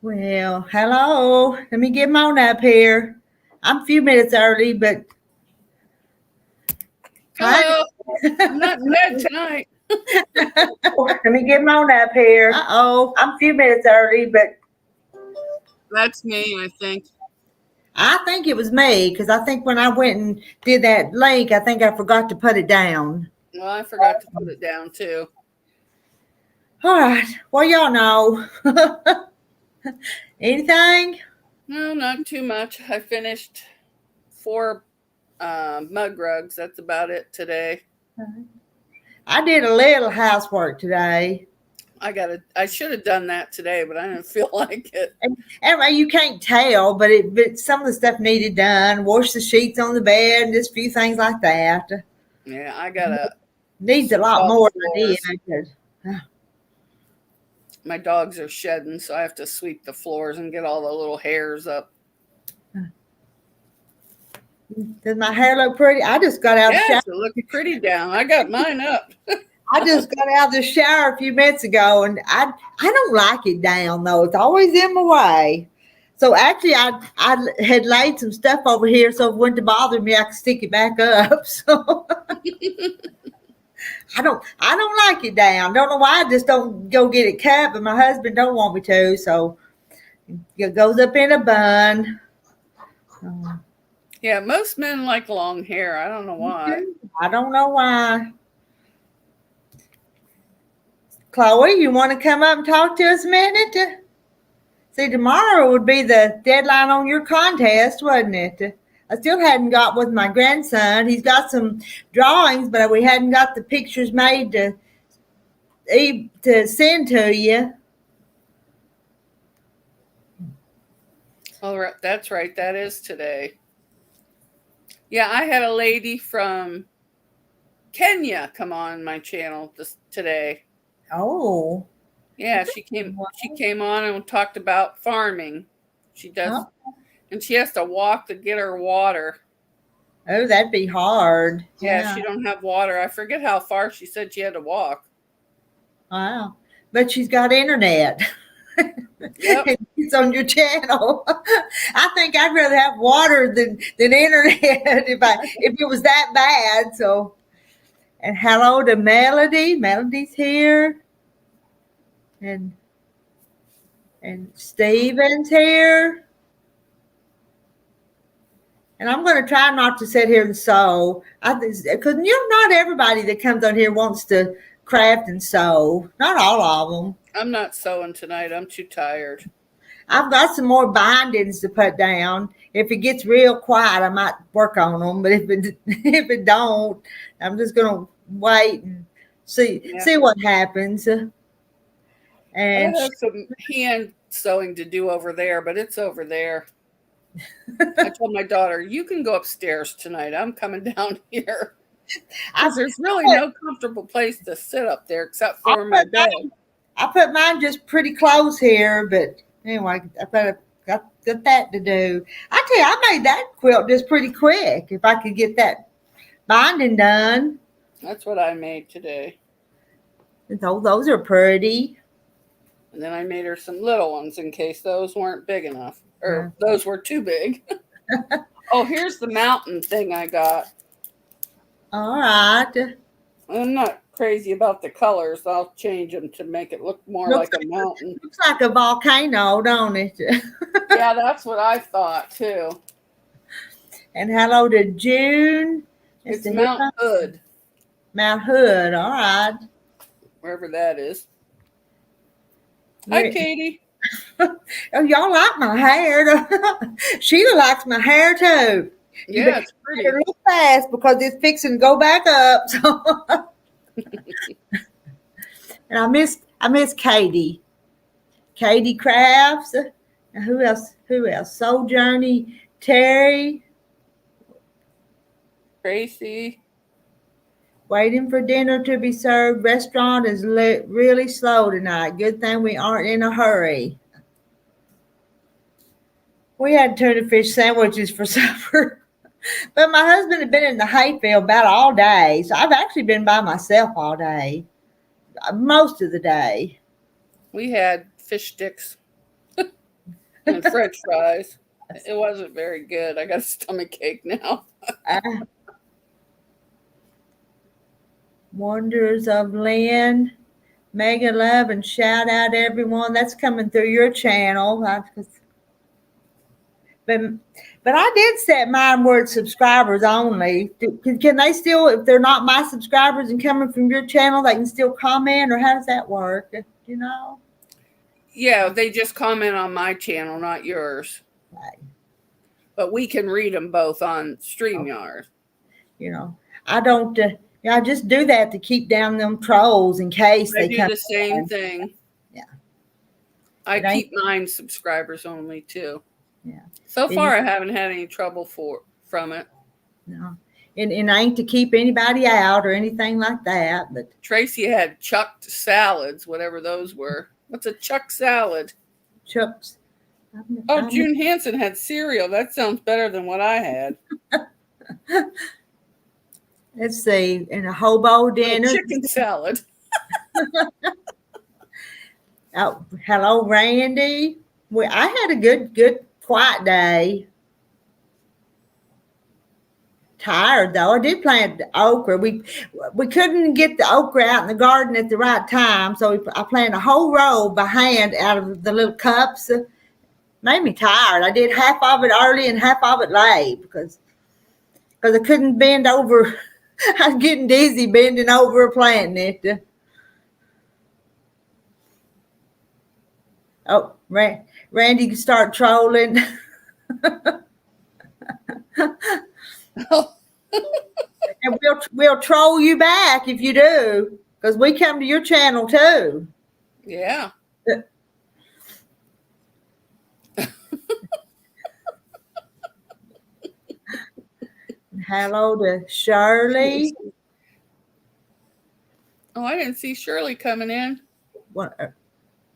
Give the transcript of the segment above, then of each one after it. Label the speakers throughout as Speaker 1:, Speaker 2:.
Speaker 1: Well, hello. Let me get on up here. I'm a few minutes early, but hi.
Speaker 2: Hello. I'm not in bed tonight.
Speaker 1: Let me get on up here. I'm a few minutes early, but
Speaker 2: That's me, I think.
Speaker 1: I think it was me because I think when I went and did that link, I think I forgot to put it down.
Speaker 2: Well, I forgot to put it down too.
Speaker 1: All right. Well, y'all know. Anything?
Speaker 2: No, not too much. I finished 4 mug rugs. That's about it today.
Speaker 1: I did a little housework today.
Speaker 2: I should have done that today, but I didn't feel like it.
Speaker 1: And you can't tell, but some of the stuff needed done. Wash the sheets on the bed, and just a few things like that.
Speaker 2: Yeah, I gotta
Speaker 1: Needs a
Speaker 2: sweep
Speaker 1: lot
Speaker 2: all
Speaker 1: more
Speaker 2: the
Speaker 1: than I
Speaker 2: floors.
Speaker 1: did.
Speaker 2: My dogs are shedding, so I have to sweep the floors and get all the little hairs up.
Speaker 1: Does my hair look pretty? I just got out of the shower.
Speaker 2: Yes, it looks pretty down. I got mine up.
Speaker 1: I just got out of the shower a few minutes ago, and I don't like it down though. It's always in my way. So actually, I had laid some stuff over here, so if it wouldn't bother me, I could stick it back up. So I don't like it down. Don't know why. I just don't go get it cut, but my husband don't want me to, so it goes up in a bun.
Speaker 2: Yeah, most men like long hair. I don't know why.
Speaker 1: I don't know why. Chloe, you want to come up and talk to us a minute? See, tomorrow would be the deadline on your contest, wasn't it? I still hadn't got with my grandson. He's got some drawings, but we hadn't got the pictures made to send to you.
Speaker 2: Oh, that's right. That is today. Yeah, I had a lady from Kenya come on my channel today.
Speaker 1: Oh.
Speaker 2: Yeah, she came on and talked about farming. She does, and she has to walk to get her water.
Speaker 1: Oh, that'd be hard.
Speaker 2: Yeah, she don't have water. I forget how far she said she had to walk.
Speaker 1: Wow. But she's got internet.
Speaker 2: Yep.
Speaker 1: It's on your channel. I think I'd rather have water than internet if it was that bad. So, and hello to Melody. Melody's here. And Steven's here. And I'm going to try not to sit here and sew. Because not everybody that comes on here wants to craft and sew. Not all of them.
Speaker 2: I'm not sewing tonight. I'm too tired.
Speaker 1: I've got some more bindings to put down. If it gets real quiet, I might work on them. But if it don't, I'm just going to wait and see what happens. And
Speaker 2: I have some hand sewing to do over there, but it's over there. I told my daughter, you can go upstairs tonight. I'm coming down here. Because there's really no comfortable place to sit up there except for my bed.
Speaker 1: I put mine just pretty close here, but anyway, I got that to do. I tell you, I made that quilt just pretty quick. If I could get that binding done.
Speaker 2: That's what I made today.
Speaker 1: Those are pretty.
Speaker 2: And then I made her some little ones in case those weren't big enough. Or those were too big. Oh, here's the mountain thing I got.
Speaker 1: All right.
Speaker 2: I'm not crazy about the colors. I'll change them to make it look more like a mountain.
Speaker 1: Looks like a volcano, don't it?
Speaker 2: Yeah, that's what I thought too.
Speaker 1: And hello to June.
Speaker 2: It's Mount Hood.
Speaker 1: Mount Hood, all right.
Speaker 2: Wherever that is. Hi, Katie.
Speaker 1: Oh, y'all like my hair. Sheila likes my hair too.
Speaker 2: Yeah, it's pretty.
Speaker 1: Real fast because it's fixing to go back up. So. And I miss Katie. Katie Crafts. And who else? Soul Journey, Terry.
Speaker 2: Tracy.
Speaker 1: Waiting for dinner to be served. Restaurant is really slow tonight. Good thing we aren't in a hurry. We had tuna fish sandwiches for supper. But my husband had been in the hayfield about all day. So I've actually been by myself all day. Most of the day.
Speaker 2: We had fish sticks. and French fries. It wasn't very good. I got a stomach ache now.
Speaker 1: Wonders of Lynn. Mega love and shout out everyone. That's coming through your channel. But I did set mine where it's subscribers only. Can they still, if they're not my subscribers and coming from your channel, they can still comment, or how does that work? You know?
Speaker 2: Yeah, they just comment on my channel, not yours.
Speaker 1: Right.
Speaker 2: But we can read them both on StreamYard.
Speaker 1: You know, I don't. I just do that to keep down them trolls in case
Speaker 2: I
Speaker 1: they
Speaker 2: do
Speaker 1: come
Speaker 2: the same thing.
Speaker 1: Yeah.
Speaker 2: I keep mine subscribers only too.
Speaker 1: Yeah.
Speaker 2: So far, I haven't had any trouble from it.
Speaker 1: No. And I ain't to keep anybody out or anything like that. But
Speaker 2: Tracy had chucked salads, whatever those were. What's a chuck salad?
Speaker 1: Chucks.
Speaker 2: June Hansen had cereal. That sounds better than what I had.
Speaker 1: Let's see. And a hobo dinner.
Speaker 2: Chicken salad.
Speaker 1: Oh, hello, Randy. Well, I had a good, quiet day. Tired though. I did plant the okra. We couldn't get the okra out in the garden at the right time, so I planted a whole row by hand out of the little cups. Made me tired. I did half of it early and half of it late because I couldn't bend over. I was getting dizzy bending over planting it. Oh, Randy can start trolling. And we'll troll you back if you do, because we come to your channel too.
Speaker 2: Yeah.
Speaker 1: Hello to Shirley.
Speaker 2: Oh, I didn't see Shirley coming in.
Speaker 1: What?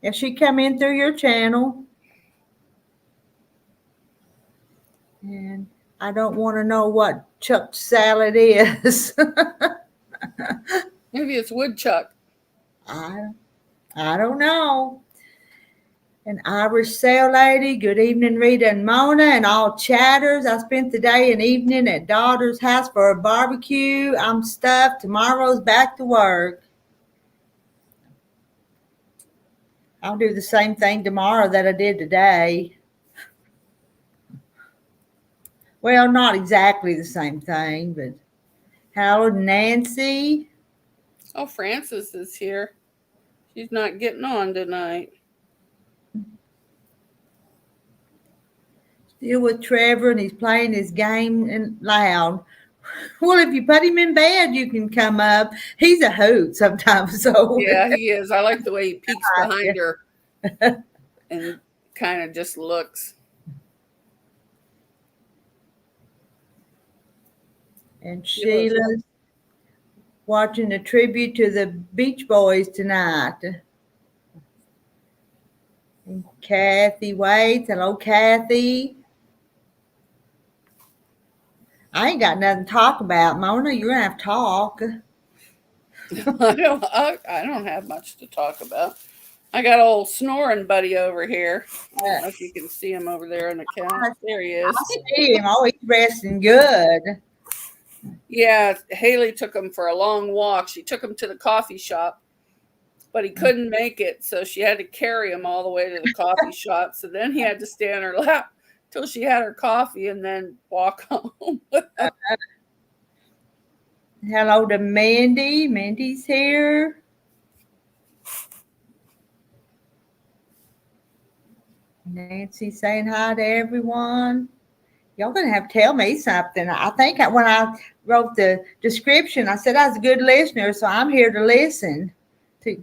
Speaker 1: If she come in through your channel. And I don't want to know what chuck salad is.
Speaker 2: Maybe it's woodchuck.
Speaker 1: I don't know. An Irish sail lady. Good evening, Rita and Mona and all chatters. I spent the day and evening at daughter's house for a barbecue. I'm stuffed. Tomorrow's back to work. I'll do the same thing tomorrow that I did today. Well, not exactly the same thing, but hello, Nancy.
Speaker 2: Oh, Frances is here. She's not getting on tonight.
Speaker 1: Still with Trevor, and he's playing his game loud. Well, if you put him in bed, you can come up. He's a hoot sometimes. So
Speaker 2: yeah, he is. I like the way he peeks behind her and kind of just looks.
Speaker 1: And Sheila's watching a tribute to the Beach Boys tonight. And Kathy waits. Hello, Kathy. I ain't got nothing to talk about. Mona, you're going to have to talk.
Speaker 2: I don't have much to talk about. I got old snoring buddy over here. I don't know if you can see him over there on the couch. There he is.
Speaker 1: I see him. Oh, he's resting good.
Speaker 2: Yeah, Haley took him for a long walk. She took him to the coffee shop, but he couldn't make it, so she had to carry him all the way to the coffee shop. So then he had to stay on her lap till she had her coffee and then walk home.
Speaker 1: Hello to Mandy. Mandy's here. Nancy saying hi to everyone. Y'all gonna have to tell me something. I think when I wrote the description, I said I was a good listener, so I'm here to listen to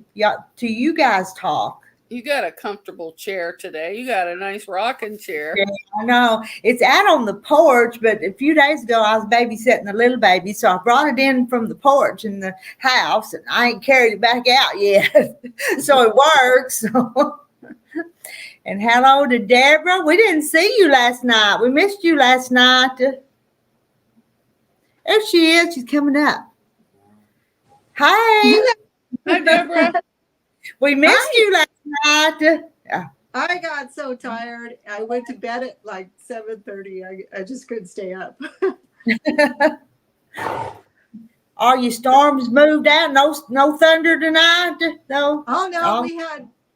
Speaker 1: you guys talk.
Speaker 2: You got a comfortable chair today. You got a nice rocking chair.
Speaker 1: Yeah, I know. It's out on the porch, but a few days ago I was babysitting the little baby, so I brought it in from the porch in the house, and I ain't carried it back out yet. So it works. And hello to Deborah. We didn't see you last night. We missed you last night. There she is. She's coming up. Hi.
Speaker 2: Hi, Deborah.
Speaker 1: We missed you last night.
Speaker 3: I got so tired. I went to bed at like 7:30. I just couldn't stay up.
Speaker 1: Are your storms moved out? No thunder tonight? No.
Speaker 3: Oh no,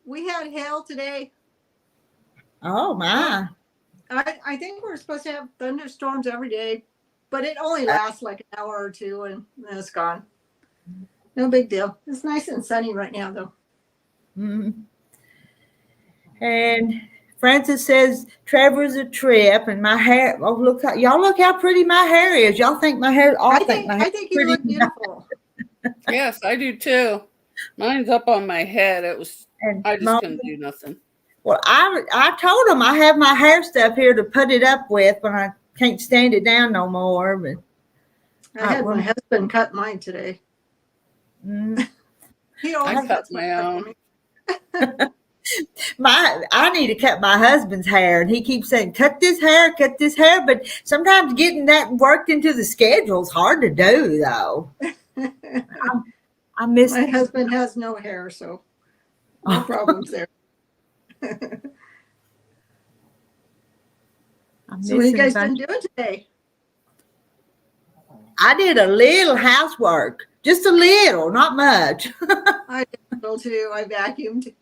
Speaker 3: we had hail today.
Speaker 1: Oh my.
Speaker 3: I think we're supposed to have thunderstorms every day, but it only lasts like an hour or two and then it's gone. No big deal. It's nice and sunny right now though.
Speaker 1: Mm-hmm. And Francis says Trevor's a trip, and my hair. Oh, look how pretty my hair is. Y'all think my hair?
Speaker 3: I think you look beautiful.
Speaker 2: Yes, I do too. Mine's up on my head. I just couldn't do nothing.
Speaker 1: Well, I told him I have my hair stuff here to put it up with when I can't stand it down no more. But
Speaker 3: I had my husband cut mine today. He always cuts my own.
Speaker 1: I need to cut my husband's hair, and he keeps saying, cut this hair. But sometimes getting that worked into the schedule is hard to do, though. I miss
Speaker 3: my husband has no hair, so no problems there. So what you guys been doing today?
Speaker 1: I did a little housework, just a little, not much.
Speaker 3: I did a little too. I vacuumed.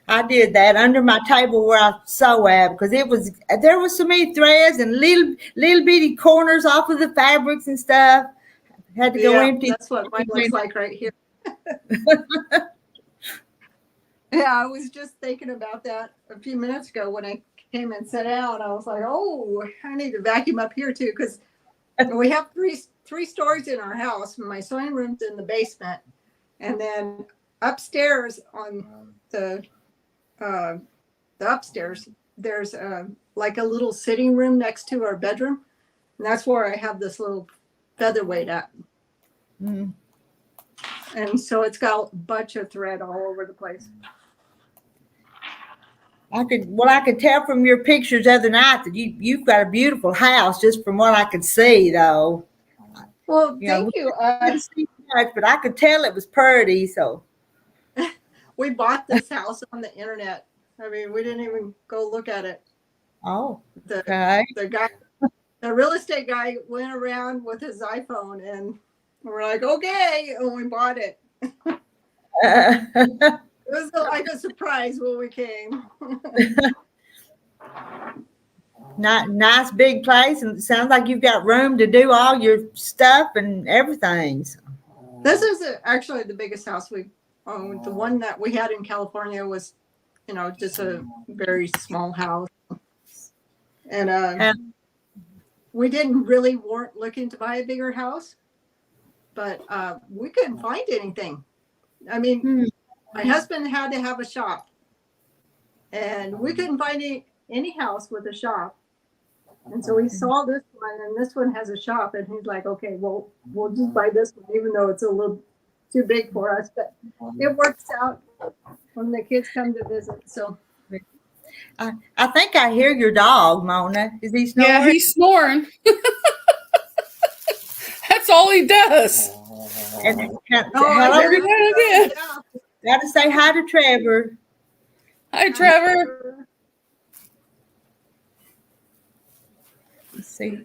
Speaker 1: I did that under my table where I sew at because there was so many threads and little bitty corners off of the fabrics and stuff. Had to go empty.
Speaker 3: That's what mine looks like right here. Yeah, I was just thinking about that a few minutes ago when I came and sat down. I was like, oh, I need to vacuum up here too because we have three stories in our house. My sewing room's in the basement, and then upstairs on the upstairs there's like a little sitting room next to our bedroom, and that's where I have this little featherweight at. And so it's got a bunch of thread all over the place.
Speaker 1: I could tell from your pictures the other night that you've got a beautiful house just from what I could see, though.
Speaker 3: Well, thank you.
Speaker 1: I didn't see much, but I could tell it was pretty. So
Speaker 3: we bought this house on the internet. I mean, we didn't even go look at it.
Speaker 1: Oh,
Speaker 3: okay. The real estate guy went around with his iPhone, and we're like, okay, and we bought it. It was like a surprise when we came.
Speaker 1: Nice big place, and it sounds like you've got room to do all your stuff and everything. So.
Speaker 3: This is actually the biggest house we owned. The one that we had in California was, just a very small house. And we weren't looking to buy a bigger house, but we couldn't find anything. I mean, my husband had to have a shop, and we couldn't find any house with a shop. And so we saw this one, and this one has a shop, and he's like, okay, well, we'll just buy this one, even though it's a little too big for us. But it works out when the kids come to visit. So
Speaker 1: I think I hear your dog, Mona. Is he snoring?
Speaker 2: Yeah, he's snoring. That's all he does.
Speaker 1: Hello, everybody. Got to say hi to Trevor.
Speaker 2: Hi, Trevor.
Speaker 1: Let's see.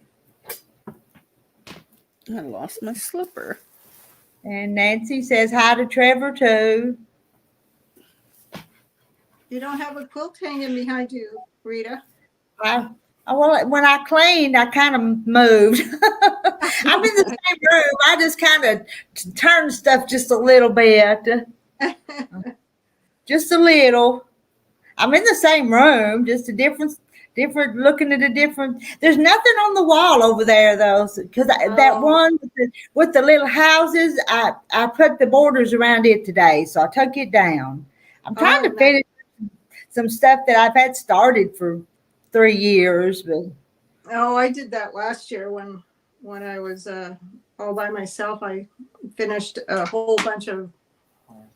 Speaker 2: I lost my slipper.
Speaker 1: And Nancy says hi to Trevor too.
Speaker 3: You don't have a quilt hanging behind you, Rita?
Speaker 1: Well, when I cleaned, I kind of moved. I'm in the same room. I just kind of turned stuff just a little bit. Just a little. I'm in the same room, just a different looking at a different. There's nothing on the wall over there though, because that one with the little houses, I put the borders around it today, so I took it down. I'm trying to finish some stuff that I've had started for 3 years, but
Speaker 3: I did that last year when I was all by myself. I finished a whole bunch of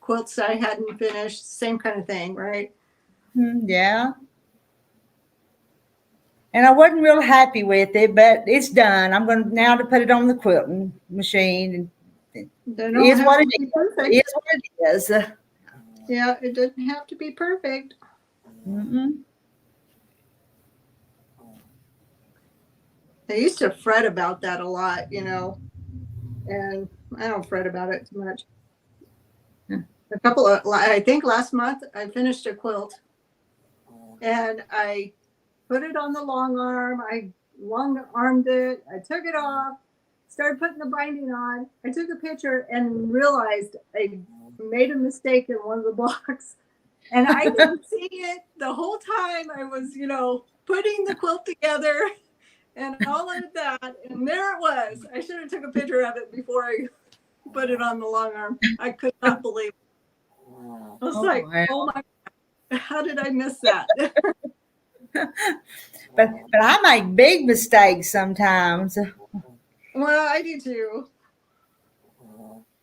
Speaker 3: quilts I hadn't finished, same kind of thing, right?
Speaker 1: Yeah. And I wasn't real happy with it, but it's done. I'm going now to put it on the quilting machine. And it is what it is. It is what it is.
Speaker 3: Yeah, it doesn't have to be perfect.
Speaker 1: Mm-mm.
Speaker 3: I used to fret about that a lot, and I don't fret about it too much. I think last month I finished a quilt and I put it on the long arm. I long armed it. I took it off, started putting the binding on. I took a picture and realized I made a mistake in one of the blocks. And I didn't see it the whole time I was, putting the quilt together and all of that. And there it was. I should have took a picture of it before I put it on the long arm. I could not believe it. I was
Speaker 1: wow.
Speaker 3: oh my God, how did I miss that?
Speaker 1: But I make big mistakes sometimes.
Speaker 3: Well, I do too.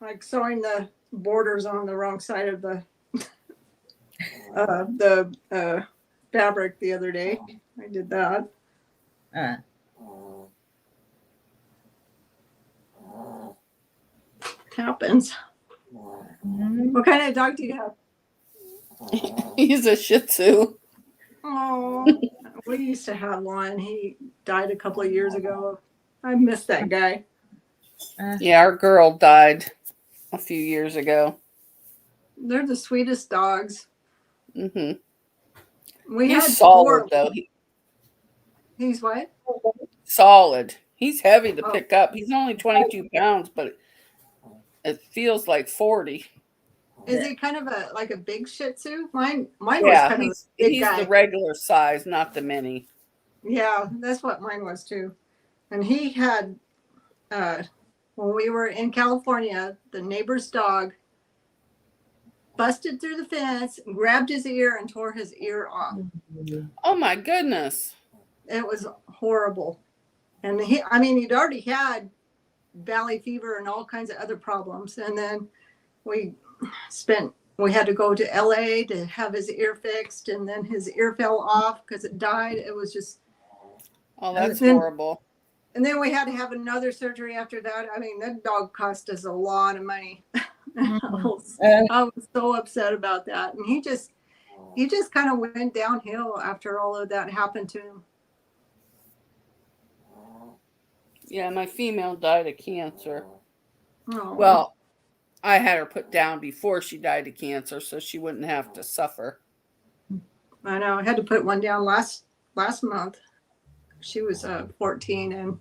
Speaker 3: Like sewing the borders on the wrong side of the fabric the other day. I did that.
Speaker 1: Uh,
Speaker 3: Happens.
Speaker 1: mm-hmm.
Speaker 3: What kind of dog do you have?
Speaker 2: He's a Shih Tzu.
Speaker 3: Oh, we used to have one. He died a couple of years ago. I miss that guy.
Speaker 2: Yeah, our girl died a few years ago.
Speaker 3: They're the sweetest dogs.
Speaker 2: Mm-hmm.
Speaker 3: We
Speaker 2: He's
Speaker 3: had
Speaker 2: solid though.
Speaker 3: He's what?
Speaker 2: Solid. He's heavy to pick up. He's only 22 pounds, but it feels like 40.
Speaker 3: Is he kind of like a big Shih Tzu? Mine was kind of a big
Speaker 2: he's
Speaker 3: guy.
Speaker 2: the regular size, not the mini.
Speaker 3: Yeah, that's what mine was too. And he had, when we were in California, the neighbor's dog busted through the fence, grabbed his ear, and tore his ear off.
Speaker 2: Oh my goodness.
Speaker 3: It was horrible. And he'd already had valley fever and all kinds of other problems. And then we had to go to LA to have his ear fixed, and then his ear fell off because it died. It was just,
Speaker 2: oh, that's horrible.
Speaker 3: And then we had to have another surgery after that. I mean, that dog cost us a lot of money. I was so upset about that. And he just kind of went downhill after all of that happened to him.
Speaker 2: Yeah, my female died of cancer.
Speaker 3: Oh.
Speaker 2: Well, I had her put down before she died of cancer so she wouldn't have to suffer.
Speaker 3: I know. I had to put one down last month. She was 14, and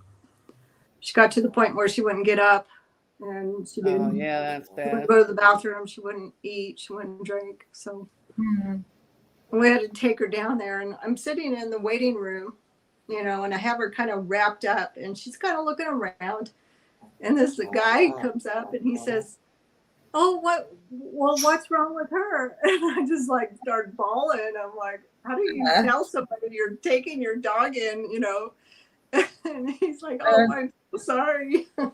Speaker 3: she got to the point where she wouldn't get up, and she didn't.
Speaker 2: Oh, yeah, that's bad.
Speaker 3: She wouldn't go to the bathroom. She wouldn't eat. She wouldn't drink. So we had to take her down there, and I'm sitting in the waiting room, and I have her kind of wrapped up, and she's kind of looking around, and this guy comes up and he says, "Oh, what's wrong with her?" And I just start bawling. I'm like, how do you tell somebody you're taking your dog in, And he's like, "Oh, I'm so sorry." He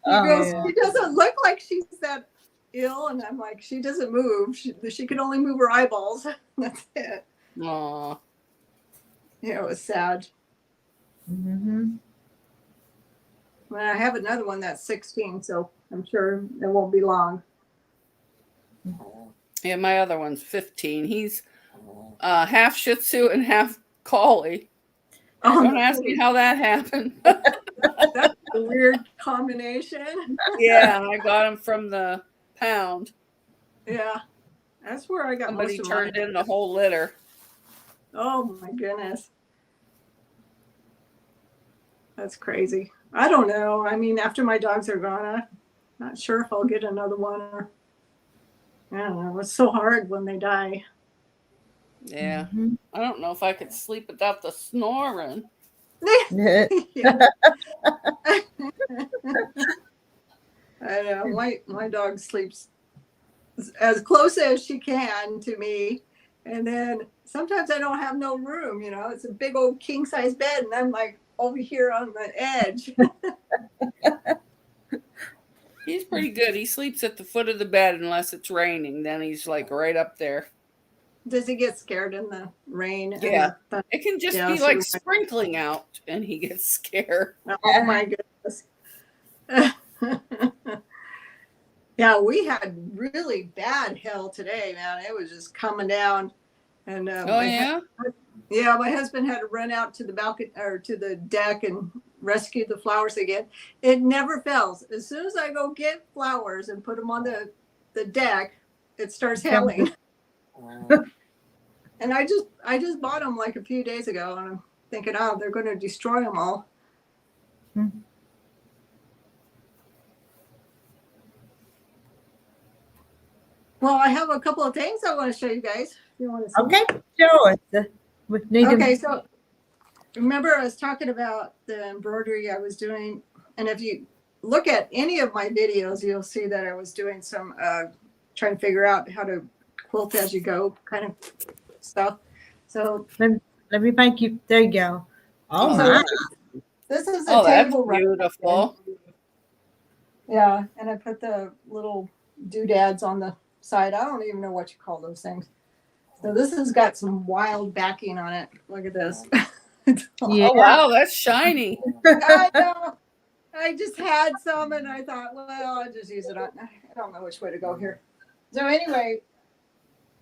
Speaker 3: goes, "She doesn't look like she's that ill." And I'm like, "She doesn't move. She can only move her eyeballs." That's it.
Speaker 2: Aww.
Speaker 3: Yeah, it was sad.
Speaker 1: Mm-hmm.
Speaker 3: Well, I have another one that's 16, so I'm sure it won't be long.
Speaker 2: Yeah, my other one's 15. He's half Shih Tzu and half Collie. Don't ask me how that happened.
Speaker 3: That's a weird combination.
Speaker 2: Yeah, I got him from the pound.
Speaker 3: Yeah, that's where I got
Speaker 2: Somebody
Speaker 3: most of
Speaker 2: turned
Speaker 3: mine.
Speaker 2: in the whole litter.
Speaker 3: Oh my goodness. That's crazy. I don't know. I mean, after my dogs are gone, I'm not sure if I'll get another one. Or I don't know. It's so hard when they die.
Speaker 2: Yeah. I don't know if I could sleep without the snoring.
Speaker 3: I know. My dog sleeps as close as she can to me. And then sometimes I don't have no room, it's a big old king size bed, and I'm like over here on the edge.
Speaker 2: He's pretty good. He sleeps at the foot of the bed unless it's raining. Then he's like right up there.
Speaker 3: Does he get scared in the rain?
Speaker 2: Yeah. It can just be like sprinkling out and he gets scared.
Speaker 3: Oh my goodness. Yeah, we had really bad hail today, man. It was just coming down. And my husband had to run out to the balcony or to the deck and rescue the flowers again. It never fails. As soon as I go get flowers and put them on the deck, it starts hailing. And I just bought them like a few days ago, and I'm thinking, oh, they're going to destroy them all.
Speaker 1: Mm-hmm.
Speaker 3: Well, I have a couple of things I want to show you guys. If you want to see.
Speaker 1: Okay, show us.
Speaker 3: Okay, so remember I was talking about the embroidery I was doing, and if you look at any of my videos, you'll see that I was doing some trying to figure out how to quilt as you go kind of stuff. So
Speaker 1: let me thank you. There you go. Oh,
Speaker 3: so this is a table
Speaker 2: that's beautiful.
Speaker 3: Yeah, and I put the little doodads on the side. I don't even know what you call those things. So this has got some wild backing on it. Look at this.
Speaker 2: Oh, wow, that's shiny.
Speaker 3: I know. I just had some and I thought, well, I'll just use it on. I don't know which way to go here. So anyway,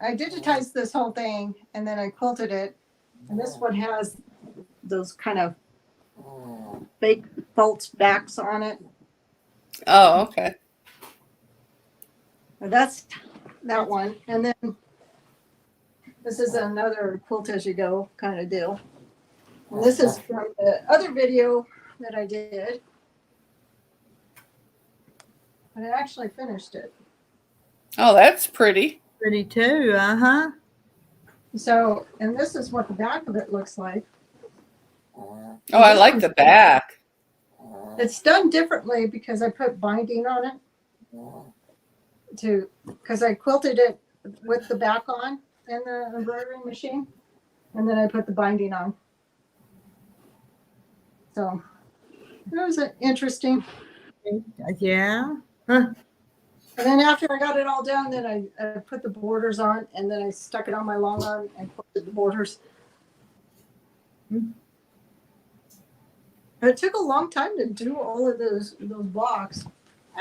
Speaker 3: I digitized this whole thing and then I quilted it. And this one has those kind of fake false backs on it.
Speaker 2: Oh, okay.
Speaker 3: That's that one. And then this is another quilt as you go kind of deal. And this is from the other video that I did. But I actually finished it.
Speaker 2: Oh, that's pretty.
Speaker 1: Pretty too, uh-huh.
Speaker 3: So, and this is what the back of it looks like.
Speaker 2: Oh, I like the back.
Speaker 3: It's done differently because I put binding on it because I quilted it with the back on in the embroidery machine, and then I put the binding on. So that was interesting.
Speaker 1: Yeah. Huh.
Speaker 3: And then after I got it all done, then I put the borders on, and then I stuck it on my long arm and quilted the borders.
Speaker 1: Mm-hmm.
Speaker 3: It took a long time to do all of those blocks.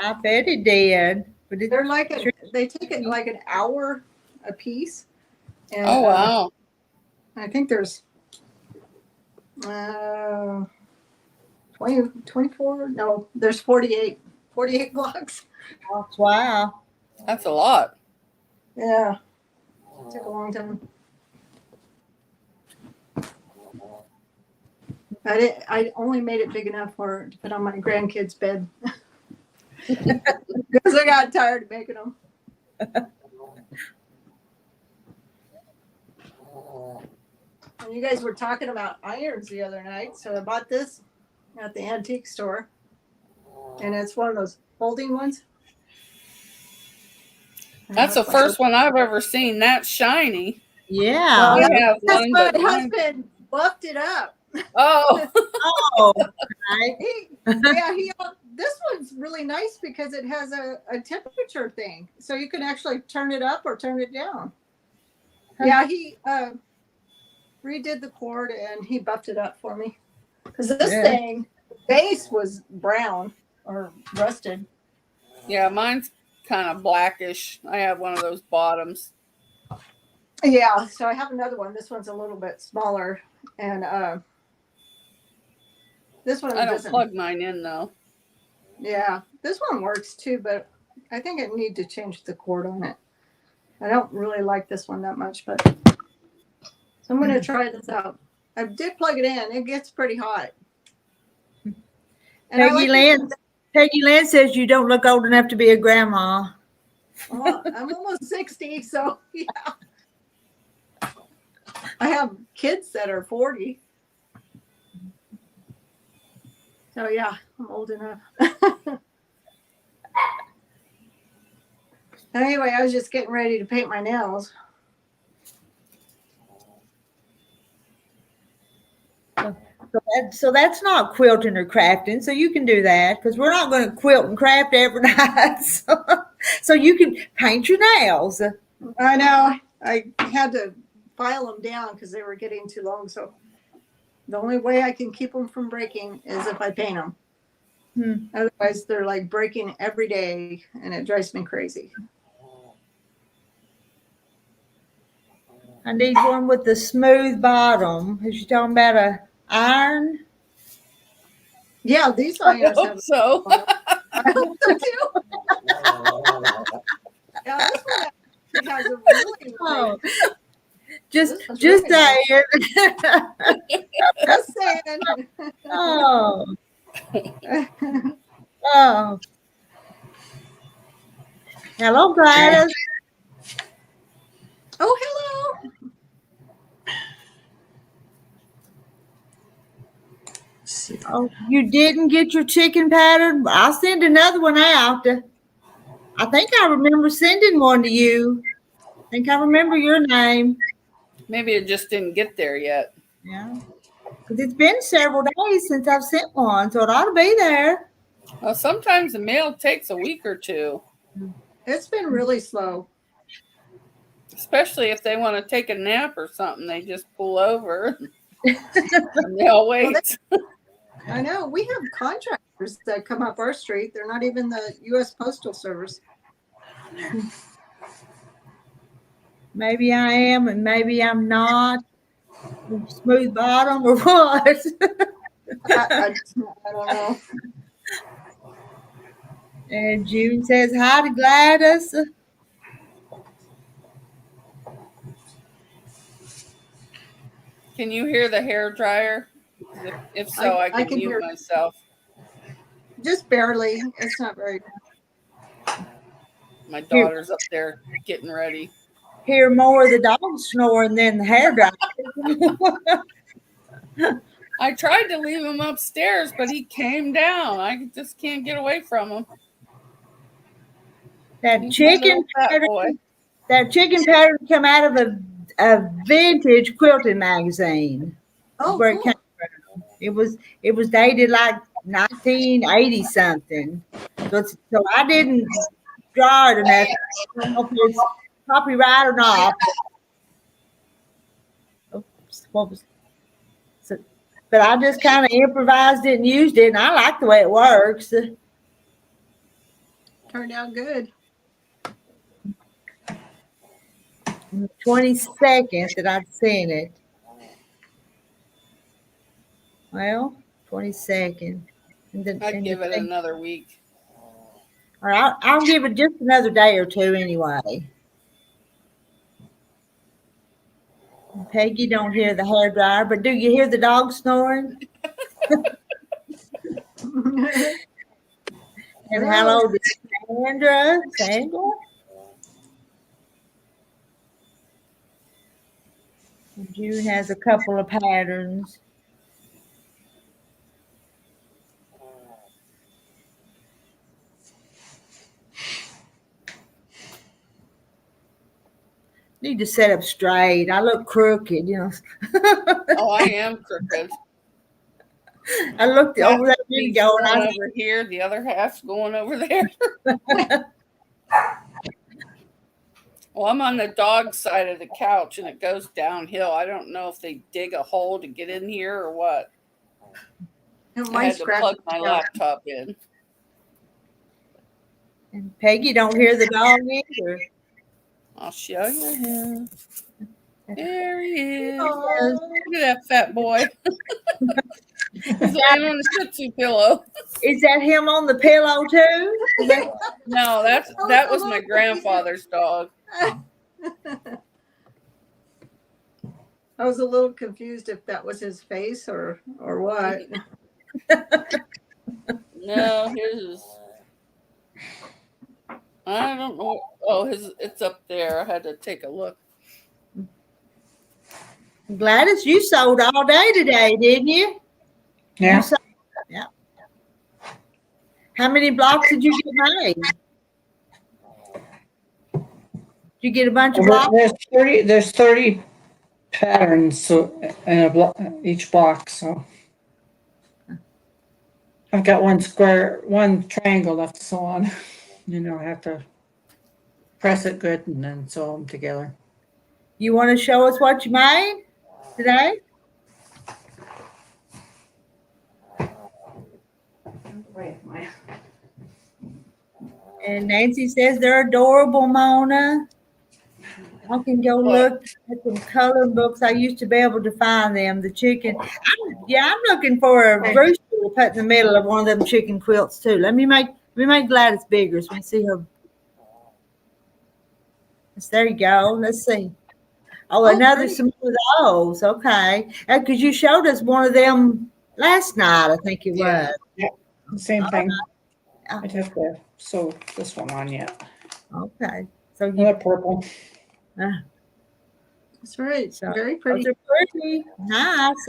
Speaker 1: I bet it did. But
Speaker 3: They're like they take it like an hour a piece. And,
Speaker 2: oh, wow.
Speaker 3: I think there's 24. No, there's 48 blocks.
Speaker 1: Wow.
Speaker 2: That's a lot.
Speaker 3: Yeah. It took a long time. I only made it big enough to put on my grandkids' bed because I got tired of making them. And you guys were talking about irons the other night, so I bought this at the antique store, and it's one of those folding ones.
Speaker 2: That's the first one I've ever seen. That's shiny.
Speaker 1: Yeah.
Speaker 3: Well, my husband buffed it up.
Speaker 2: Oh.
Speaker 1: Oh, right.
Speaker 3: This one's really nice because it has a temperature thing. So you can actually turn it up or turn it down. Yeah, he redid the cord and he buffed it up for me. Because this thing, the base was brown or rusted.
Speaker 2: Yeah, mine's kind of blackish. I have one of those bottoms.
Speaker 3: Yeah, so I have another one. This one's a little bit smaller. And this one
Speaker 2: I don't plug mine in though.
Speaker 3: Yeah, this one works too, but I think I need to change the cord on it. I don't really like this one that much, but so I'm going to try this out. I did plug it in. It gets pretty hot. And
Speaker 1: Peggy Lynn says you don't look old enough to be a grandma.
Speaker 3: Well, I'm almost 60, so yeah. I have kids that are 40. So yeah, I'm old enough. Anyway, I was just getting ready to paint my nails.
Speaker 1: So that's not quilting or crafting. So you can do that because we're not going to quilt and craft every night. So you can paint your nails.
Speaker 3: I know. I had to file them down because they were getting too long. So the only way I can keep them from breaking is if I paint them. Otherwise, they're like breaking every day, and it drives me crazy.
Speaker 1: I need one with the smooth bottom. Is you talking about a iron?
Speaker 3: Yeah, these
Speaker 2: I
Speaker 3: irons
Speaker 2: hope
Speaker 3: have.
Speaker 2: so.
Speaker 3: I hope so too. Yeah, this one has a really.
Speaker 1: Oh, just
Speaker 3: Really
Speaker 1: saying.
Speaker 3: Just saying.
Speaker 1: Oh, oh. Hello, Gladys.
Speaker 3: Oh, hello.
Speaker 1: Oh, you didn't get your chicken pattern? I'll send another one out. I think I remember sending one to you. I think I remember your name.
Speaker 2: Maybe it just didn't get there yet.
Speaker 1: Yeah. Because it's been several days since I've sent one, so it ought to be there.
Speaker 2: Well, sometimes the mail takes a week or two.
Speaker 3: It's been really slow.
Speaker 2: Especially if they want to take a nap or something. They just pull over and they'll wait.
Speaker 3: I know. We have contractors that come up our street. They're not even the U.S. Postal Service.
Speaker 1: Maybe I am and maybe I'm not. Smooth bottom or what?
Speaker 3: I don't know.
Speaker 1: And June says hi to Gladys.
Speaker 2: Can you hear the hair dryer? If so, I can mute myself.
Speaker 3: Just barely. It's not very.
Speaker 2: My daughter's up there getting ready.
Speaker 1: Hear more of the dog snoring than the hair dryer.
Speaker 2: I tried to leave him upstairs, but he came down. I just can't get away from him.
Speaker 1: That chicken pattern come out of a vintage quilting magazine.
Speaker 3: Oh,
Speaker 1: where
Speaker 3: cool.
Speaker 1: it came from. It was dated like 1980 something. So I didn't draw it enough. I don't know if it's copyright or not. Oops, what was? So, but I just kind of improvised it and used it, and I like the way it works.
Speaker 3: Turned out good.
Speaker 1: 22nd that I'd seen it. Well, 22nd.
Speaker 2: I'd give it another week.
Speaker 1: Or I'll give it just another day or two anyway. Peggy don't hear the hair dryer, but do you hear the dog snoring? And hello to Sandra. Sandra? June has a couple of patterns. Need to set up straight. I look crooked, you know.
Speaker 2: Oh, I am crooked.
Speaker 1: I looked over there a minute ago.
Speaker 2: One over here, the other half's going over there. Well, I'm on the dog side of the couch and it goes downhill. I don't know if they dig a hole to get in here or what. I had to plug my laptop in.
Speaker 1: And Peggy don't hear the dog either.
Speaker 2: I'll show you him. There he is. Oh, look at that fat boy. He's laying on the Shih Tzu pillow.
Speaker 1: Is that him on the pillow too?
Speaker 2: No, that was my grandfather's dog.
Speaker 3: I was a little confused if that was his face or what.
Speaker 2: No, his is. I don't know. Oh, it's up there. I had to take a look.
Speaker 1: Gladys, you sold all day today, didn't you?
Speaker 4: Yeah.
Speaker 1: Yeah. How many blocks did you get made? Did you get a bunch of blocks?
Speaker 4: There's 30 patterns so in a block, each block. So I've got one triangle left to sew on. I have to press it good and then sew them together.
Speaker 1: You want to show us what you made today? And Nancy says they're adorable, Mona. I can go look at some coloring books. I used to be able to find them. The chicken. I'm looking for a rooster to put in the middle of one of them chicken quilts too. Let me make Gladys bigger so we see her. Yes, there you go. Let's see. Oh, another some of those. Okay, because you showed us one of them last night. I think it was.
Speaker 4: Yeah, same thing. I'd have to sew this one on yet.
Speaker 1: Okay, so
Speaker 4: Another purple.
Speaker 3: That's right.
Speaker 1: So
Speaker 3: Very pretty.
Speaker 1: those are pretty nice.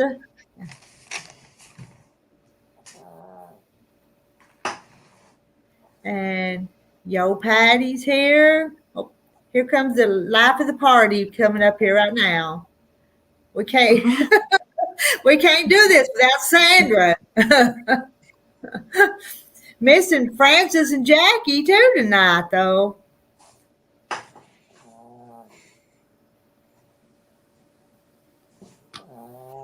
Speaker 1: And Yo Patty's here. Oh, here comes the life of the party coming up here right now. We can't we can't do this without Sandra. Missing Francis and Jackie too tonight, though.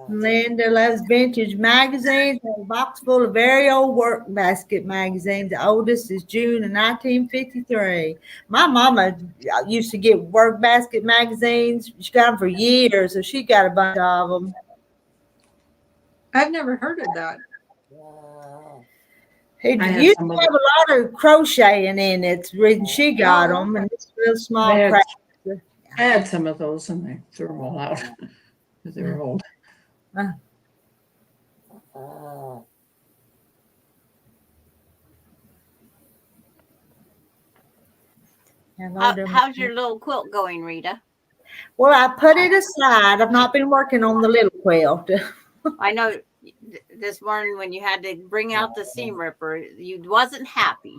Speaker 1: Linda loves vintage magazines. A box full of very old work basket magazines. The oldest is June of 1953. My mama used to get work basket magazines. She got them for years, so she got a bunch of them.
Speaker 3: I've never heard of that.
Speaker 1: It used to have a lot of crocheting in it. The reason she got them, and it's real small crafts.
Speaker 4: I had some of those, and I threw them all out because they were old.
Speaker 5: How's your little quilt going, Rita?
Speaker 1: Well, I put it aside. I've not been working on the little quilt.
Speaker 5: I know this morning when you had to bring out the seam ripper, you wasn't happy.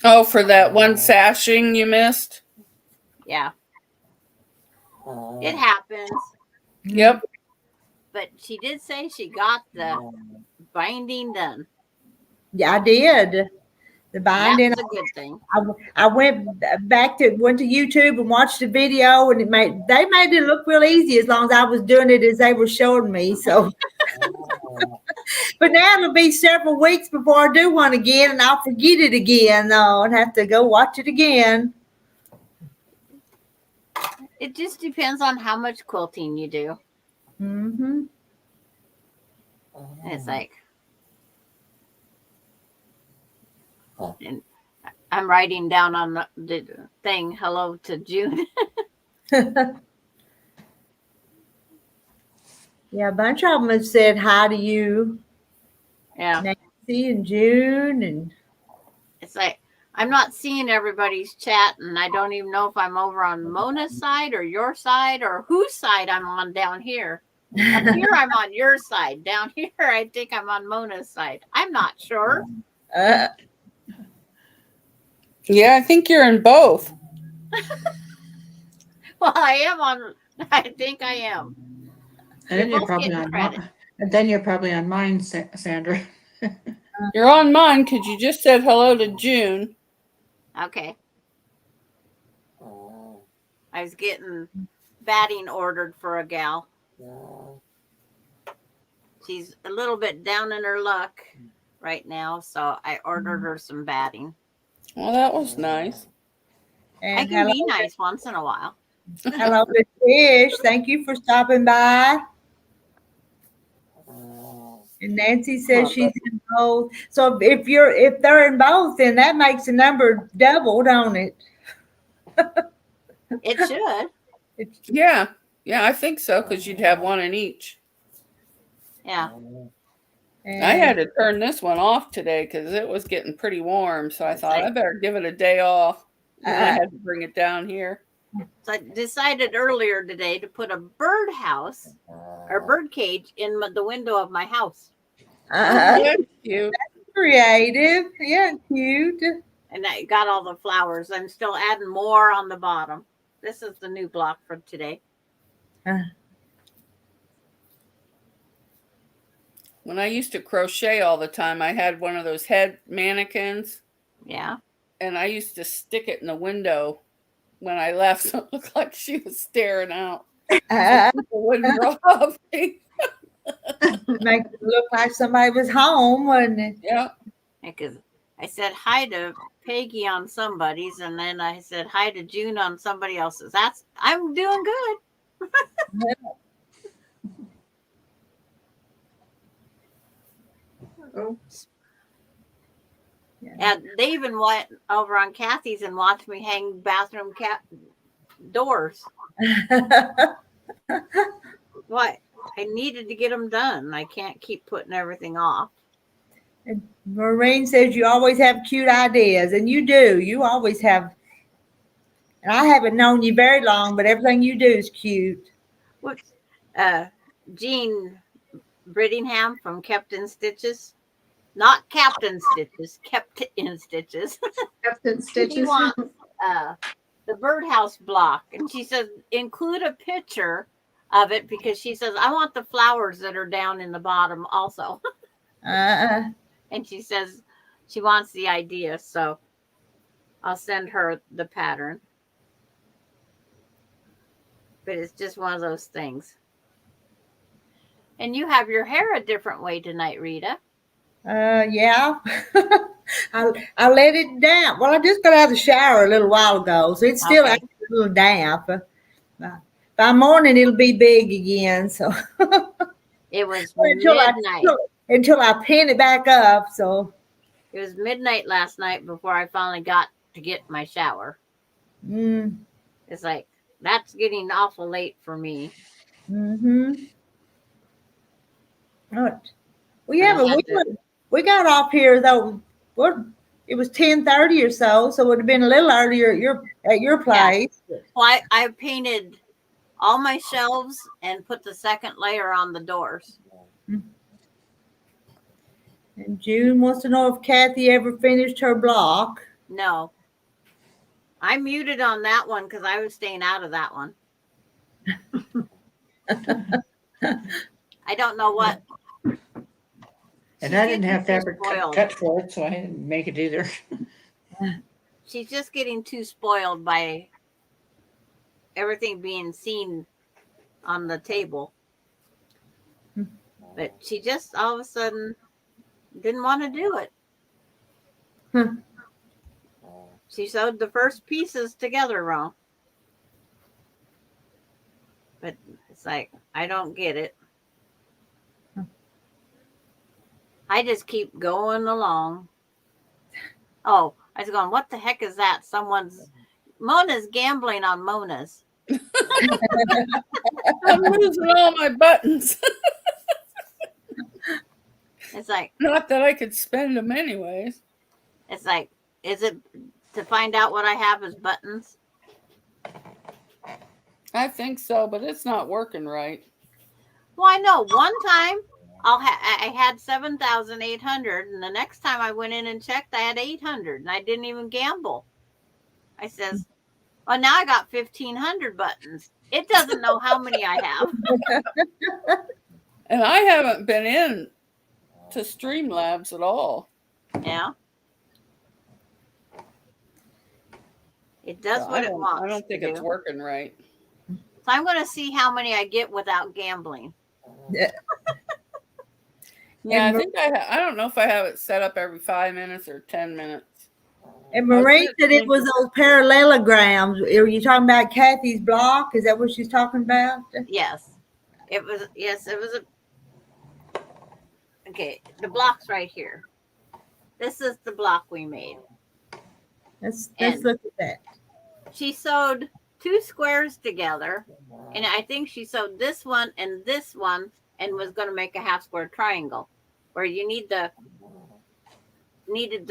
Speaker 2: Oh, for that one sashing you missed?
Speaker 5: Yeah. It happens.
Speaker 2: Yep.
Speaker 5: But she did say she got the binding done.
Speaker 1: Yeah, I did. The binding.
Speaker 5: That's a good thing.
Speaker 1: I went to YouTube and watched the video, and they made it look real easy as long as I was doing it as they were showing me. So, but now it'll be several weeks before I do one again, and I'll forget it again. Though and have to go watch it again.
Speaker 5: It just depends on how much quilting you do.
Speaker 1: Mm-hmm.
Speaker 5: It's like, and I'm writing down on the thing, hello to June.
Speaker 1: Yeah, a bunch of them have said hi to you.
Speaker 5: Yeah.
Speaker 1: Nancy and June. And
Speaker 5: it's like, I'm not seeing everybody's chat, and I don't even know if I'm over on Mona's side or your side or whose side I'm on down here. Up here, I'm on your side. Down here, I think I'm on Mona's side. I'm not sure.
Speaker 2: Yeah, I think you're in both.
Speaker 5: Well, I think I am.
Speaker 4: And then you're probably on mine. And then you're probably on mine, Sandra.
Speaker 2: You're on mine because you just said hello to June.
Speaker 5: Okay. I was getting batting ordered for a gal. She's a little bit down in her luck right now, so I ordered her some batting.
Speaker 2: Well, that was nice.
Speaker 1: And
Speaker 5: I can be nice once in a while.
Speaker 1: Hello to Tish. Thank you for stopping by. And Nancy says she's in both. So if they're in both, then that makes the number double, don't it?
Speaker 5: It should.
Speaker 2: Yeah, I think so because you'd have one in each.
Speaker 5: Yeah.
Speaker 2: And I had to turn this one off today because it was getting pretty warm. So I thought I better give it a day off. And I had to bring it down here.
Speaker 5: So I decided earlier today to put a birdhouse or bird cage in the window of my house.
Speaker 2: That's cute.
Speaker 1: That's creative. Yeah, cute.
Speaker 5: And I got all the flowers. I'm still adding more on the bottom. This is the new block for today.
Speaker 2: When I used to crochet all the time, I had one of those head mannequins.
Speaker 5: Yeah.
Speaker 2: And I used to stick it in the window when I left, so it looked like she was staring out. So people wouldn't rob me.
Speaker 1: Make it look like somebody was home, wouldn't it?
Speaker 2: Yeah.
Speaker 5: Because I said hi to Peggy on somebody's, and then I said hi to June on somebody else's. I'm doing good.
Speaker 3: Oh,
Speaker 5: And they even went over on Kathy's and watched me hang bathroom doors. What? I needed to get them done. I can't keep putting everything off.
Speaker 1: And Maureen says you always have cute ideas, and you do. You always have. And I haven't known you very long, but everything you do is cute.
Speaker 5: What? Jean Brittingham from Kept in Stitches. Not Captain Stitches, Kept in Stitches.
Speaker 3: Captain
Speaker 5: She
Speaker 3: Stitches.
Speaker 5: wants the birdhouse block. And she says, include a picture of it because she says, I want the flowers that are down in the bottom also. And she says she wants the idea. So I'll send her the pattern. But it's just one of those things. And you have your hair a different way tonight, Rita.
Speaker 1: Yeah. I let it down. Well, I just got out of the shower a little while ago, so it's still
Speaker 5: Okay.
Speaker 1: a little damp. By morning, it'll be big again. So
Speaker 5: It was
Speaker 1: until I pin it back up. So
Speaker 5: it was midnight last night before I finally got to get my shower. It's like, that's getting awful late for me.
Speaker 1: Right. Well, yeah, but we got off here though. It was 10:30 or so, so it would have been a little earlier at your place.
Speaker 5: Yeah. Well, I painted all my shelves and put the second layer on the doors.
Speaker 1: And June wants to know if Kathy ever finished her block.
Speaker 5: No. I muted on that one because I was staying out of that one. I don't know what.
Speaker 4: And I didn't have fabric cut for it, so I didn't make it either.
Speaker 5: She's just getting too spoiled by everything being seen on the table. But she just all of a sudden didn't want to do it. She sewed the first pieces together wrong. But it's like, I don't get it. I just keep going along. Oh, I was going, what the heck is that? Mona's gambling on Mona's.
Speaker 2: I'm losing all my buttons.
Speaker 5: It's like,
Speaker 2: not that I could spend them anyways.
Speaker 5: It's like, is it to find out what I have as buttons?
Speaker 2: I think so, but it's not working right.
Speaker 5: Well, I know one time I had 7,800, and the next time I went in and checked, I had 800, and I didn't even gamble. I says, well, now I got 1,500 buttons. It doesn't know how many I have.
Speaker 2: And I haven't been in to Streamlabs at all.
Speaker 5: Yeah. It does what it wants.
Speaker 2: I don't think it's working right.
Speaker 5: So I'm going to see how many I get without gambling.
Speaker 1: Yeah.
Speaker 2: Yeah, I think I don't know if I have it set up every 5 minutes or 10 minutes.
Speaker 1: And Marie said it was those parallelograms. Are you talking about Kathy's block? Is that what she's talking about?
Speaker 5: Yes. It was okay, the block's right here. This is the block we made.
Speaker 1: Let's look at that.
Speaker 5: She sewed 2 squares together, and I think she sewed this one and was going to make a half square triangle where you needed to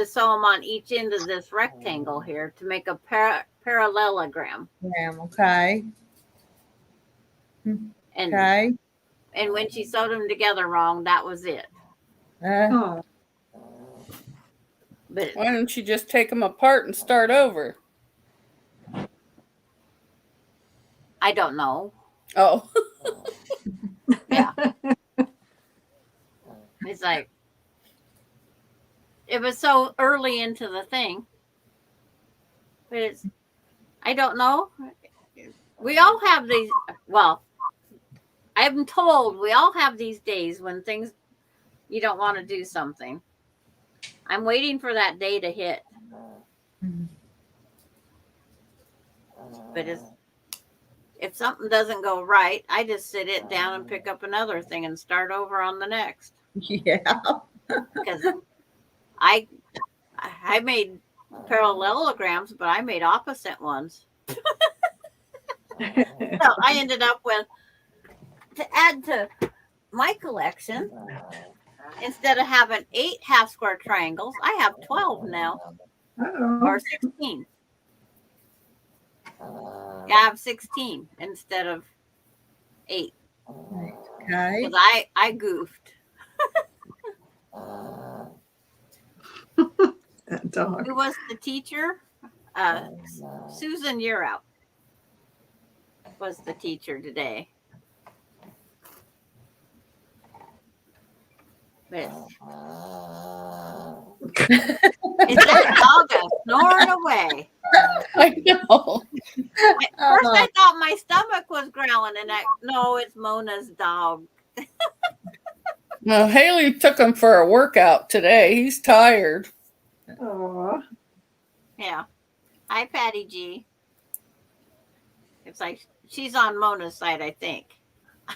Speaker 5: sew them on each end of this rectangle here to make a parallelogram.
Speaker 1: Okay.
Speaker 5: And when she sewed them together wrong, that was it.
Speaker 3: Oh.
Speaker 2: But why don't you just take them apart and start over?
Speaker 5: I don't know.
Speaker 2: Oh.
Speaker 5: Yeah. It's like, it was so early into the thing. But I don't know. We all have these, well, I'm told we all have these days when things you don't want to do something. I'm waiting for that day to hit. But if something doesn't go right, I just sit it down and pick up another thing and start over on the next.
Speaker 1: Yeah.
Speaker 5: Because I made parallelograms, but I made opposite ones. So I ended up with, to add to my collection, instead of having 8 half square triangles, I have 12 now. Or 16. Yeah, I have 16 instead of 8.
Speaker 1: Okay.
Speaker 5: Because I goofed.
Speaker 3: That dog.
Speaker 5: Who was the teacher? Susan, you're out. Was the teacher today. But is that dog snoring away?
Speaker 2: I know.
Speaker 5: At first I thought my stomach was growling, and no, it's Mona's dog.
Speaker 2: Well, Haley took him for a workout today. He's tired.
Speaker 3: Aw.
Speaker 5: Yeah. Hi, Patty G. It's like she's on Mona's side, I think.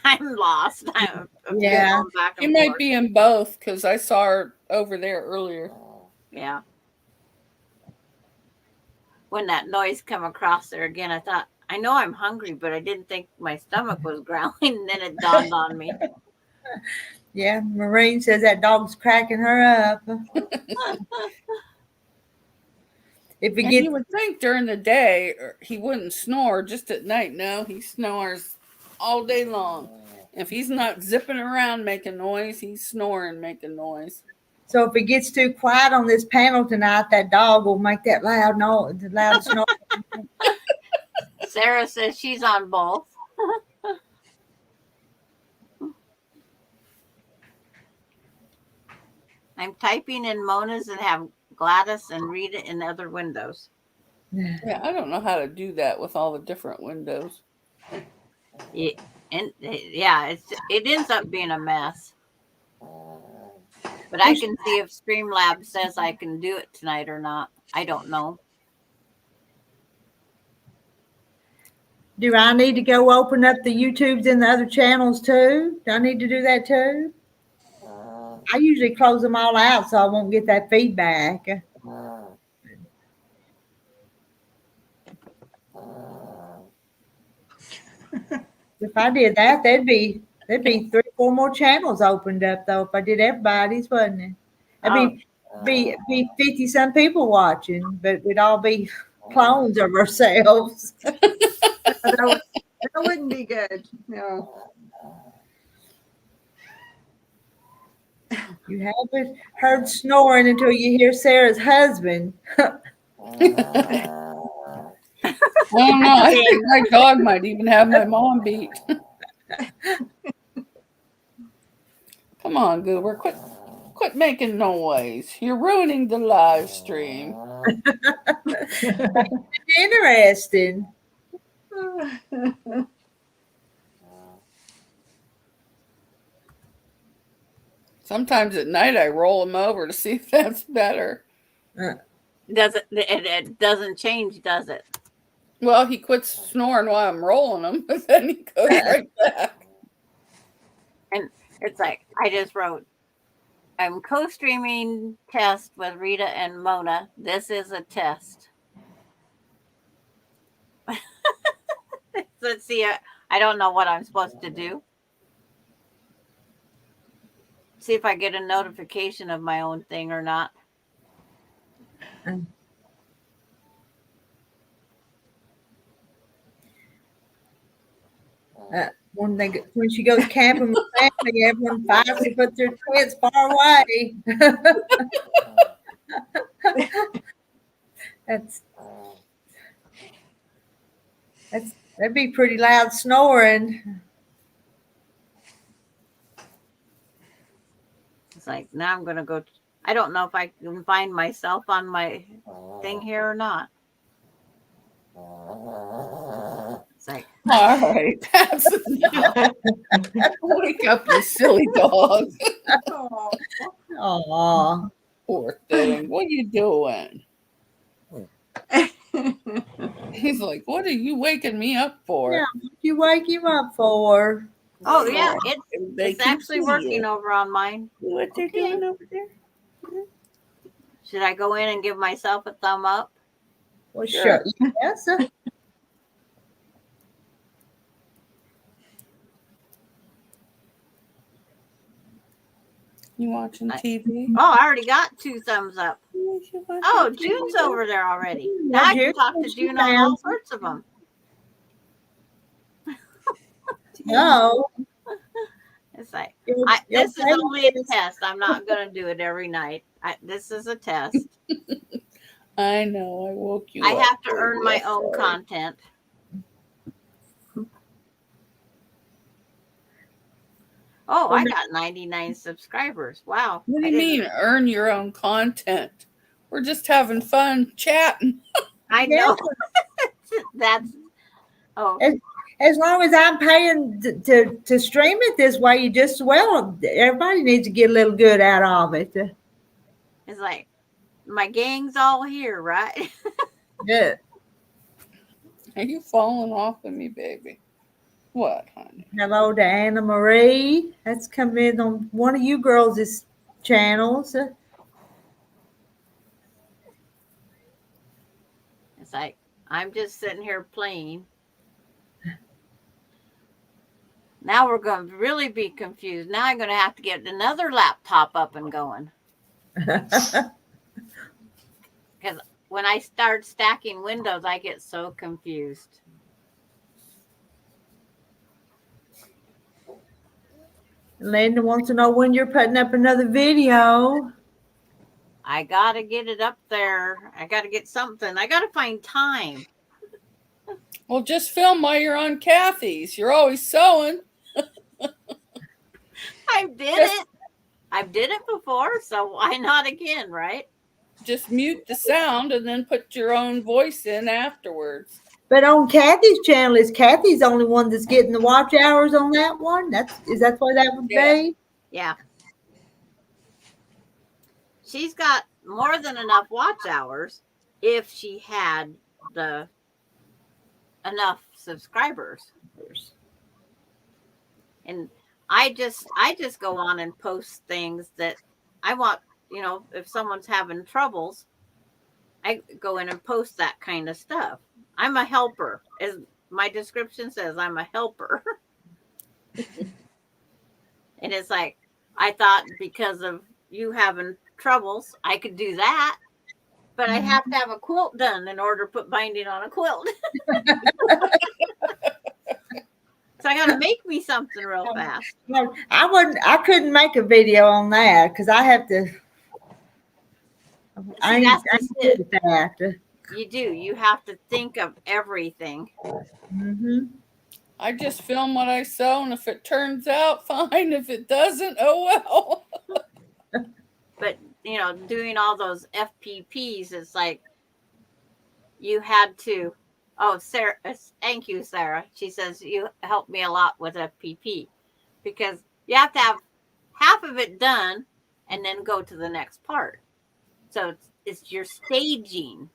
Speaker 5: I'm lost. I'm
Speaker 1: Yeah.
Speaker 5: going back
Speaker 2: He
Speaker 5: and
Speaker 2: might
Speaker 5: forth.
Speaker 2: be in both because I saw her over there earlier.
Speaker 5: Yeah. When that noise come across there again, I thought, I know I'm hungry, but I didn't think my stomach was growling. And then it dawned on me.
Speaker 1: Yeah, Maureen says that dog's cracking her up. If it
Speaker 2: And
Speaker 1: gets,
Speaker 2: you would think during the day he wouldn't snore, just at night. No, he snores all day long. If he's not zipping around making noise, he's snoring making noise.
Speaker 1: so if it gets too quiet on this panel tonight, that dog will make that loud noise, loud snore.
Speaker 5: Sarah says she's on both. I'm typing in Mona's and have Gladys and Rita in other windows.
Speaker 2: Yeah, I don't know how to do that with all the different windows.
Speaker 5: Yeah, and yeah, it ends up being a mess. But I can see if Streamlabs says I can do it tonight or not. I don't know.
Speaker 1: Do I need to go open up the YouTubes and the other channels too? Do I need to do that too? I usually close them all out so I won't get that feedback. If I did that, there'd be 3 or 4 more channels opened up though. If I did everybody's, wouldn't it? It'd be 50 some people watching, but we'd all be clones of ourselves.
Speaker 3: That wouldn't be good. No.
Speaker 1: You haven't heard snoring until you hear Sarah's husband.
Speaker 2: I don't know. I think my dog might even have my mom beat. Come on, Goober. Quit making noise. You're ruining the live stream.
Speaker 1: Interesting.
Speaker 2: Sometimes at night I roll them over to see if that's better.
Speaker 5: It doesn't change, does it?
Speaker 2: Well, he quits snoring while I'm rolling them, but then he goes right back.
Speaker 5: And it's like, I just wrote, I'm co-streaming test with Rita and Mona. This is a test. Let's see. I don't know what I'm supposed to do. See if I get a notification of my own thing or not.
Speaker 1: When she goes camping with family, everyone fights to put their tents far away. That'd be pretty loud snoring.
Speaker 5: It's like, now I'm going to go. I don't know if I can find myself on my thing here or not. It's like,
Speaker 2: All right, that's enough. Wake up, you silly dog.
Speaker 1: Aw.
Speaker 2: Poor thing. What are you doing? He's like, what are you waking me up for?
Speaker 1: Yeah, what you wake him up for?
Speaker 5: Oh yeah,
Speaker 2: They
Speaker 5: it's
Speaker 2: can
Speaker 5: actually
Speaker 2: see
Speaker 5: working
Speaker 2: you.
Speaker 5: over on mine.
Speaker 2: What they're
Speaker 5: Okay.
Speaker 2: doing over there?
Speaker 5: Should I go in and give myself a thumb up?
Speaker 1: Well,
Speaker 2: Sure.
Speaker 1: sure. Yes.
Speaker 2: You watching TV?
Speaker 5: Oh, I already got 2 thumbs up. Oh, June's over there already. Now I can talk to June on all sorts of them.
Speaker 1: No.
Speaker 5: It's like,
Speaker 1: Your
Speaker 5: this is
Speaker 1: face
Speaker 5: only a
Speaker 1: is-
Speaker 5: test. I'm not going to do it every night. This is a test.
Speaker 2: I know. I woke you
Speaker 5: I
Speaker 2: up.
Speaker 5: have to earn my own content. Oh, I got 99 subscribers. Wow.
Speaker 2: What do you mean, earn your own content? We're just having fun chatting.
Speaker 5: I know. That's, oh,
Speaker 1: As long as I'm paying to stream it this way, you just well, everybody needs to get a little good out of it.
Speaker 5: it's like, my gang's all here, right?
Speaker 1: Yeah.
Speaker 2: Are you falling off of me, baby? What, honey?
Speaker 1: Hello to Anna Marie. That's come in on one of you girls' channels.
Speaker 5: It's like, I'm just sitting here playing. Now we're going to really be confused. Now I'm going to have to get another laptop up and going. Because when I start stacking windows, I get so confused.
Speaker 1: Linda wants to know when you're putting up another video.
Speaker 5: I got to get it up there. I got to get something. I got to find time.
Speaker 2: Well, just film while you're on Kathy's. You're always sewing.
Speaker 5: I did it. I did it before, so why not again, right?
Speaker 2: Just mute the sound and then put your own voice in afterwards.
Speaker 1: But on Kathy's channel, is Kathy's the only one that's getting the watch hours on that one? Is that why that would be?
Speaker 5: Yeah. She's got more than enough watch hours if she had the enough subscribers. And I just go on and post things that I want, if someone's having troubles, I go in and post that kind of stuff. I'm a helper. As my description says, I'm a helper. And it's like, I thought because of you having troubles, I could do that. But I have to have a quilt done in order to put binding on a quilt. So I got to make me something real fast.
Speaker 1: No, I couldn't make a video on that because I have to. I ain't good at that.
Speaker 5: You do. You have to think of everything.
Speaker 1: Mm-hmm.
Speaker 2: I just film what I sew, and if it turns out, fine. If it doesn't, oh well.
Speaker 5: But, doing all those FPPs, it's like you had to. Oh, Sarah, thank you, Sarah. She says you helped me a lot with FPP because you have to have half of it done and then go to the next part. So it's your staging.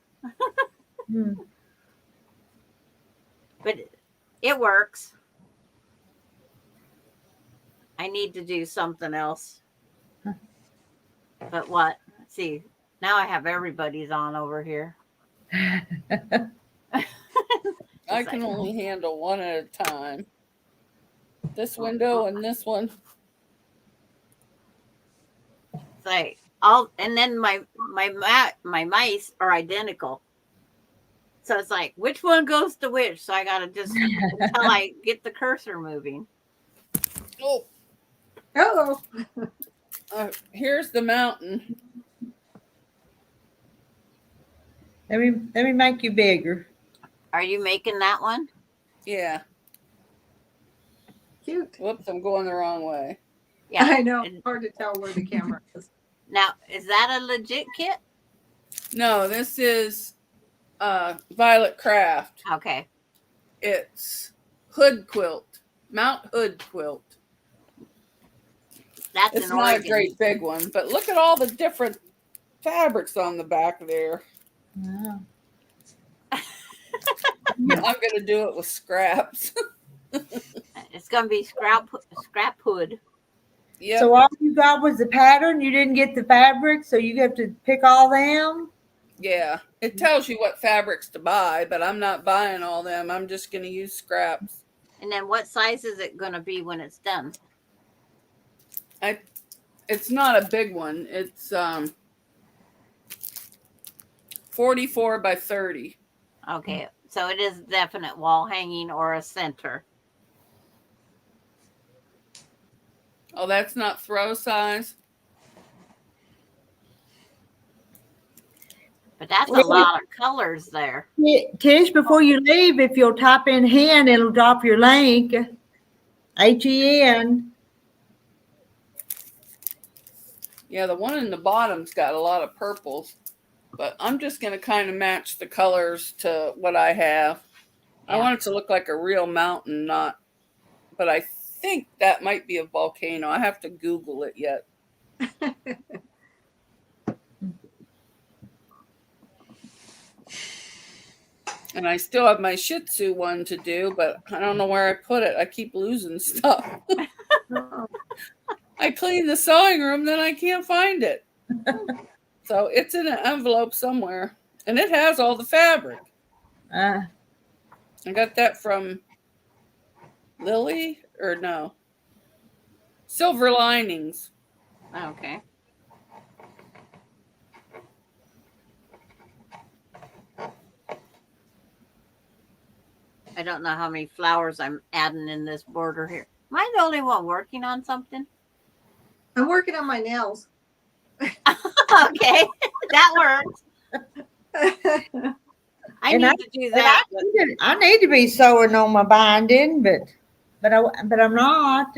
Speaker 5: But it works. I need to do something else. But what? Let's see. Now I have everybody's on over here.
Speaker 2: I can only handle one at a time. This window and this one.
Speaker 5: It's like and then my mice are identical. So it's like, which one goes to which? So I gotta just until I get the cursor moving.
Speaker 2: Oh,
Speaker 3: Hello.
Speaker 2: here's the mountain.
Speaker 1: Let me make you bigger.
Speaker 5: Are you making that one?
Speaker 2: Yeah.
Speaker 3: Cute.
Speaker 2: Whoops, I'm going the wrong way.
Speaker 5: Yeah.
Speaker 3: I know. Hard to tell where the camera is.
Speaker 5: Now, is that a legit kit?
Speaker 2: No, this is Violet Craft.
Speaker 5: Okay.
Speaker 2: It's Hood quilt. Mount Hood quilt.
Speaker 5: That's
Speaker 2: It's
Speaker 5: in
Speaker 2: not
Speaker 5: Oregon.
Speaker 2: a great big one, but look at all the different fabrics on the back there.
Speaker 1: Wow.
Speaker 2: I'm going to do it with scraps.
Speaker 5: It's gonna be scrap hood.
Speaker 2: Yep.
Speaker 1: So all you got was the pattern. You didn't get the fabric, so you have to pick all them.
Speaker 2: Yeah, it tells you what fabrics to buy, but I'm not buying all them. I'm just going to use scraps.
Speaker 5: And then what size is it gonna be when it's done?
Speaker 2: It's not a big one. It's 44 by 30.
Speaker 5: Okay, so it is definite wall hanging or a center.
Speaker 2: Oh, that's not throw size.
Speaker 5: But that's a lot of colors there.
Speaker 1: Tish, before you leave, if you'll type in hen, it'll drop your link. HEN.
Speaker 2: Yeah, the one in the bottom's got a lot of purples, but I'm just going to kind of match the colors to what I have.
Speaker 5: Yeah.
Speaker 2: I want it to look like a real mountain, but I think that might be a volcano. I have to Google it yet. And I still have my Shih Tzu one to do, but I don't know where I put it. I keep losing stuff. I clean the sewing room, then I can't find it. So it's in an envelope somewhere. And it has all the fabric. I got that from Lily, or no? Silver Linings.
Speaker 5: Okay. I don't know how many flowers I'm adding in this border here. Am I the only one working on something?
Speaker 3: I'm working on my nails.
Speaker 5: Okay, that works. I need to do that.
Speaker 1: I need to be sewing on my binding, but I'm not.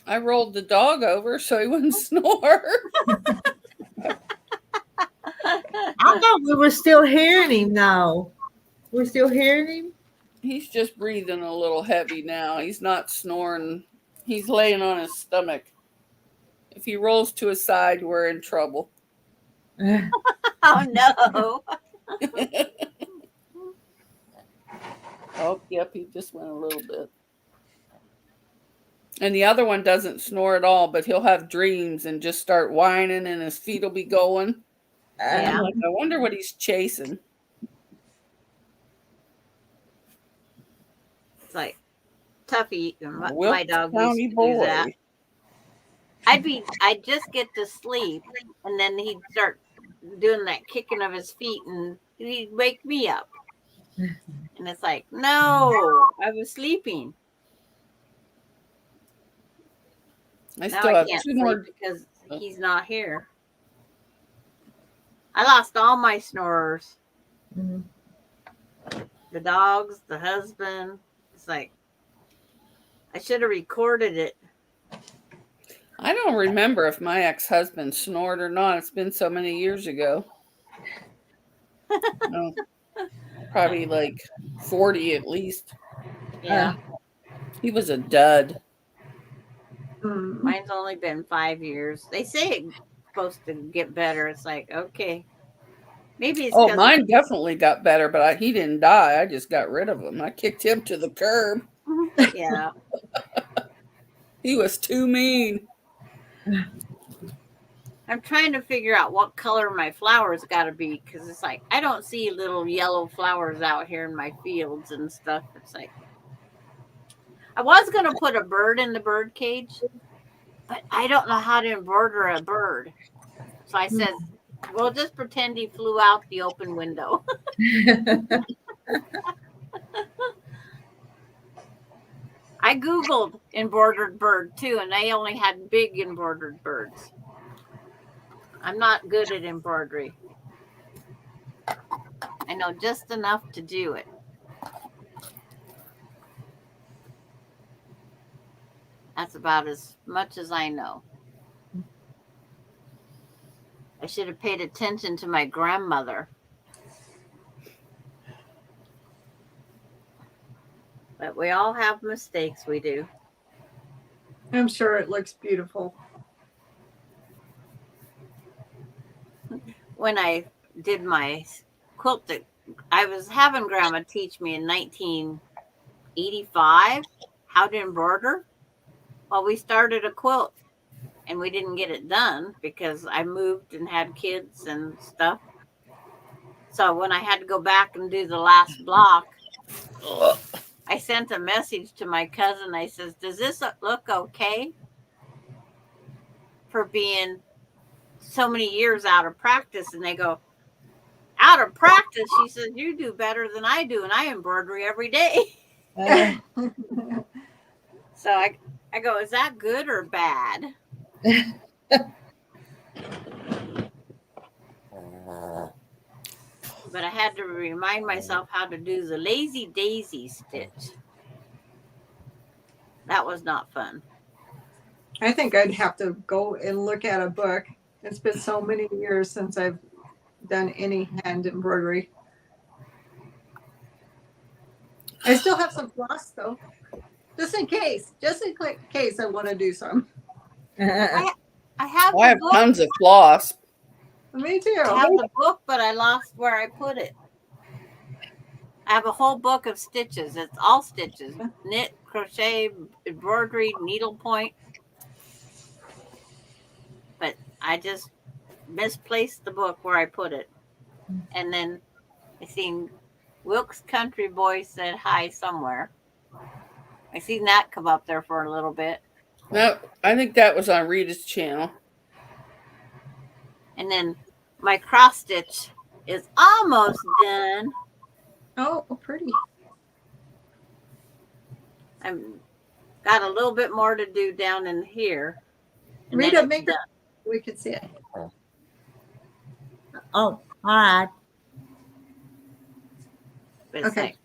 Speaker 2: I rolled the dog over so he wouldn't snore.
Speaker 1: I thought we were still hearing him though. We're still hearing him?
Speaker 2: He's just breathing a little heavy now. He's not snoring. He's laying on his stomach. If he rolls to his side, we're in trouble.
Speaker 5: Oh no.
Speaker 2: Oh, yep, he just went a little bit. And the other one doesn't snore at all, but he'll have dreams and just start whining and his feet will be going.
Speaker 5: Yeah.
Speaker 2: I'm like, I wonder what he's chasing.
Speaker 5: It's like Tuffy, my dog used to do that. I'd just get to sleep and then he'd start doing that kicking of his feet and he'd wake me up. And it's like, no, I was sleeping.
Speaker 2: I
Speaker 5: Now
Speaker 2: still
Speaker 5: I
Speaker 2: have
Speaker 5: can't
Speaker 2: two
Speaker 5: sleep
Speaker 2: more.
Speaker 5: because he's not here. I lost all my snorers.
Speaker 1: Mhm.
Speaker 5: The dogs, the husband. It's like, I should have recorded it.
Speaker 2: I don't remember if my ex-husband snored or not. It's been so many years ago. No, probably like 40 at least.
Speaker 5: Yeah.
Speaker 2: He was a dud.
Speaker 5: Mine's only been 5 years. They say it's supposed to get better. It's like, okay. Maybe it's because
Speaker 2: mine definitely got better, but he didn't die. I just got rid of him. I kicked him to the curb.
Speaker 5: Yeah.
Speaker 2: He was too mean.
Speaker 5: I'm trying to figure out what color my flowers got to be because it's like I don't see little yellow flowers out here in my fields and stuff. It's like I was going to put a bird in the bird cage, but I don't know how to embroider a bird. So I said, we'll just pretend he flew out the open window. I Googled embroidered bird too, and they only had big embroidered birds. I'm not good at embroidery. I know just enough to do it. That's about as much as I know. I should have paid attention to my grandmother. But we all have mistakes, we do.
Speaker 3: I'm sure it looks beautiful.
Speaker 5: When I did my quilt, I was having Grandma teach me in 1985 how to embroider. Well, we started a quilt and we didn't get it done because I moved and had kids and stuff. So when I had to go back and do the last block, I sent a message to my cousin. I says, "Does this look okay for being so many years out of practice?" And they go, "Out of practice?" She says, "You do better than I do, and I embroidery every day." So I go, "Is that good or bad?" But I had to remind myself how to do the lazy daisy stitch. That was not fun.
Speaker 3: I think I'd have to go and look at a book. It's been so many years since I've done any hand embroidery. I still have some floss though, just in case I want to do some.
Speaker 5: I have
Speaker 2: I have tons of floss.
Speaker 3: Me too.
Speaker 5: I have the book, but I lost where I put it. I have a whole book of stitches. It's all stitches: knit, crochet, embroidery, needlepoint. But I just misplaced the book where I put it. And then I seen Wilkes Country Boy said hi somewhere. I seen that come up there for a little bit.
Speaker 2: No, I think that was on Rita's channel.
Speaker 5: And then my cross stitch is almost done.
Speaker 3: Oh, pretty.
Speaker 5: I've got a little bit more to do down in here.
Speaker 3: Rita, make it we could see it.
Speaker 1: Oh, all right.
Speaker 3: Okay.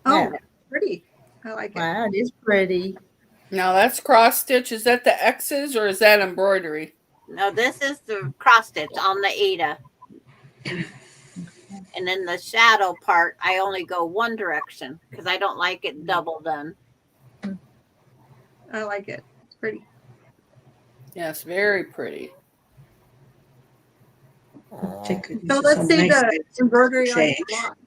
Speaker 3: Oh, pretty. I like it.
Speaker 1: Wow, it is pretty.
Speaker 2: Now that's cross stitch. Is that the X's or is that embroidery?
Speaker 5: No, this is the cross stitch on the Ada. And then the shadow part, I only go one direction because I don't like it double done.
Speaker 3: I like it. It's pretty.
Speaker 2: Yes, very pretty.
Speaker 3: So let's see the embroidery on the block.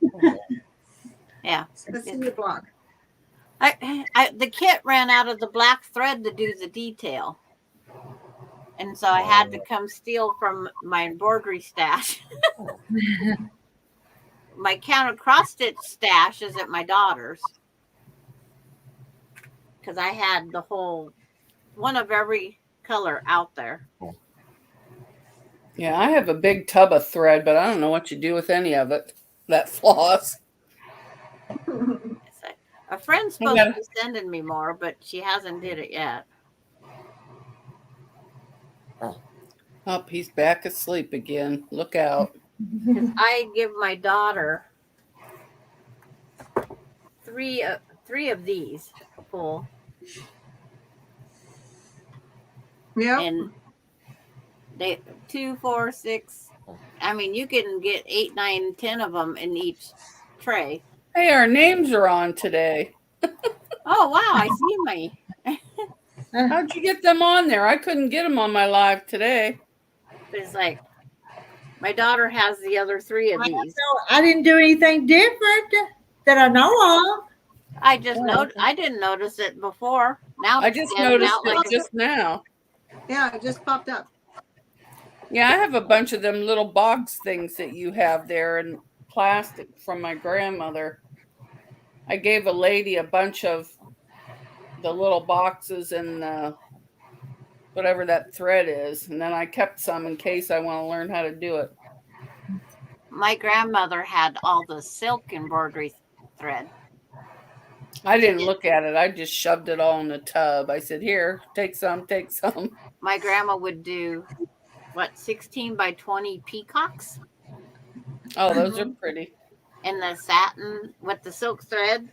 Speaker 5: Yeah.
Speaker 3: Let's see the block.
Speaker 5: The kit ran out of the black thread to do the detail. And so I had to come steal from my embroidery stash. My counter cross stitch stash is at my daughter's. Because I had the whole one of every color out there.
Speaker 2: Yeah, I have a big tub of thread, but I don't know what you do with any of it. That floss.
Speaker 5: A friend's supposed to be sending me more, but she hasn't did it yet.
Speaker 2: Oh, he's back asleep again. Look out.
Speaker 5: I give my daughter three of these full.
Speaker 3: Yeah.
Speaker 5: And they 2, 4, 6. I mean, you can get 8, 9, 10 of them in each tray.
Speaker 2: Hey, our names are on today.
Speaker 5: Oh wow! I see me.
Speaker 2: How'd you get them on there? I couldn't get them on my live today.
Speaker 5: It's like my daughter has the other 3 of these.
Speaker 1: I didn't do anything different that I know of.
Speaker 5: I just I didn't notice it before. Now
Speaker 2: I just noticed it just now.
Speaker 3: Yeah, it just popped up.
Speaker 2: Yeah, I have a bunch of them little box things that you have there in plastic from my grandmother. I gave a lady a bunch of the little boxes and whatever that thread is, and then I kept some in case I want to learn how to do it.
Speaker 5: My grandmother had all the silk embroidery thread.
Speaker 2: I didn't look at it. I just shoved it all in the tub. I said, "Here, take some, take some."
Speaker 5: My grandma would do 16 by 20 peacocks.
Speaker 2: Oh, those are pretty.
Speaker 5: And the satin with the silk thread.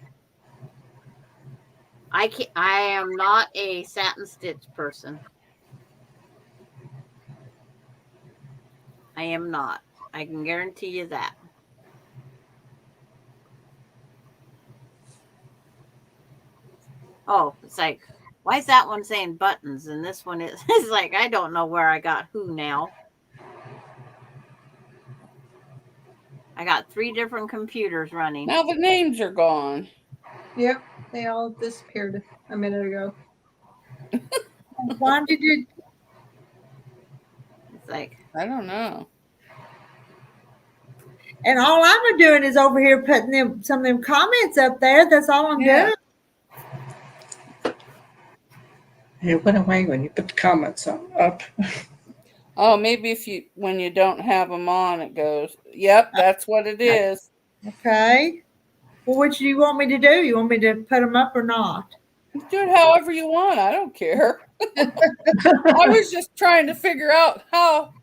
Speaker 5: I am not a satin stitch person. I am not. I can guarantee you that. Oh, it's like, why is that one saying buttons and this one is? It's like, I don't know where I got who now. I got 3 different computers running.
Speaker 2: Now the names are gone.
Speaker 3: Yep, they all disappeared a minute ago.
Speaker 1: Why did you?
Speaker 5: It's like,
Speaker 2: I don't know.
Speaker 1: And all I'm doing is over here putting some of them comments up there. That's all I'm doing.
Speaker 4: It went away when you put the comments up.
Speaker 2: Oh, maybe when you don't have them on, it goes. Yep, that's what it is.
Speaker 1: Okay. Well, what do you want me to do? You want me to put them up or not?
Speaker 2: Do it however you want. I don't care. I was just trying to figure out how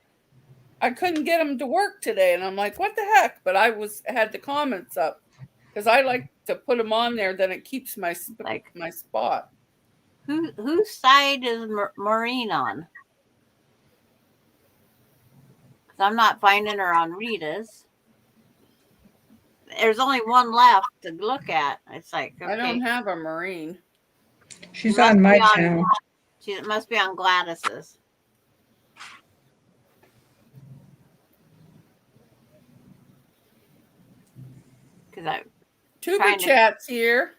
Speaker 2: I couldn't get them to work today, and I'm like, what the heck? But I had the comments up because I like to put them on there. Then it keeps my spot.
Speaker 5: whose side is Maureen on? Because I'm not finding her on Rita's. There's only one left to look at. It's like, okay.
Speaker 2: I don't have a Marine.
Speaker 4: She's on my channel.
Speaker 5: She must be on Gladys's. Because
Speaker 2: Tuber Chat's here.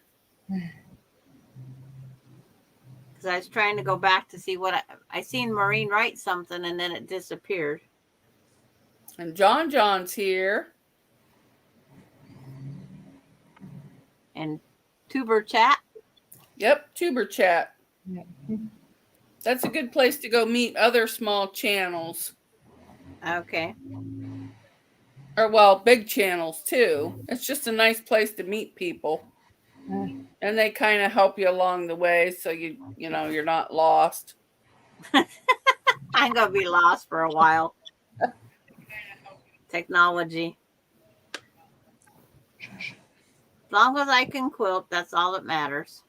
Speaker 5: Because I was trying to go back to see what I seen Maureen write something and then it disappeared.
Speaker 2: And John's here.
Speaker 5: And Tuber Chat.
Speaker 2: Yep, Tuber Chat.
Speaker 1: Yep.
Speaker 2: That's a good place to go meet other small channels.
Speaker 5: Okay.
Speaker 2: Or, well, big channels too. It's just a nice place to meet people. And they kind of help you along the way so you're not lost.
Speaker 5: I'm going to be lost for a while. Technology. As long as I can quilt, that's all that matters.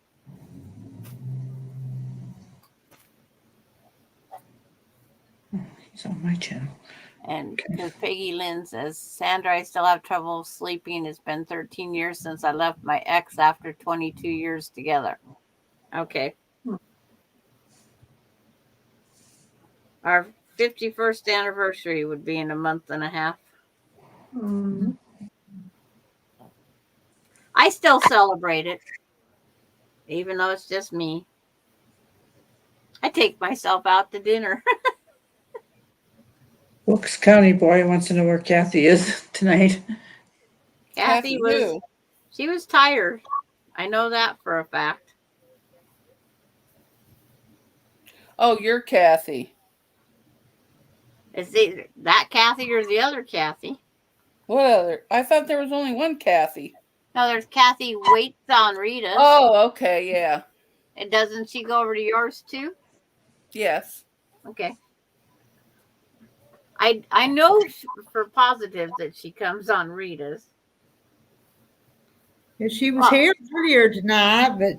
Speaker 4: He's on my channel.
Speaker 5: And because Peggy Lynn says, Sandra, I still have trouble sleeping. It's been 13 years since I left my ex after 22 years together. Okay. Our 51st anniversary would be in a month and a half.
Speaker 3: Mm-hmm.
Speaker 5: I still celebrate it, even though it's just me. I take myself out to dinner.
Speaker 4: Wilkes County boy wants to know where Kathy is tonight.
Speaker 5: Kathy she was tired. I know that for a fact.
Speaker 2: Oh, you're Kathy.
Speaker 5: Is that Kathy or the other Kathy?
Speaker 2: What other? I thought there was only one Kathy.
Speaker 5: No, there's Kathy waits on Rita's.
Speaker 2: Oh, okay, yeah.
Speaker 5: And doesn't she go over to yours too?
Speaker 2: Yes.
Speaker 5: Okay. I know for positive that she comes on Rita's.
Speaker 1: Yeah, she was here earlier tonight, but.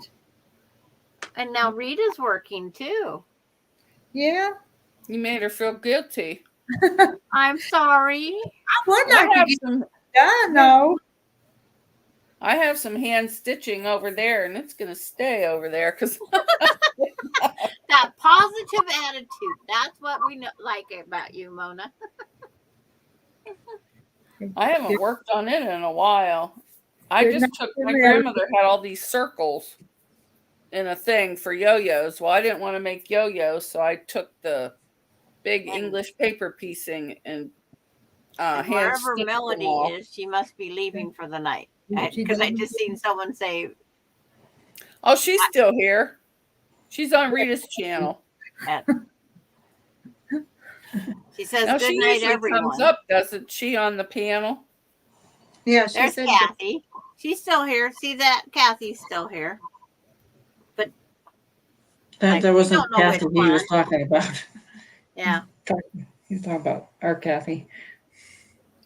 Speaker 5: And now Rita's working too.
Speaker 1: Yeah.
Speaker 2: You made her feel guilty.
Speaker 5: I'm sorry.
Speaker 1: I would like to get some done, though.
Speaker 2: I have some hand stitching over there, and it's going to stay over there because
Speaker 5: that positive attitude. That's what we like about you, Mona.
Speaker 2: I haven't worked on it in a while. My grandmother had all these circles in a thing for yo-yos. Well, I didn't want to make yo-yos, so I took the big English paper piecing and
Speaker 5: wherever Melody is, she must be leaving for the night. Because I just seen someone say,
Speaker 2: "Oh, she's still here. She's on Rita's channel."
Speaker 5: She says, now, "Good night, everyone."
Speaker 2: Comes up, doesn't she, on the panel?
Speaker 3: Yeah,
Speaker 5: there's Kathy. She's still here. See that? Kathy's still here. But
Speaker 4: that wasn't Kathy he was talking about.
Speaker 5: Yeah.
Speaker 4: He was talking about our Kathy.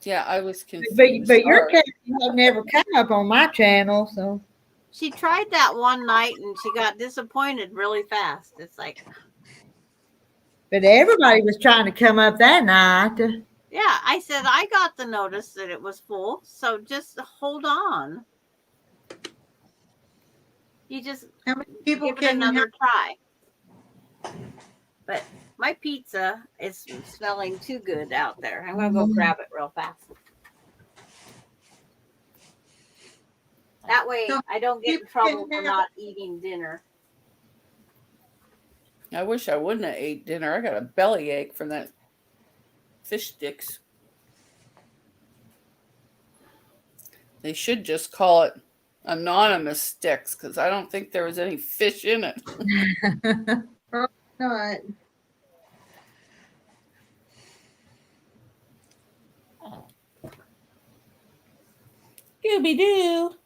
Speaker 2: Yeah, I was confused.
Speaker 1: But your Kathy had never come up on my channel, so.
Speaker 5: She tried that one night and she got disappointed really fast. It's like.
Speaker 1: But everybody was trying to come up that night.
Speaker 5: Yeah, I said I got the notice that it was full, so just hold on. You just
Speaker 3: How many people
Speaker 5: give it
Speaker 3: can you
Speaker 5: another
Speaker 3: have?
Speaker 5: try. But my pizza is smelling too good out there. I'm gonna go grab it real fast. That way
Speaker 3: So
Speaker 5: I don't get in
Speaker 3: people
Speaker 5: trouble
Speaker 3: can
Speaker 5: for
Speaker 3: have-
Speaker 5: not eating dinner.
Speaker 2: I wish I wouldn't have ate dinner. I got a bellyache from that fish sticks. They should just call it anonymous sticks because I don't think there was any fish in it.
Speaker 1: Not.
Speaker 2: Scooby Doo.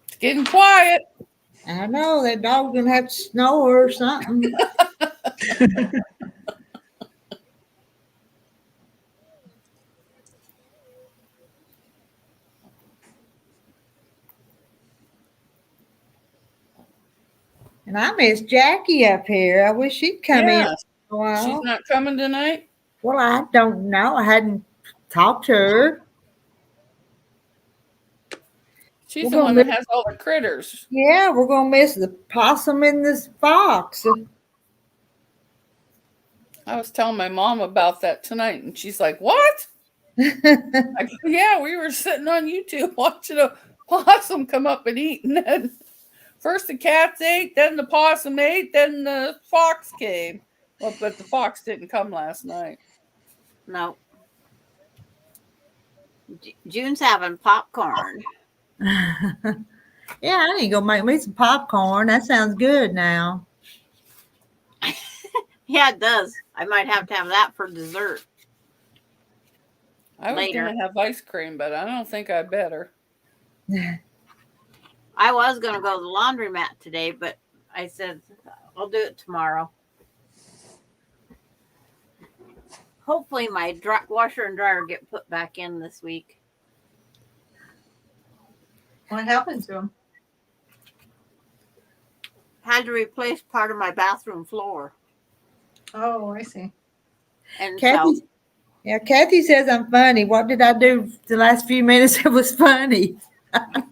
Speaker 2: It's getting quiet.
Speaker 1: I know that dog's gonna have to snore or something. And I miss Jackie up here. I wish she'd come in
Speaker 2: Yeah.
Speaker 1: a while.
Speaker 2: She's not coming tonight?
Speaker 1: Well, I don't know. I hadn't talked to her.
Speaker 2: She's
Speaker 1: We're
Speaker 2: the
Speaker 1: gonna
Speaker 2: one that
Speaker 1: miss-
Speaker 2: has all the critters.
Speaker 1: Yeah, we're gonna miss the possum and the fox.
Speaker 2: I was telling my mom about that tonight, and she's like, "What?" I go, yeah, we were sitting on YouTube watching a possum come up and eat, and then first the cats ate, then the possum ate, then the fox came. Well, but the fox didn't come last night.
Speaker 5: No. June's having popcorn.
Speaker 1: Yeah, I need to go make me some popcorn. That sounds good now.
Speaker 5: Yeah, it does. I might have to have that for dessert.
Speaker 2: I was
Speaker 5: Later.
Speaker 2: going to have ice cream, but I don't think I better.
Speaker 5: I was going to go to the laundromat today, but I said I'll do it tomorrow. Hopefully my washer and dryer get put back in this week.
Speaker 3: What happened to them?
Speaker 5: Had to replace part of my bathroom floor.
Speaker 3: Oh, I see.
Speaker 5: And
Speaker 1: Kathy,
Speaker 5: so
Speaker 1: yeah, Kathy says I'm funny. What did I do the last few minutes that was funny?
Speaker 2: I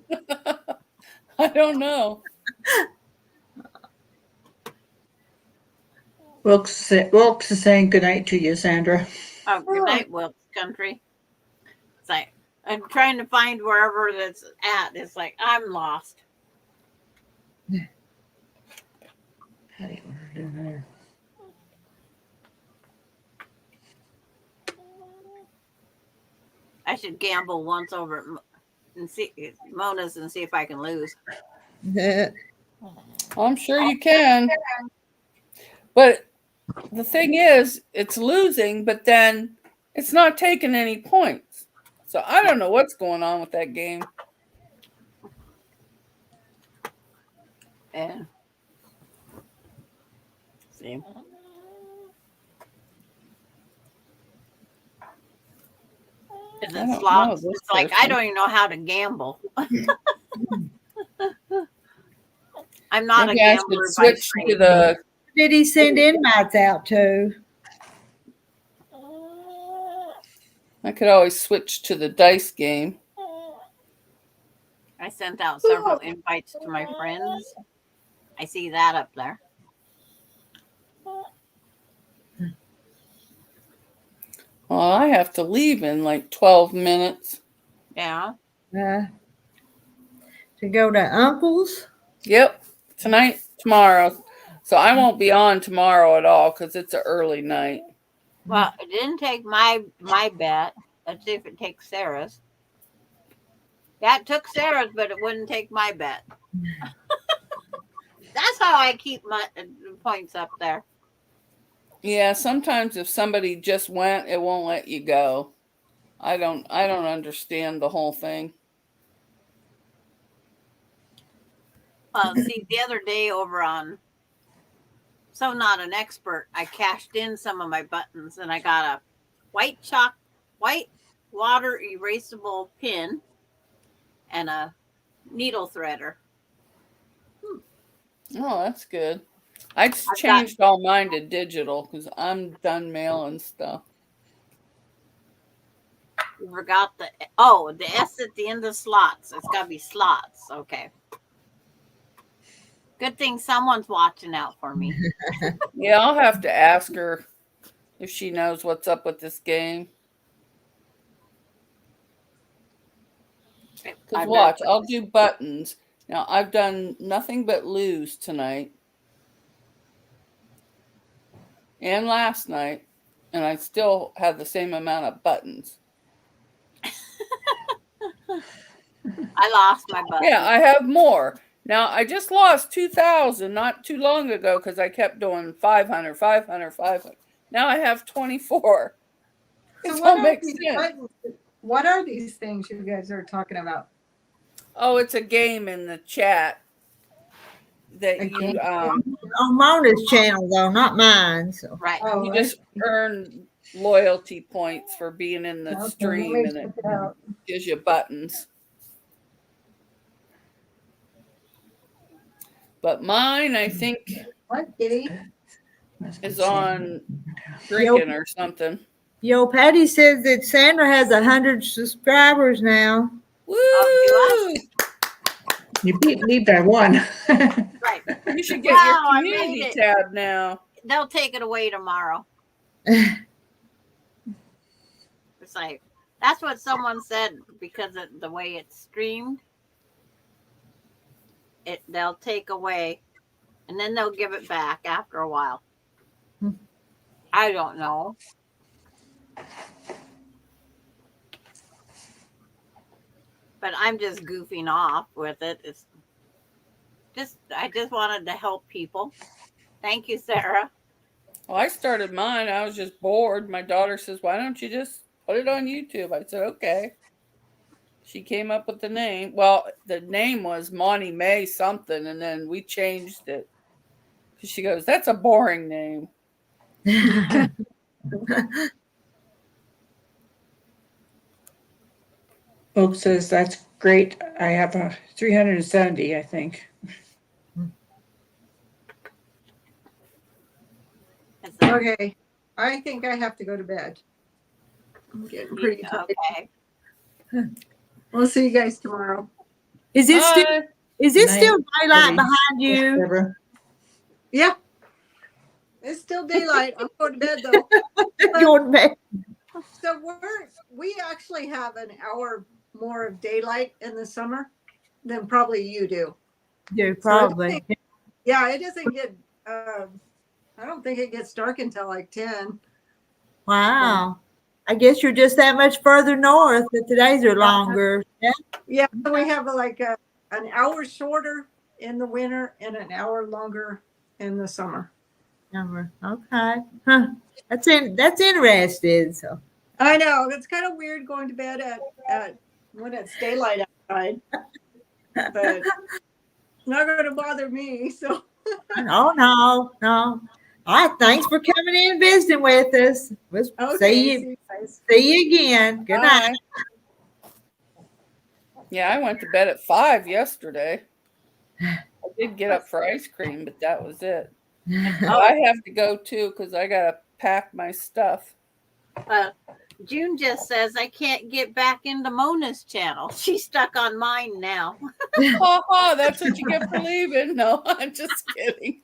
Speaker 2: don't know.
Speaker 4: Wilkes is saying good night to you, Sandra.
Speaker 5: oh, good night, Wilkes Country. It's like I'm trying to find wherever that's at. It's like I'm lost.
Speaker 4: How do you want to do there?
Speaker 5: I should gamble once over at and see Mona's and see if I can lose.
Speaker 2: I'm sure you can. But the thing is, it's losing, but then it's not taking any points. So I don't know what's going on with that game.
Speaker 5: Yeah. See. Is it slots? It's like I don't even know how to gamble. I'm not
Speaker 2: Maybe
Speaker 5: a gambler by
Speaker 2: switch to the.
Speaker 1: Did he send invites out to?
Speaker 2: I could always switch to the dice game.
Speaker 5: I sent out several invites to my friends. I see that up there.
Speaker 2: Well, I have to leave in like 12 minutes.
Speaker 5: Yeah.
Speaker 1: To go to Uncle's?
Speaker 2: Yep. Tonight, tomorrow. So I won't be on tomorrow at all because it's an early night.
Speaker 5: Well, it didn't take my bet. Let's see if it takes Sarah's. Yeah, it took Sarah's, but it wouldn't take my bet. That's how I keep my points up there.
Speaker 2: Yeah, sometimes if somebody just went, it won't let you go. I don't understand the whole thing.
Speaker 5: See, the other day over on So Not an Expert, I cashed in some of my buttons and I got a white water erasable pin and a needle threader.
Speaker 2: Oh, that's good. I changed all mine to digital because I'm done mailing stuff.
Speaker 5: You forgot the S at the end of slots. It's got to be slots. Okay. Good thing someone's watching out for me.
Speaker 2: Yeah, I'll have to ask her if she knows what's up with this game. Because watch, I'll do buttons. Now, I've done nothing but lose tonight and last night, and I still have the same amount of buttons.
Speaker 5: I lost my button.
Speaker 2: Yeah, I have more. Now, I just lost 2,000 not too long ago because I kept doing 500, 500, 500. Now I have 24.
Speaker 3: So
Speaker 2: It all makes sense.
Speaker 3: What are these things you guys are talking about?
Speaker 2: Oh, it's a game in the chat that you
Speaker 1: on Mona's channel though, not mine. So
Speaker 5: right.
Speaker 3: Oh,
Speaker 2: you just earn loyalty points for being in the stream, and it gives you buttons. But mine, I think,
Speaker 3: What, Kitty?
Speaker 2: is on drinking or something.
Speaker 1: Yo, Patty says that Sandra has 100 subscribers now.
Speaker 2: Woo!
Speaker 4: You beat me by one.
Speaker 5: Right.
Speaker 2: You should get your community tab now.
Speaker 5: They'll take it away tomorrow. It's like, that's what someone said, because of the way it's streamed. They'll take away, and then they'll give it back after a while. I don't know. But I'm just goofing off with it. I just wanted to help people. Thank you, Sarah.
Speaker 2: Well, I started mine. I was just bored. My daughter says, "Why don't you just put it on YouTube?" I said, "Okay." She came up with the name. Well, the name was Monty May something, and then we changed it. She goes, "That's a boring name."
Speaker 4: Oak says, that's great. I have a 370, I think.
Speaker 3: Okay. I think I have to go to bed. I'm getting pretty tired.
Speaker 5: Okay.
Speaker 3: We'll see you guys tomorrow.
Speaker 1: Is it still daylight behind you?
Speaker 4: Deborah.
Speaker 3: Yeah. It's still daylight. I'm going to bed though.
Speaker 1: Going to bed.
Speaker 3: So we actually have an hour more of daylight in the summer than probably you do.
Speaker 1: Yeah, probably.
Speaker 3: So it doesn't get I don't think it gets dark until like 10.
Speaker 1: Wow. I guess you're just that much further north that the days are longer.
Speaker 3: Yeah, we have like an hour shorter in the winter and an hour longer in the summer.
Speaker 1: Okay. Huh. That's interesting. So
Speaker 3: I know it's kind of weird going to bed at when it's daylight outside, but it's not going to bother me. So.
Speaker 1: Oh no. All right. Thanks for coming in and visiting with us. We'll see you again. Good night.
Speaker 2: Yeah, I went to bed at 5 yesterday. I did get up for ice cream, but that was it. I have to go too because I gotta pack my stuff.
Speaker 5: June just says I can't get back into Mona's channel. She's stuck on mine now.
Speaker 2: That's what you get for leaving. No, I'm just kidding.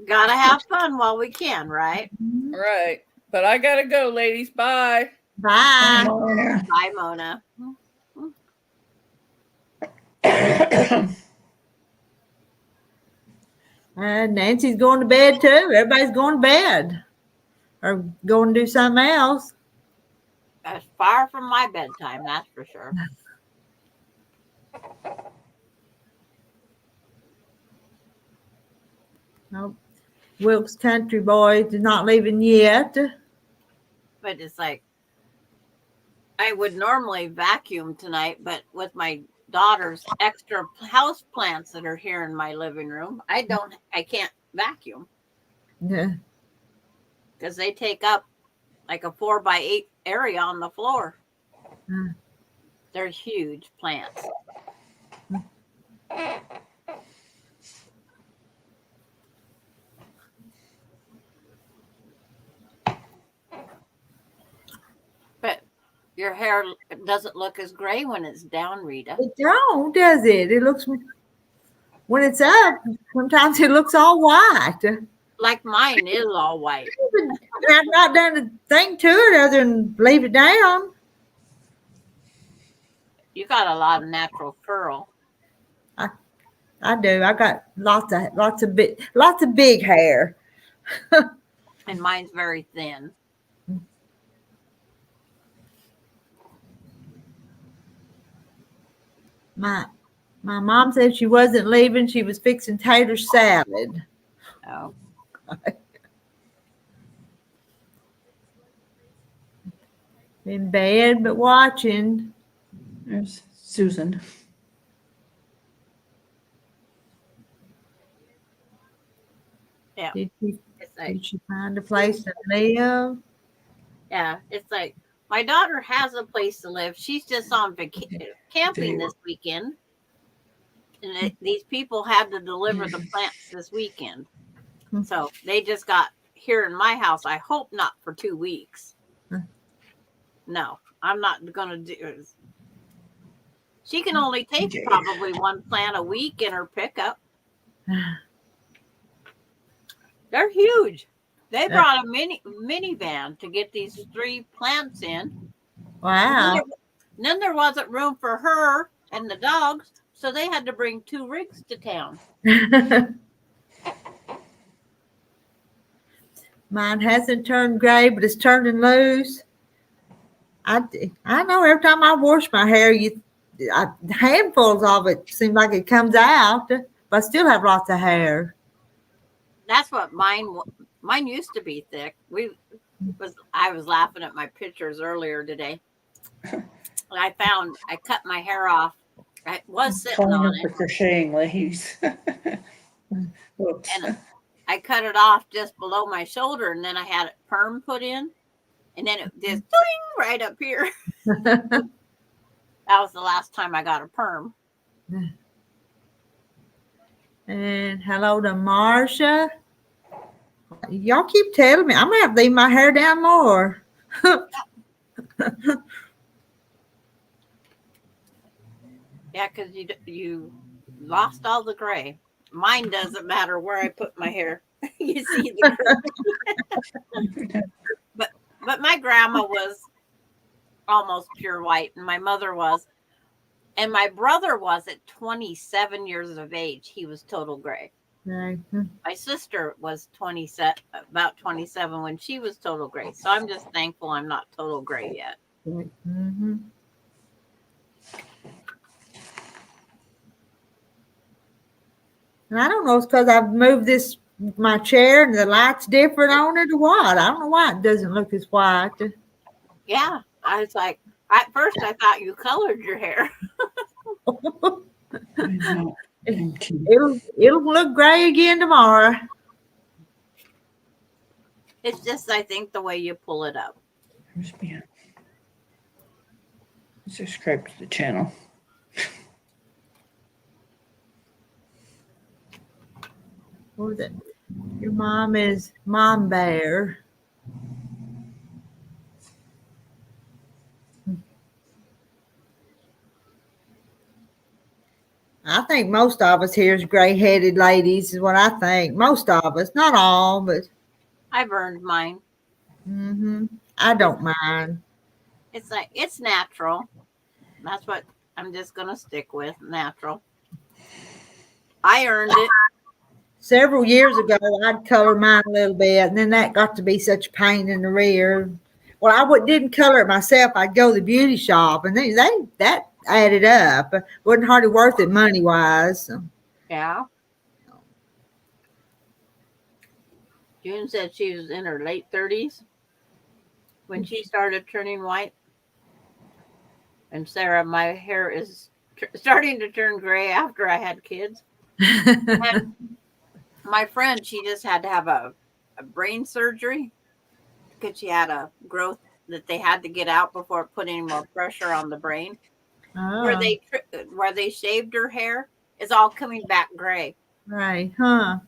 Speaker 5: Gotta have fun while we can, right?
Speaker 2: Right. But I gotta go, ladies. Bye.
Speaker 1: Bye.
Speaker 5: Bye, Mona.
Speaker 1: Nancy's going to bed too. Everybody's going to bed or going to do something else.
Speaker 5: That's far from my bedtime, that's for sure.
Speaker 1: Nope. Wilkes Country Boys is not leaving yet.
Speaker 5: But it's like, I would normally vacuum tonight, but with my daughter's extra house plants that are here in my living room, I can't vacuum.
Speaker 1: Yeah.
Speaker 5: Because they take up like a 4x8 area on the floor. They're huge plants. Your hair doesn't look as gray when it's down, Rita.
Speaker 1: It don't, does it? It looks, when it's up, sometimes it looks all white.
Speaker 5: Like mine is all white.
Speaker 1: I've not done a thing to it other than leave it down.
Speaker 5: You got a lot of natural curl.
Speaker 1: I do. I got lots of big hair.
Speaker 5: And mine's very thin.
Speaker 1: My mom said she wasn't leaving. She was fixing tater salad.
Speaker 5: Oh.
Speaker 1: In bed, but watching.
Speaker 4: There's Susan.
Speaker 5: Yeah.
Speaker 1: Did
Speaker 5: It's
Speaker 1: she find a place to live?
Speaker 5: Yeah, it's like my daughter has a place to live. She's just on camping this weekend. And these people had to deliver the plants this weekend. So they just got here in my house. I hope not for 2 weeks. No, I'm not going to do it. She can only take probably one plant a week in her pickup. They're huge. They brought a minivan to get these 3 plants in.
Speaker 1: Wow.
Speaker 5: And then there wasn't room for her and the dogs, so they had to bring 2 rigs to town.
Speaker 1: Mine hasn't turned gray, but it's turning loose. I know every time I wash my hair, handfuls of it seem like it comes out, but I still have lots of hair.
Speaker 5: That's what mine used to be thick. I was laughing at my pictures earlier today. I cut my hair off. I was sitting on it.
Speaker 4: Crocheting leaves. Whoops.
Speaker 5: And I cut it off just below my shoulder, and then I had it perm put in, and then it just right up here. That was the last time I got a perm.
Speaker 1: And hello to Marsha. Y'all keep telling me I'm gonna have to leave my hair down more.
Speaker 5: Yeah, because you lost all the gray. Mine doesn't matter where I put my hair. You see the gray. But my grandma was almost pure white, and my mother was. And my brother was at 27 years of age. He was total gray.
Speaker 1: Mm-hmm.
Speaker 5: My sister was about 27 when she was total gray. So I'm just thankful I'm not total gray yet.
Speaker 1: Mm-hmm. And I don't know if it's because I've moved my chair and the light's different on it or what. I don't know why it doesn't look as white.
Speaker 5: Yeah. I was like, at first I thought you colored your hair.
Speaker 1: It'll look gray again tomorrow.
Speaker 5: It's just, I think, the way you pull it up.
Speaker 4: Subscribe to the channel.
Speaker 1: What was it? Your mom is Mom Bear. I think most of us here is gray-headed ladies is what I think. Most of us, not all, but
Speaker 5: I've earned mine.
Speaker 1: I don't mind.
Speaker 5: It's like, it's natural. That's what I'm just going to stick with, natural. I earned it.
Speaker 1: Several years ago, I'd color mine a little bit, and then that got to be such a pain in the rear. Well, I didn't color it myself. I'd go to the beauty shop, and that added up. Wasn't hardly worth it money-wise. So.
Speaker 5: Yeah. June said she was in her late 30s when she started turning white. And Sarah, my hair is starting to turn gray after I had kids. And my friend, she just had to have a brain surgery because she had a growth that they had to get out before it put any more pressure on the brain.
Speaker 1: Oh.
Speaker 5: Where they shaved her hair is all coming back gray.
Speaker 1: Right, huh?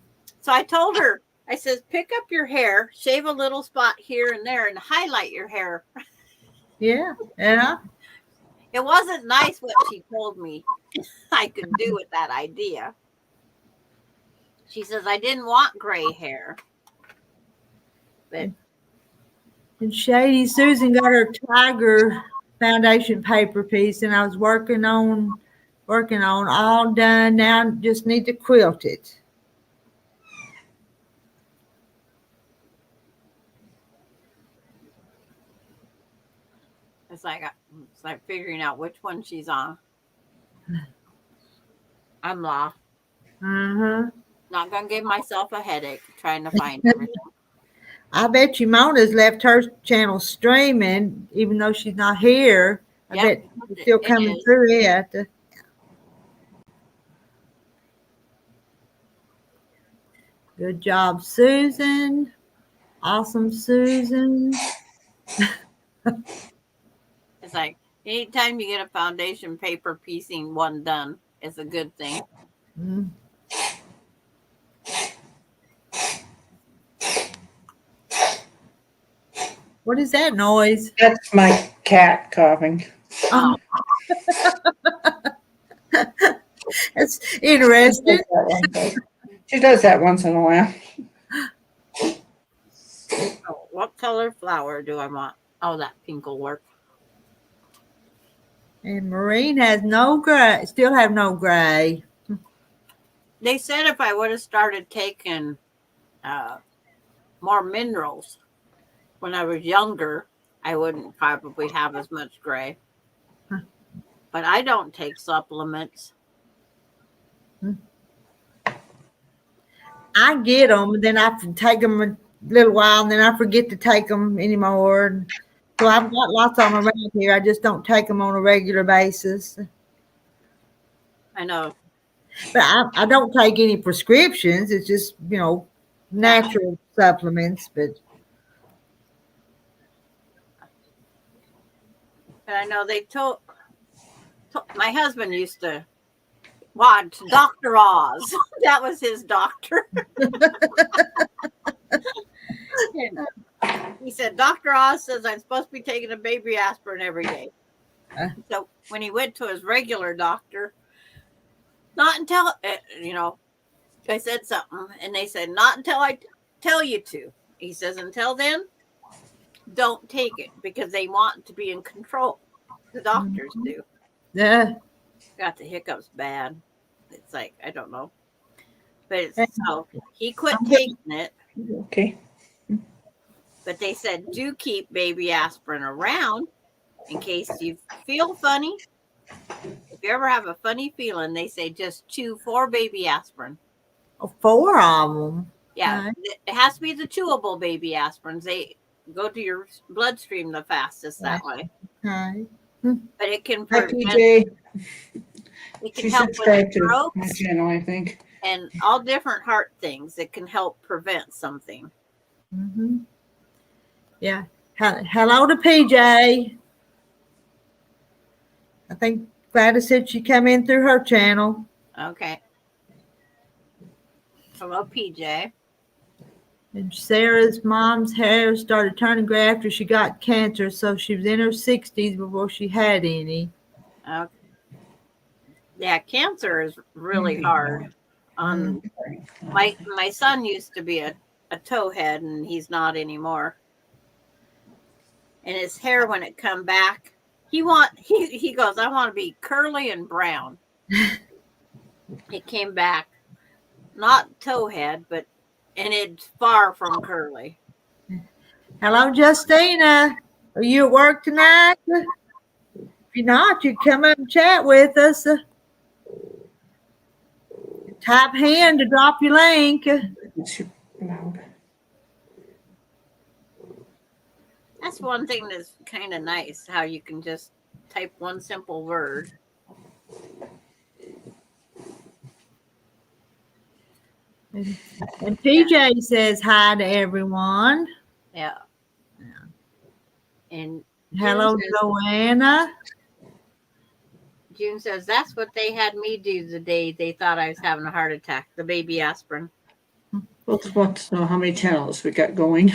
Speaker 5: So I told her, I says, pick up your hair, shave a little spot here and there, and highlight your hair.
Speaker 1: Yeah. Yeah.
Speaker 5: It wasn't nice what she told me I could do with that idea. She says I didn't want gray hair. But
Speaker 1: And Shady Susan got her tiger foundation paper piece, and I was working on all done. Now just need to quilt it.
Speaker 5: it's like figuring out which one she's on. I'm lost.
Speaker 1: Uh-huh.
Speaker 5: Not gonna give myself a headache trying to find everything.
Speaker 1: I bet you Mona's left her channel streaming, even though she's not here. I
Speaker 5: Yep,
Speaker 1: bet it's still
Speaker 5: it
Speaker 1: coming
Speaker 5: is.
Speaker 1: through it. Good job, Susan. Awesome, Susan.
Speaker 5: It's like anytime you get a foundation paper piecing one done, it's a good thing.
Speaker 1: Mm. What is that noise?
Speaker 4: That's my cat coughing.
Speaker 1: Oh. That's interesting.
Speaker 4: She does that once in a while.
Speaker 5: Oh, what color flower do I want? Oh, that pink will work.
Speaker 1: And Maureen has no gray, still have no gray.
Speaker 5: They said if I would have started taking more minerals when I was younger, I wouldn't probably have as much gray.
Speaker 1: Huh.
Speaker 5: But I don't take supplements.
Speaker 1: I get them, and then I take them a little while, and then I forget to take them anymore. So I've got lots of them around here. I just don't take them on a regular basis.
Speaker 5: I know.
Speaker 1: But I don't take any prescriptions. It's just, natural supplements. But
Speaker 5: I know they told my husband used to watch Dr. Oz. That was his doctor. He said, Dr. Oz says I'm supposed to be taking a baby aspirin every day. So when he went to his regular doctor, not until, I said something, and they said, not until I tell you to. He says, until then, don't take it because they want to be in control. The doctors do.
Speaker 1: yeah.
Speaker 5: Got the hiccups bad. It's like, I don't know. But so he quit taking it.
Speaker 4: Okay.
Speaker 5: But they said, do keep baby aspirin around in case you feel funny. If you ever have a funny feeling, they say just chew 4 baby aspirin.
Speaker 1: 4 of them.
Speaker 5: Yeah, it has to be the chewable baby aspirins. They go to your bloodstream the fastest that way.
Speaker 1: Okay.
Speaker 5: But it can
Speaker 4: Hi,
Speaker 5: prevent.
Speaker 4: PJ.
Speaker 5: It can
Speaker 4: She
Speaker 5: help with
Speaker 4: subscribed to
Speaker 5: strokes
Speaker 4: my channel, I think.
Speaker 5: and all different heart things. It can help prevent something.
Speaker 1: Mm-hmm. Yeah. Hello to PJ. I think Gladys said she come in through her channel.
Speaker 5: Okay. Hello, PJ.
Speaker 1: And Sarah's mom's hair started turning gray after she got cancer, so she was in her 60s before she had any.
Speaker 5: Okay. Yeah, cancer is really hard. My son used to be a towhead, and he's not anymore. And his hair, when it come back, he goes, I want to be curly and brown. It came back, not towhead, and it's far from curly.
Speaker 1: Hello, Justina. Are you at work tonight? If you're not, you come up and chat with us. Type hand to drop your link.
Speaker 4: It's loud.
Speaker 5: That's one thing that's kind of nice, how you can just type one simple word.
Speaker 1: And PJ says hi to everyone.
Speaker 5: Yeah. And
Speaker 1: hello, Joanna.
Speaker 5: June says that's what they had me do the day they thought I was having a heart attack. The baby aspirin.
Speaker 4: How many channels we got going?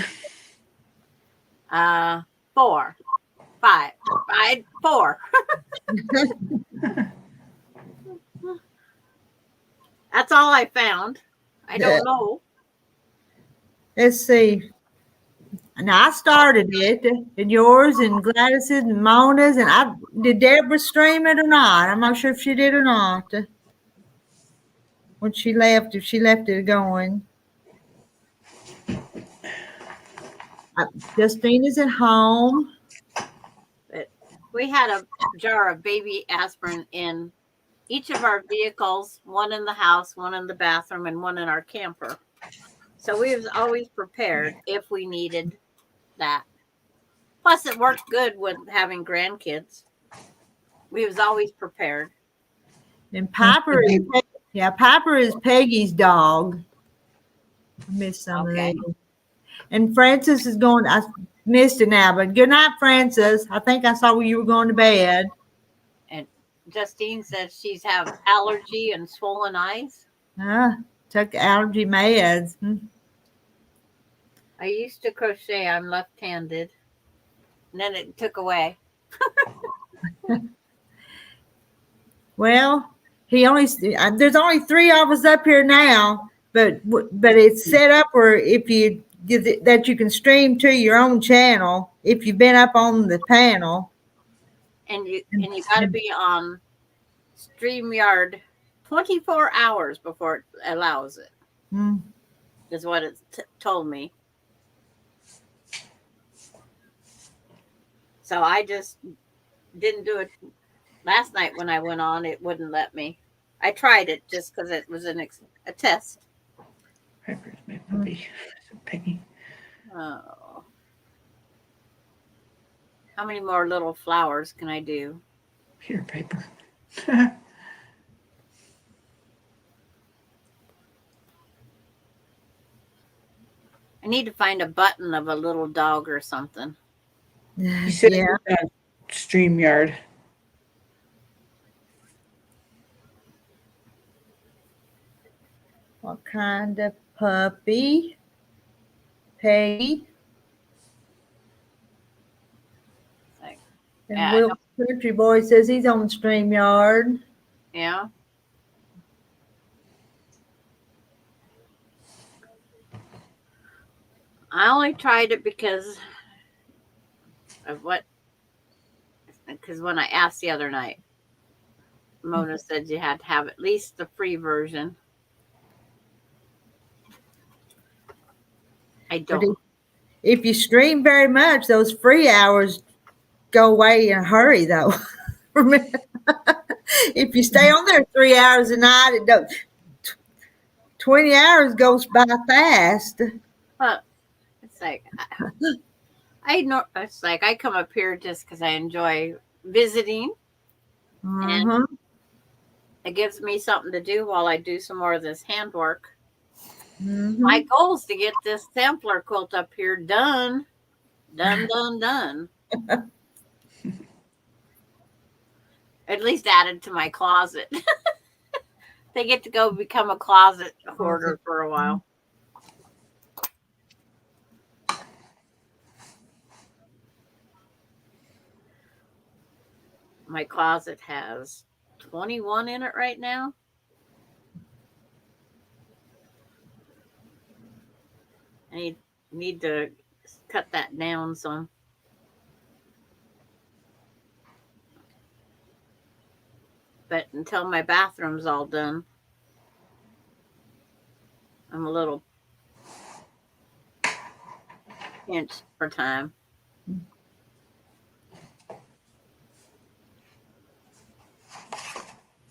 Speaker 5: 4. 4. That's all I found. I don't know.
Speaker 1: Let's see. Now I started it, and yours and Gladys's and Mona's, and did Deborah stream it or not? I'm not sure if she did or not. When she left, if she left it going. Justina's at home.
Speaker 5: But we had a jar of baby aspirin in each of our vehicles, one in the house, one in the bathroom, and one in our camper. So we was always prepared if we needed that. Plus, it worked good with having grandkids. We was always prepared.
Speaker 1: And Piper is Peggy's dog. I missed some of that. And Francis is going. I missed it now, but good night, Francis. I think I saw where you were going to bed.
Speaker 5: And Justine says she's have allergy and swollen eyes.
Speaker 1: Took allergy meds.
Speaker 5: I used to crochet. I'm left-handed. And then it took away.
Speaker 1: Well, there's only 3 of us up here now, but it's set up where if you that you can stream to your own channel if you've been up on the panel.
Speaker 5: And you got to be on StreamYard 24 hours before it allows it. Is what it told me. So I just didn't do it. Last night when I went on, it wouldn't let me. I tried it just because it was a test.
Speaker 4: Piper's my puppy. Peggy.
Speaker 5: Oh. How many more little flowers can I do?
Speaker 4: Here, Piper.
Speaker 5: I need to find a button of a little dog or something.
Speaker 4: You said StreamYard.
Speaker 1: What kind of puppy? Peggy. And Will Country Boy says he's on StreamYard.
Speaker 5: Yeah. I only tried it because when I asked the other night, Mona said you had to have at least the free version. I don't.
Speaker 1: If you stream very much, those free hours go away in a hurry, though. If you stay on there 3 hours a night, 20 hours goes by fast.
Speaker 5: It's like I come up here just because I enjoy visiting, and it gives me something to do while I do some more of this handwork. My goal is to get this sampler quilt up here done. At least added to my closet. They get to go become a closet hoarder for a while. My closet has 21 in it right now. I need to cut that down some. But until my bathroom's all done, I'm a little pinched for time.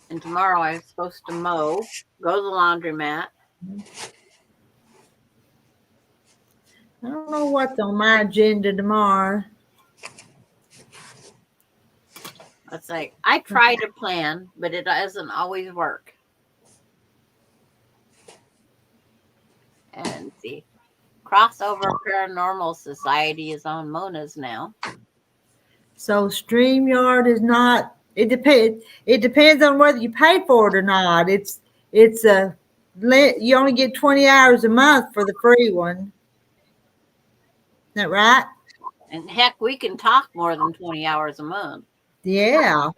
Speaker 5: And tomorrow I'm supposed to mow, go to the laundromat.
Speaker 1: I don't know what's on my agenda tomorrow.
Speaker 5: It's like I try to plan, but it doesn't always work. And the Crossover Paranormal Society is on Mona's now.
Speaker 1: So StreamYard is not. It depends. It depends on whether you pay for it or not. You only get 20 hours a month for the free one. Is that right?
Speaker 5: And heck, we can talk more than 20 hours a month.
Speaker 1: Yeah.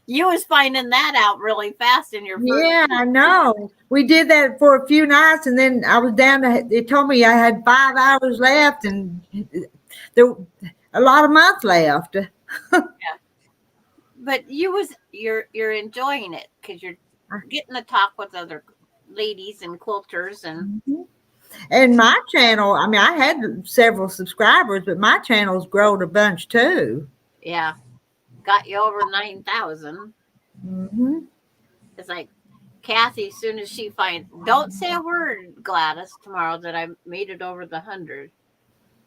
Speaker 5: You was finding that out really fast in your first
Speaker 1: Yeah, I know. We did that for a few nights, and then I was down to. It told me I had 5 hours left, and there a lot of months left.
Speaker 5: But you're enjoying it because you're getting to talk with other ladies and quilters
Speaker 1: And my channel, I mean, I had several subscribers, but my channel's grown a bunch too.
Speaker 5: yeah, got you over 9,000.
Speaker 1: Mm-hmm.
Speaker 5: It's like Kathy, as soon as she finds, don't say a word, Gladys, tomorrow that I made it over the 100.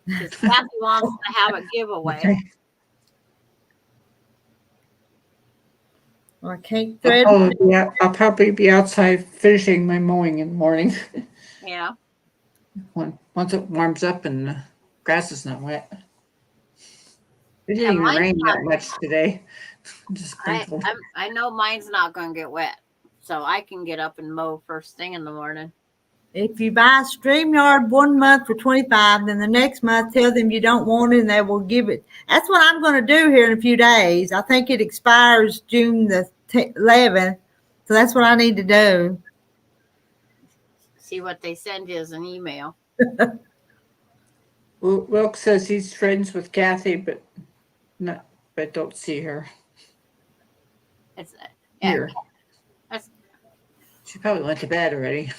Speaker 5: Because Kathy wants to have a giveaway.
Speaker 4: Okay.
Speaker 1: Well, I can't thread.
Speaker 4: I'll probably be outside finishing my mowing in the morning.
Speaker 5: Yeah.
Speaker 4: Once it warms up and the grass is not wet. It didn't even
Speaker 5: mine's
Speaker 4: rain
Speaker 5: not-
Speaker 4: that much today. Just sprinkled.
Speaker 5: I know mine's not going to get wet, so I can get up and mow first thing in the morning.
Speaker 1: If you buy StreamYard 1 month for $25, then the next month tell them you don't want it and they will give it. That's what I'm going to do here in a few days. I think it expires June the 11th. So that's what I need to do.
Speaker 5: See what they send you as an email.
Speaker 4: Wilk says he's friends with Kathy, but don't see her
Speaker 5: It's
Speaker 4: here. She probably went to bed already.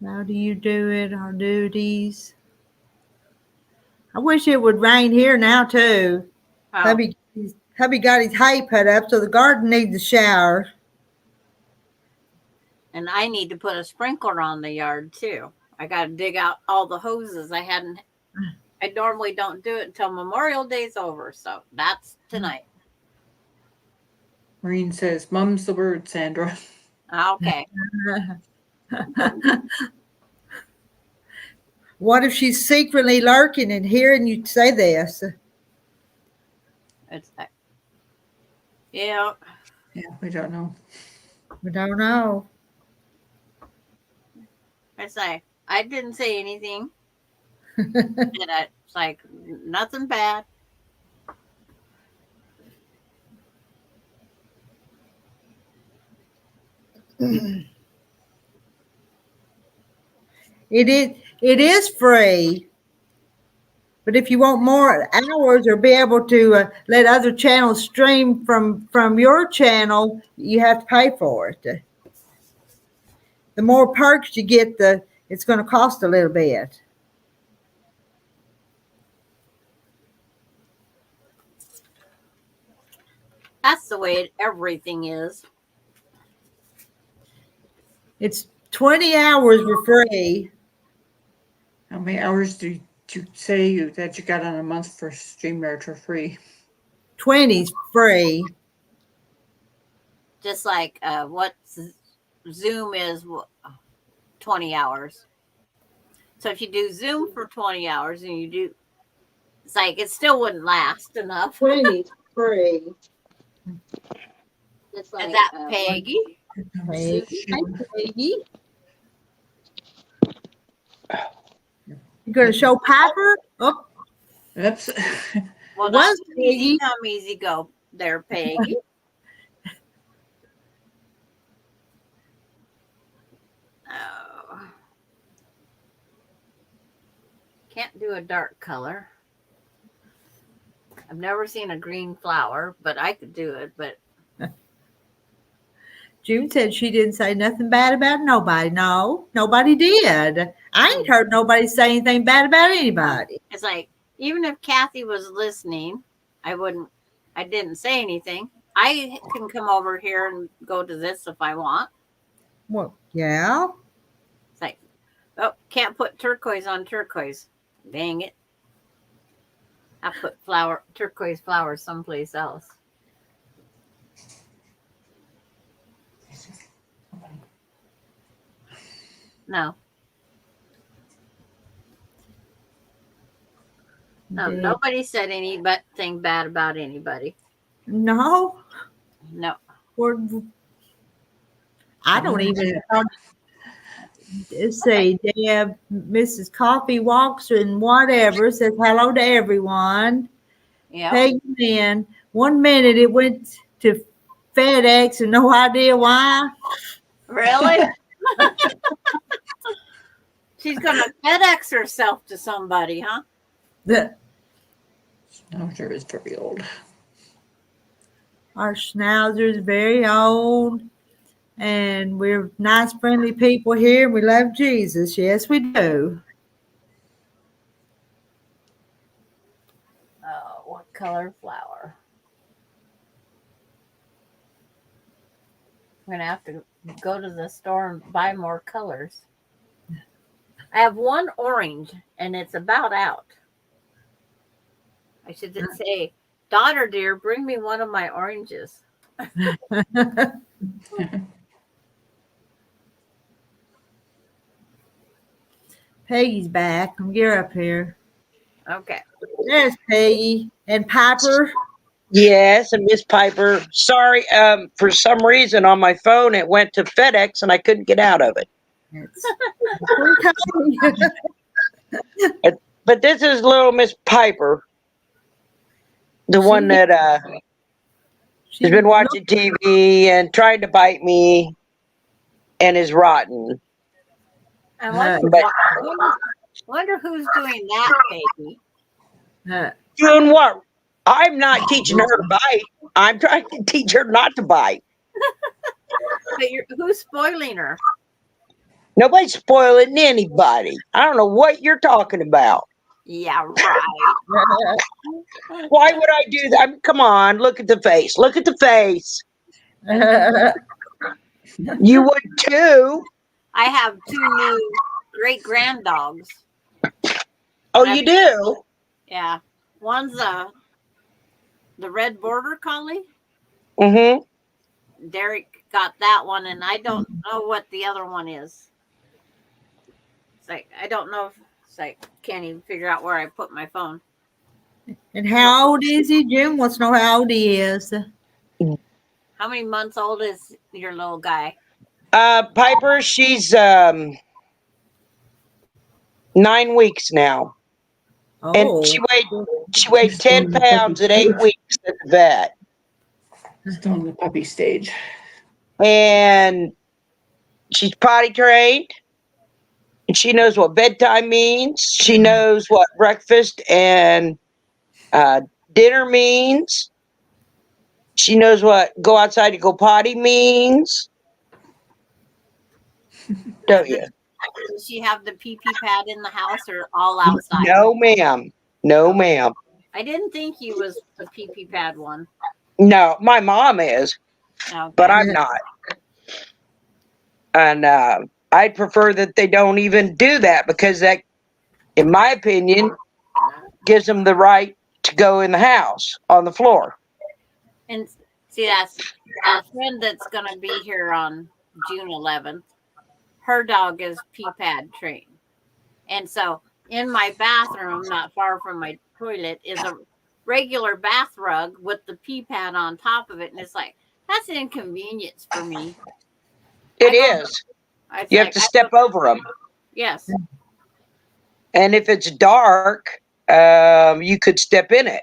Speaker 1: How do you do it? Our duties. I wish it would rain here now too.
Speaker 5: Oh,
Speaker 1: Hubby got his hay put up, so the garden needs a shower.
Speaker 5: and I need to put a sprinkler on the yard too. I got to dig out all the hoses. I normally don't do it until Memorial Day's over, so that's tonight.
Speaker 4: Maureen says, "Mum's the word, Sandra."
Speaker 5: Okay.
Speaker 1: What if she's secretly lurking and hearing you say this?
Speaker 5: It's yeah.
Speaker 4: Yeah, we don't know.
Speaker 1: We don't know.
Speaker 5: It's like I didn't say anything. And it's like nothing bad.
Speaker 1: It is free, but if you want more hours or be able to let other channels stream from your channel, you have to pay for it. The more perks you get, it's going to cost a little bit.
Speaker 5: That's the way everything is.
Speaker 1: It's 20 hours for free.
Speaker 4: How many hours do you say that you got on a month for StreamYard for free?
Speaker 1: 20's free.
Speaker 5: Just like what Zoom is 20 hours. So if you do Zoom for 20 hours and you do, it's like it still wouldn't last enough.
Speaker 1: 20's free.
Speaker 5: Is that Peggy?
Speaker 1: Peggy. You going to show Piper? Oh,
Speaker 4: Oops.
Speaker 5: Well,
Speaker 1: Was
Speaker 5: that's easy
Speaker 1: Peggy.
Speaker 5: come, easy go there, Peggy. Oh. Can't do a dark color. I've never seen a green flower, but I could do it. But
Speaker 1: June said she didn't say nothing bad about nobody. No, nobody did. I ain't heard nobody say anything bad about anybody.
Speaker 5: it's like, even if Kathy was listening, I didn't say anything. I can come over here and go to this if I want.
Speaker 1: Well, yeah.
Speaker 5: It's like, oh, can't put turquoise on turquoise. Dang it. I put turquoise flowers someplace else. No. No, nobody said anything bad about anybody.
Speaker 1: No.
Speaker 5: No.
Speaker 1: I don't even. let's see, Deb, Mrs. Coffee walks and whatever says hello to everyone.
Speaker 5: Yeah.
Speaker 1: Peggy Lynn, 1 minute it went to FedEx and no idea why.
Speaker 5: Really? She's gonna FedEx herself to somebody, huh?
Speaker 4: Schnauzer is very old.
Speaker 1: Our Schnauzer is very old, and we're nice, friendly people here. We love Jesus. Yes, we do.
Speaker 5: Oh, what color flower? I'm gonna have to go to the store and buy more colors. I have one orange, and it's about out. I should say, daughter dear, bring me one of my oranges.
Speaker 1: Peggy's back. I'm gear up here.
Speaker 5: Okay.
Speaker 1: There's Peggy and Piper.
Speaker 6: Yes, and Miss Piper. Sorry, for some reason on my phone it went to FedEx and I couldn't get out of it. But this is little Miss Piper, the one that has been watching TV and trying to bite me and is rotten.
Speaker 5: I wonder who's doing that, Peggy.
Speaker 6: Doing what? I'm not teaching her to bite. I'm trying to teach her not to bite.
Speaker 5: But who's spoiling her?
Speaker 6: Nobody's spoiling anybody. I don't know what you're talking about.
Speaker 5: Yeah, right.
Speaker 6: Why would I do that? Come on, look at the face. Look at the face. You would too.
Speaker 5: I have 2 new great grand dogs.
Speaker 6: Oh, you do?
Speaker 5: Yeah. One's the red border collie.
Speaker 6: Mm-hmm.
Speaker 5: Derek got that one, and I don't know what the other one is. It's like I don't know. It's like can't even figure out where I put my phone.
Speaker 1: And how old is he? Jim wants to know how old he is.
Speaker 5: How many months old is your little guy?
Speaker 6: Piper, she's 9 weeks now.
Speaker 1: Oh.
Speaker 6: And she weighed 10 pounds at 8 weeks at the vet.
Speaker 4: Still in the puppy stage.
Speaker 6: And she's potty trained. And she knows what bedtime means. She knows what breakfast and dinner means. She knows what go outside to go potty means. Don't you?
Speaker 5: Does she have the pee pad in the house or all outside?
Speaker 6: No, ma'am. No, ma'am.
Speaker 5: I didn't think he was the pee pad one.
Speaker 6: No, my mom is,
Speaker 5: Okay.
Speaker 6: but I'm not. And I'd prefer that they don't even do that because that, in my opinion, gives them the right to go in the house on the floor.
Speaker 5: And see, that's a friend that's going to be here on June 11th. Her dog is pee pad trained. And so in my bathroom, not far from my toilet, is a regular bath rug with the pee pad on top of it. And it's like, that's an inconvenience for me.
Speaker 6: It is. You have to step over them.
Speaker 5: Yes.
Speaker 6: And if it's dark, you could step in it.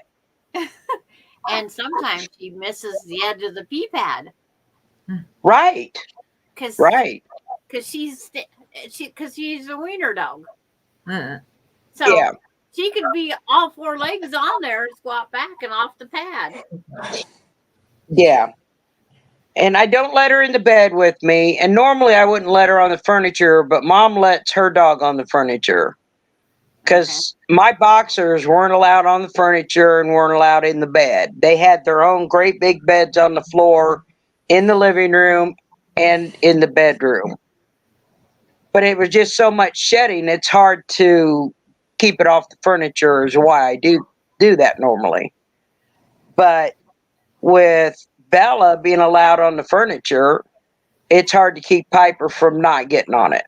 Speaker 5: And sometimes she misses the edge of the pee pad.
Speaker 6: Right. Right.
Speaker 5: Because she's a wiener dog.
Speaker 1: Uh-uh.
Speaker 5: So
Speaker 6: yeah.
Speaker 5: She could be all 4 legs on there, squat back and off the pad.
Speaker 6: Yeah. And I don't let her in the bed with me. And normally I wouldn't let her on the furniture, but Mom lets her dog on the furniture. Because my boxers weren't allowed on the furniture and weren't allowed in the bed. They had their own great big beds on the floor, in the living room, and in the bedroom. But it was just so much shedding, it's hard to keep it off the furniture is why I do that normally. But with Bella being allowed on the furniture, it's hard to keep Piper from not getting on it.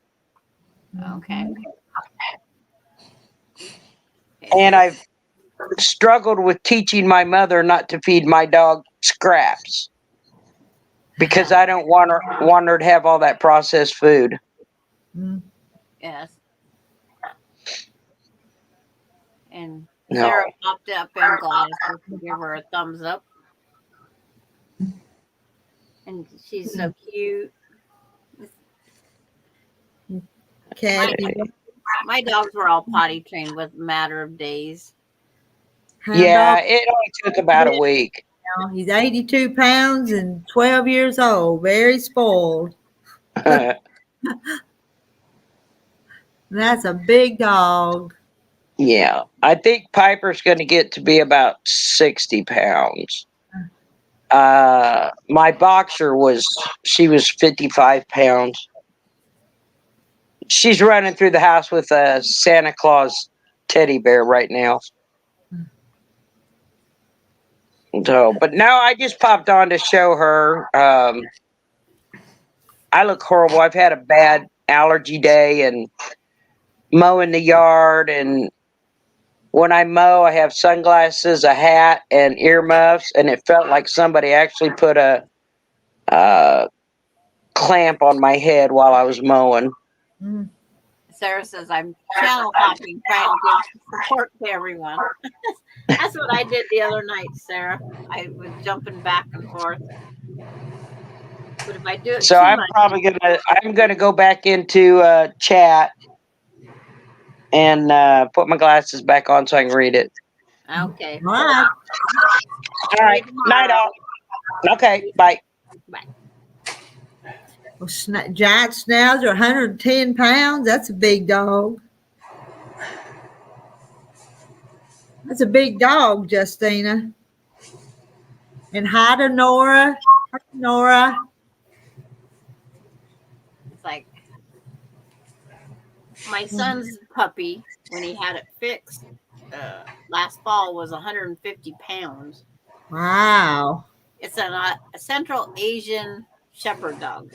Speaker 5: Okay.
Speaker 6: And I've struggled with teaching my mother not to feed my dog scraps because I don't want her to have all that processed food.
Speaker 1: Mm.
Speaker 5: Yes. And
Speaker 6: No.
Speaker 5: Sarah popped up and Gladys was to give her a thumbs up. And she's so cute.
Speaker 1: Cat,
Speaker 5: My dogs were all potty trained with a matter of days.
Speaker 1: hound
Speaker 6: Yeah,
Speaker 1: dog.
Speaker 6: it only took about a week.
Speaker 1: Now, he's 82 pounds and 12 years old. Very spoiled. That's a big dog.
Speaker 6: Yeah, I think Piper's going to get to be about 60 pounds. My boxer she was 55 pounds. She's running through the house with a Santa Claus teddy bear right now. So, but now I just popped on to show her. I look horrible. I've had a bad allergy day and mowing the yard, and when I mow, I have sunglasses, a hat, and earmuffs, and it felt like somebody actually put a clamp on my head while I was mowing.
Speaker 1: Mm.
Speaker 5: Sarah says I'm channel hopping, trying to give support to everyone. That's what I did the other night, Sarah. I was jumping back and forth. But if I do it
Speaker 6: So
Speaker 5: too
Speaker 6: I'm
Speaker 5: much,
Speaker 6: probably gonna go back into chat and put my glasses back on so I can read it.
Speaker 5: okay.
Speaker 1: All right.
Speaker 6: All right, night all. Okay, bye.
Speaker 5: Bye.
Speaker 1: Well, giant schnauzer, 110 pounds. That's a big dog. That's a big dog, Justina. And hi to Nora. Hi, Nora.
Speaker 5: It's like my son's puppy, when he had it fixed last fall, was 150 pounds.
Speaker 1: Wow.
Speaker 5: It's a Central Asian shepherd dog.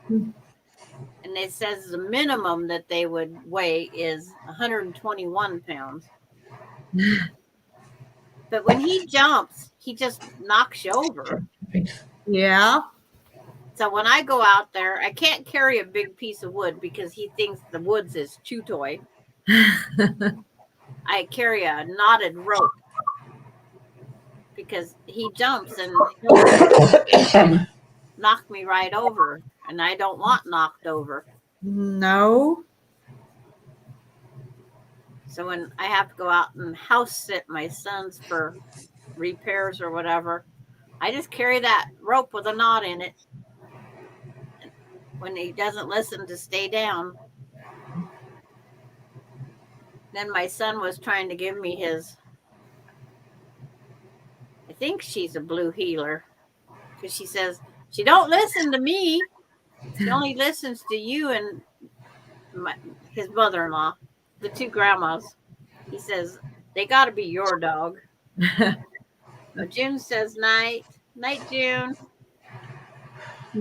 Speaker 5: And it says the minimum that they would weigh is 121 pounds. But when he jumps, he just knocks you over.
Speaker 1: Yeah.
Speaker 5: So when I go out there, I can't carry a big piece of wood because he thinks the wood's his chew toy. I carry a knotted rope because he jumps and he'll knock me right over, and I don't want knocked over.
Speaker 1: No.
Speaker 5: So when I have to go out and house sit my sons for repairs or whatever, I just carry that rope with a knot in it. When he doesn't listen to stay down. Then my son was trying to give me his, I think she's a blue heeler, because she says she don't listen to me. She only listens to you and his mother-in-law, the two grandmas. He says they got to be your dog. So June says night. Night, June.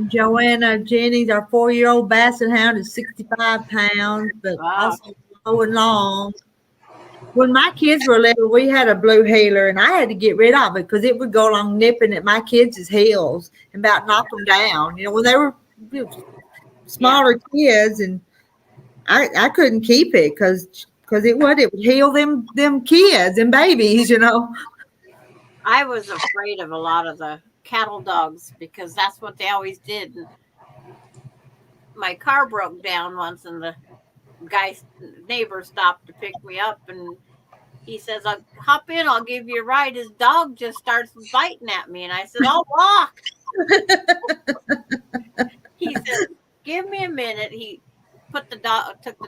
Speaker 1: Joanna Jennings, our 4-year-old basset hound, is 65 pounds, but also low and long. When my kids were little, we had a blue heeler, and I had to get rid of it because it would go along nipping at my kids' heels and about knock them down. You know, when they were smaller kids, and I couldn't keep it because it would heal them kids and babies. You know.
Speaker 5: I was afraid of a lot of the cattle dogs because that's what they always did. And my car broke down once, and the neighbor stopped to pick me up, and he says, "I'll hop in, I'll give you a ride." His dog just starts biting at me, and I said, "I'll walk." He said, "Give me a minute." He took the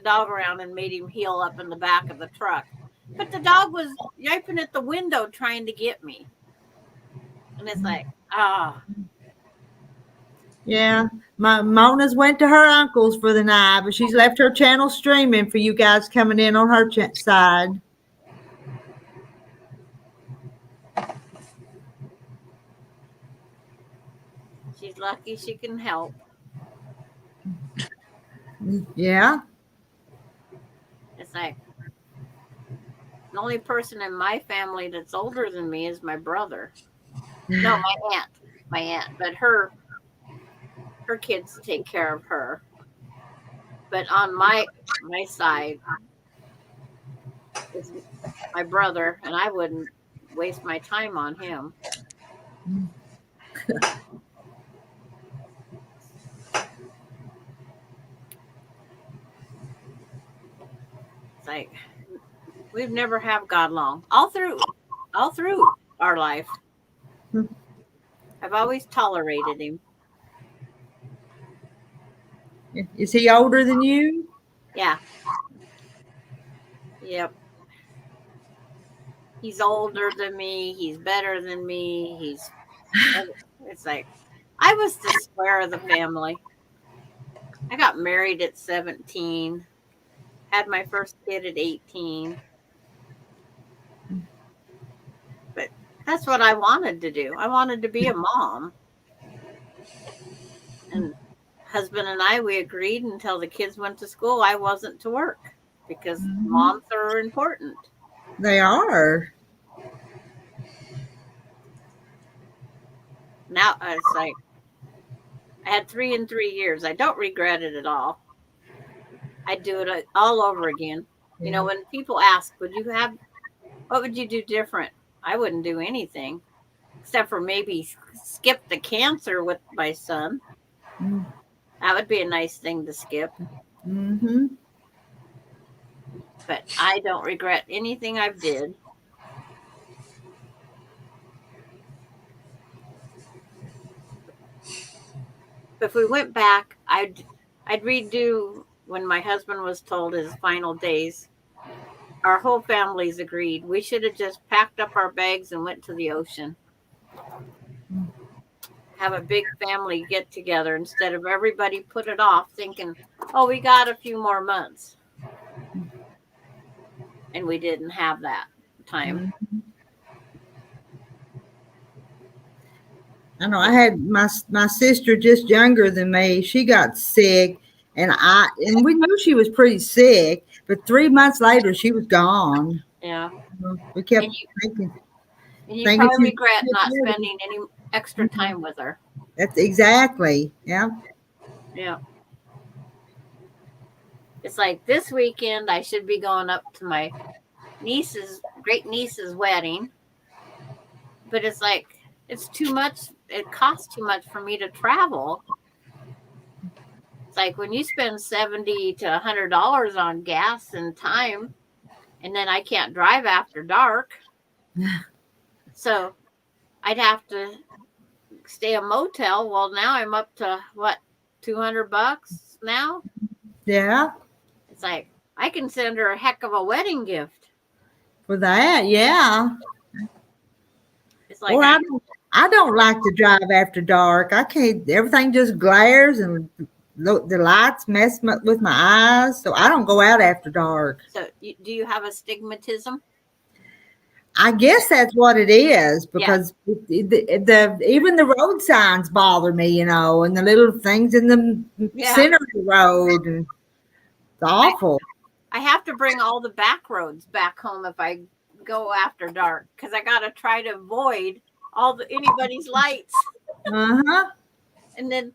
Speaker 5: dog around and made him heel up in the back of the truck. But the dog was yiping at the window trying to get me. And it's like,
Speaker 1: Yeah, my Mona's went to her uncle's for the night, but she's left her channel streaming for you guys coming in on her side.
Speaker 5: She's lucky she can help.
Speaker 1: Yeah.
Speaker 5: It's like the only person in my family that's older than me is my brother. No, my aunt. But her kids take care of her. But on my side, it's my brother, and I wouldn't waste my time on him. It's like we've never have got along all through our life. I've always tolerated him.
Speaker 1: Is he older than you?
Speaker 5: Yeah. Yep. He's older than me. He's better than me. It's like I was the square of the family. I got married at 17, had my first kid at 18. But that's what I wanted to do. I wanted to be a mom. And husband and I, we agreed until the kids went to school, I wasn't to work because moms are important.
Speaker 1: They are.
Speaker 5: Now it's like I had 3 in 3 years. I don't regret it at all. I'd do it all over again.
Speaker 1: Yeah.
Speaker 5: You know, when people ask, what would you do different? I wouldn't do anything except for maybe skip the cancer with my son. That would be a nice thing to skip.
Speaker 1: Mm-hmm.
Speaker 5: But I don't regret anything I've did. If we went back, I'd redo when my husband was told his final days. Our whole family's agreed. We should have just packed up our bags and went to the ocean. Have a big family get together instead of everybody put it off thinking, oh, we got a few more months. And we didn't have that time.
Speaker 1: I know I had my sister just younger than me. She got sick and we knew she was pretty sick, but 3 months later she was gone.
Speaker 5: Yeah.
Speaker 1: We kept thinking.
Speaker 5: And you probably regret not spending any extra time with her.
Speaker 1: That's exactly. Yeah.
Speaker 5: Yeah. It's like this weekend I should be going up to my great niece's wedding. But it's like it's too much. It costs too much for me to travel. It's like when you spend $70 to $100 on gas and time, and then I can't drive after dark. So I'd have to stay a motel. Well, now I'm up to what, $200 now?
Speaker 1: Yeah.
Speaker 5: It's like I can send her a heck of a wedding gift.
Speaker 1: For that, yeah.
Speaker 5: It's like
Speaker 1: I don't like to drive after dark. I can't. Everything just glares and the lights mess with my eyes, so I don't go out after dark.
Speaker 5: So, do you have astigmatism?
Speaker 1: I guess that's what it is because even the road signs bother me, you know, and the little things in the center of the road, and it's awful.
Speaker 5: I have to bring all the back roads back home if I go after dark because I got to try to avoid anybody's lights. And then,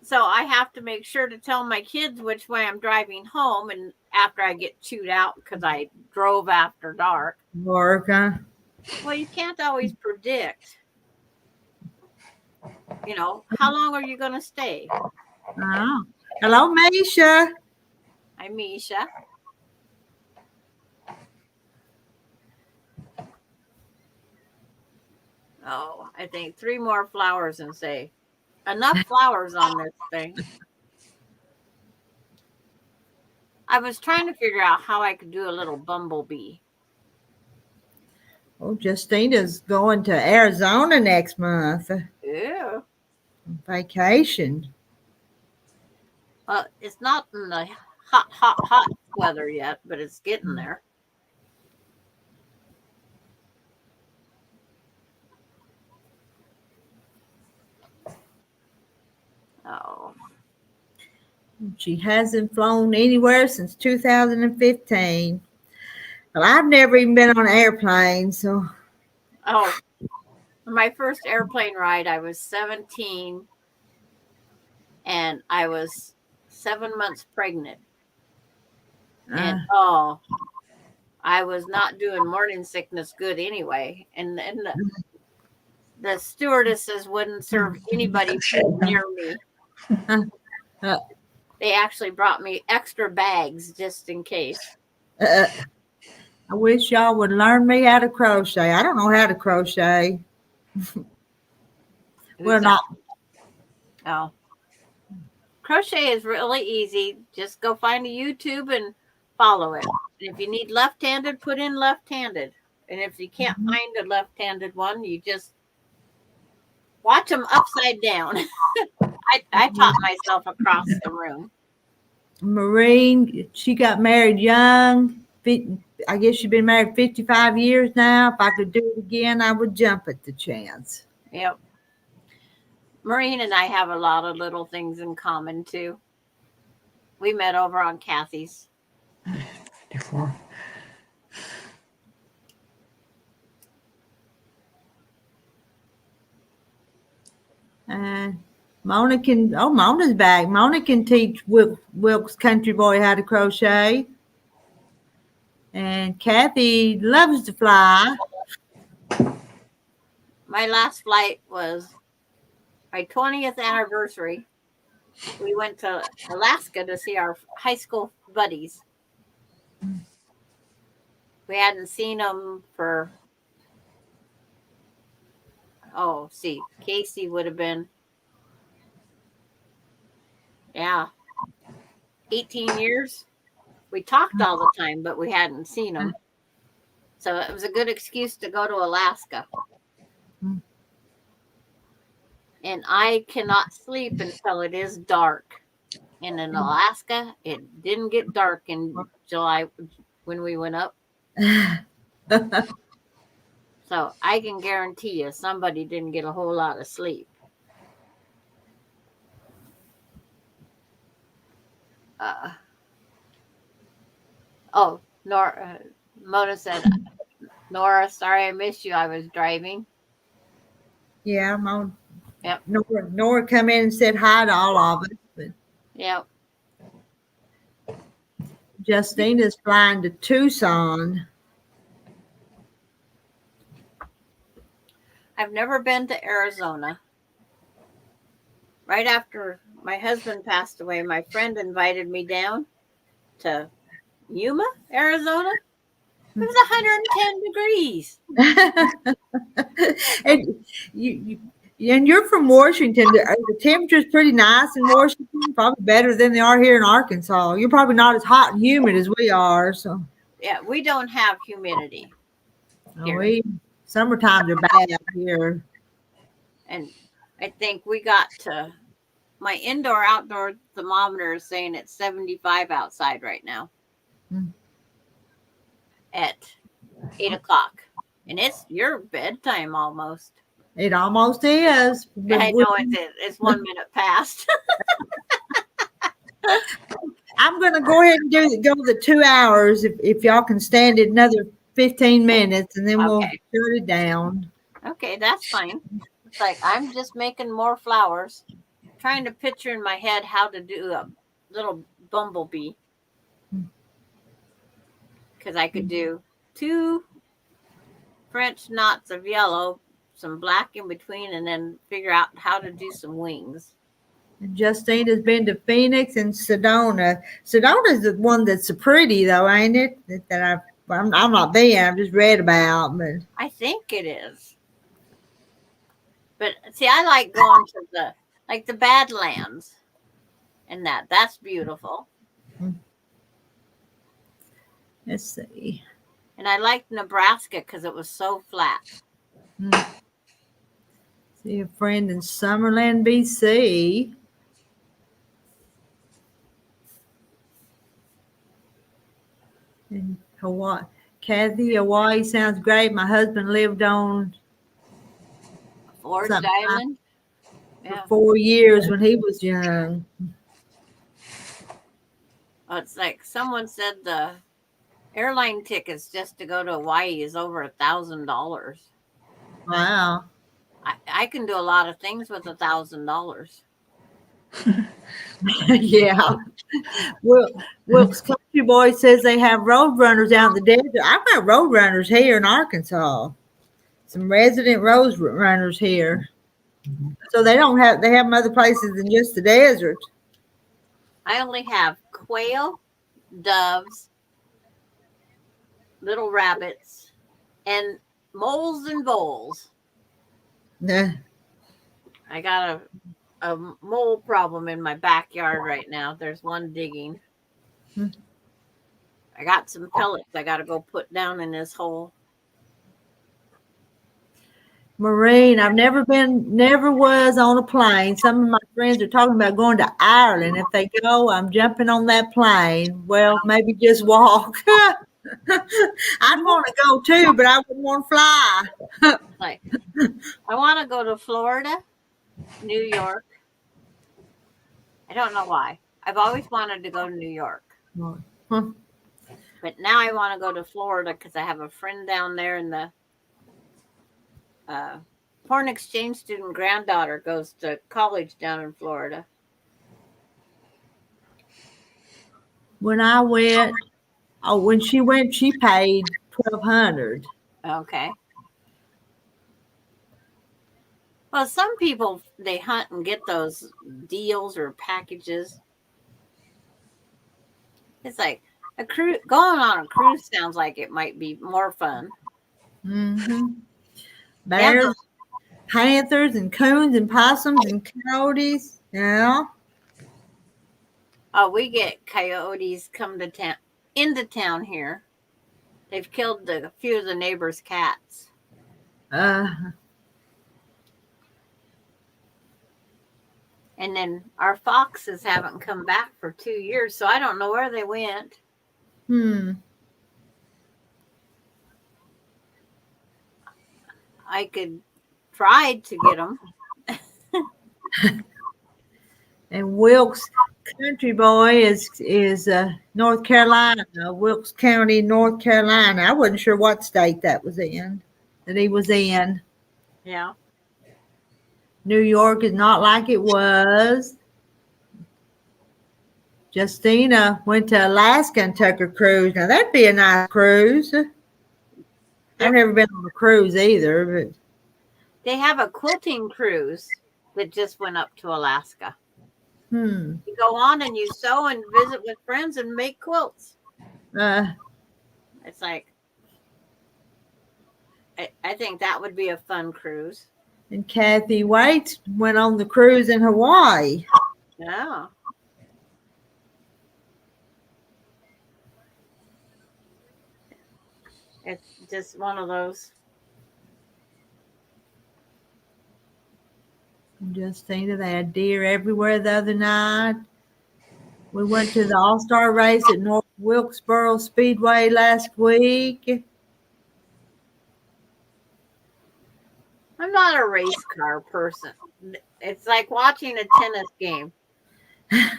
Speaker 5: so I have to make sure to tell my kids which way I'm driving home, and after I get chewed out because I drove after dark.
Speaker 1: Well,
Speaker 5: you can't always predict. You know, how long are you going to stay?
Speaker 1: Hello, Misha.
Speaker 5: Hi, Misha. Oh, I think 3 more flowers and say, enough flowers on this thing. I was trying to figure out how I could do a little bumblebee.
Speaker 1: Oh, Justina's going to Arizona next month.
Speaker 5: Yeah.
Speaker 1: Vacation.
Speaker 5: Well, it's not in the hot weather yet, but it's getting there. Oh.
Speaker 1: She hasn't flown anywhere since 2015. Well, I've never even been on an airplane, so.
Speaker 5: Oh, my first airplane ride, I was 17, and I was 7 months pregnant. And I was not doing morning sickness good anyway. And the stewardesses wouldn't serve anybody food near me. They actually brought me extra bags just in case.
Speaker 1: I wish y'all would learn me how to crochet. I don't know how to crochet. We're not.
Speaker 5: Oh. Crochet is really easy. Just go find a YouTube and follow it. And if you need left-handed, put in left-handed. And if you can't find a left-handed one, you just watch them upside down. I taught myself across the room.
Speaker 1: Maureen, she got married young. I guess she's been married 55 years now. If I could do it again, I would jump at the chance.
Speaker 5: Yep. Maureen and I have a lot of little things in common too. We met over on Kathy's.
Speaker 4: Before.
Speaker 1: Mona's back. Mona can teach Wilkes Country Boy how to crochet. And Kathy loves to fly.
Speaker 5: My last flight was my 20th anniversary. We went to Alaska to see our high school buddies. We hadn't seen them for, Casey would have been, 18 years. We talked all the time, but we hadn't seen them. So it was a good excuse to go to Alaska. And I cannot sleep until it is dark. And in Alaska, it didn't get dark in July when we went up. So I can guarantee you somebody didn't get a whole lot of sleep. Mona said, Nora, sorry I missed you. I was driving.
Speaker 1: Yeah, Mona.
Speaker 5: Yep.
Speaker 1: Nora come in and said hi to all of us. But
Speaker 5: yep.
Speaker 1: Justina's flying to Tucson.
Speaker 5: I've never been to Arizona. Right after my husband passed away, my friend invited me down to Yuma, Arizona. It was 110 degrees.
Speaker 1: And you're from Washington. The temperature's pretty nice in Washington, probably better than they are here in Arkansas. You're probably not as hot and humid as we are. So
Speaker 5: yeah, we don't have humidity.
Speaker 1: Summertimes are bad here.
Speaker 5: And I think we got to my indoor-outdoor thermometer is saying it's 75 outside right now. At 8 o'clock. And it's your bedtime almost.
Speaker 1: It almost is.
Speaker 5: I know it's 1 minute past.
Speaker 1: I'm going to go ahead and go the 2 hours if y'all can stand it another 15 minutes, and then we'll shut it down.
Speaker 5: Okay, that's fine. It's like I'm just making more flowers, trying to picture in my head how to do a little bumblebee. Because I could do 2 French knots of yellow, some black in between, and then figure out how to do some wings.
Speaker 1: Justine has been to Phoenix and Sedona. Sedona's the one that's so pretty, though, ain't it? I'm not there. I've just read about. But
Speaker 5: I think it is. But see, I like going to the Badlands, and that's beautiful.
Speaker 1: Let's see.
Speaker 5: And I liked Nebraska because it was so flat.
Speaker 1: See a friend in Summerland, BC. In Hawaii. Kathy, Hawaii sounds great. My husband lived on
Speaker 5: Forge Island
Speaker 1: for 4 years when he was young.
Speaker 5: Oh, it's like someone said the airline tickets just to go to Hawaii is over $1,000.
Speaker 1: Wow.
Speaker 5: I can do a lot of things with $1,000.
Speaker 1: Yeah. Wilkes Country Country Boy says they have road runners out in the desert. I've got road runners here in Arkansas. Some resident road runners here. So they have them other places than just the desert.
Speaker 5: I only have quail, doves, little rabbits, and moles and voles.
Speaker 1: Nah.
Speaker 5: I got a mole problem in my backyard right now. There's one digging. I got some pellets I got to go put down in this hole.
Speaker 1: Maureen, I've never was on a plane. Some of my friends are talking about going to Ireland. If they go, I'm jumping on that plane. Well, maybe just walk. I'd want to go too, but I wouldn't want to fly.
Speaker 5: Like, I want to go to Florida, New York. I don't know why. I've always wanted to go to New York.
Speaker 1: Huh.
Speaker 5: But now I want to go to Florida because I have a friend down there, and the foreign exchange student granddaughter goes to college down in Florida.
Speaker 1: When I went, when she went, she paid $1,200.
Speaker 5: Okay. Well, some people, they hunt and get those deals or packages. It's like a cruise. Going on a cruise sounds like it might be more fun.
Speaker 1: Mm-hmm. Bears, panthers, and coons, and possums, and coyotes. Yeah.
Speaker 5: Oh, we get coyotes come to town, into town here. They've killed a few of the neighbors' cats. And then our foxes haven't come back for 2 years, so I don't know where they went. I could try to get them.
Speaker 1: And Wilkes Country Boy is North Carolina, Wilkes County, North Carolina. I wasn't sure what state that he was in.
Speaker 5: Yeah.
Speaker 1: New York is not like it was. Justina went to Alaska and took a cruise. Now that'd be a nice cruise. I've never been on a cruise either, but
Speaker 5: they have a quilting cruise that just went up to Alaska. You go on and you sew and visit with friends and make quilts. It's like, I think that would be a fun cruise.
Speaker 1: And Kathy Waits went on the cruise in Hawaii.
Speaker 5: Yeah. It's just one of those.
Speaker 1: Just think of that. Deer everywhere the other night. We went to the All-Star race at North Wilkesboro Speedway last week.
Speaker 5: I'm not a race car person. It's like watching a tennis game.
Speaker 1: I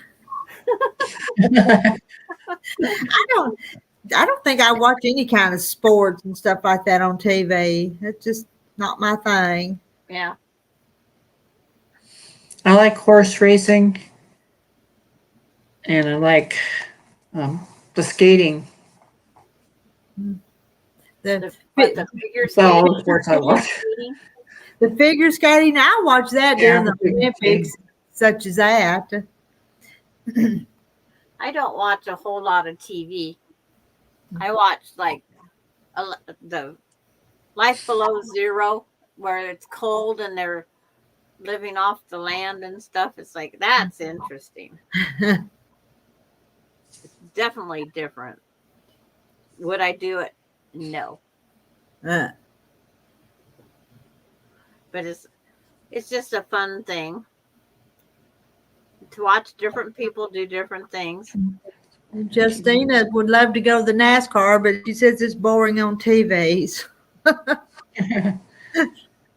Speaker 1: don't think I watch any kind of sports and stuff like that on TV. That's just not my thing.
Speaker 5: Yeah.
Speaker 4: I like horse racing, and I like the skating.
Speaker 5: The figure skating.
Speaker 4: All the sports I watch.
Speaker 1: The figure skating, I watch that during the Olympics, such as that.
Speaker 5: I don't watch a whole lot of TV. I watch like the Life Below Zero, where it's cold and they're living off the land and stuff. It's like, that's interesting. It's definitely different. Would I do it? No. But it's just a fun thing to watch different people do different things.
Speaker 1: Justina would love to go to the NASCAR, but she says it's boring on TVs.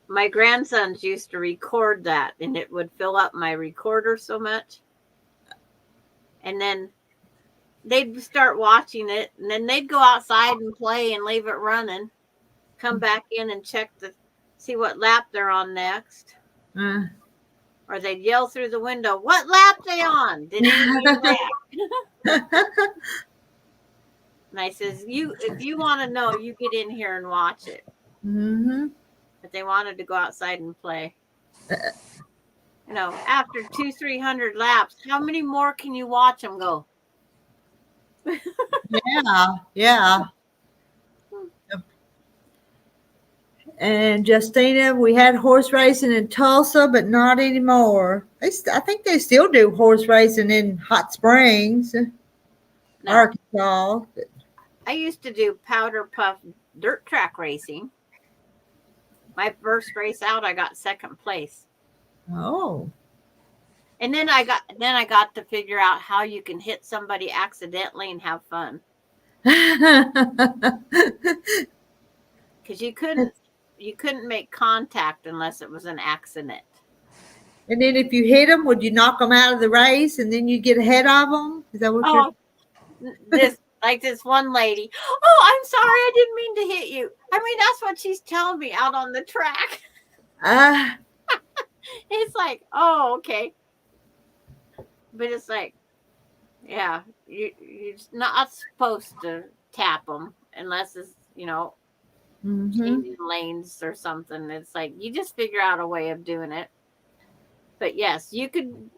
Speaker 5: My grandsons used to record that, and it would fill up my recorder so much. And then they'd start watching it, and then they'd go outside and play and leave it running, come back in and see what lap they're on next. Or they'd yell through the window, "What lap they on? Did anybody back?" And I says, if you want to know, you get in here and watch it.
Speaker 1: Mm-hmm.
Speaker 5: But they wanted to go outside and play. You know, after 200-300 laps, how many more can you watch them go?
Speaker 1: Yeah. And Justina, we had horse racing in Tulsa, but not anymore. I think they still do horse racing in Hot Springs,
Speaker 5: No.
Speaker 1: Arkansas.
Speaker 5: I used to do powder puff dirt track racing. My first race out, I got second place.
Speaker 1: Oh.
Speaker 5: And then I got to figure out how you can hit somebody accidentally and have fun. Because you couldn't make contact unless it was an accident.
Speaker 1: And then if you hit them, would you knock them out of the race and then you get ahead of them? Is that what you're?
Speaker 5: This one lady. Oh, I'm sorry, I didn't mean to hit you. I mean, that's what she's telling me out on the track. It's like, oh, okay. But it's like, yeah, you're not supposed to tap them unless it's, changing lanes or something. It's like you just figure out a way of doing it. But yes, you could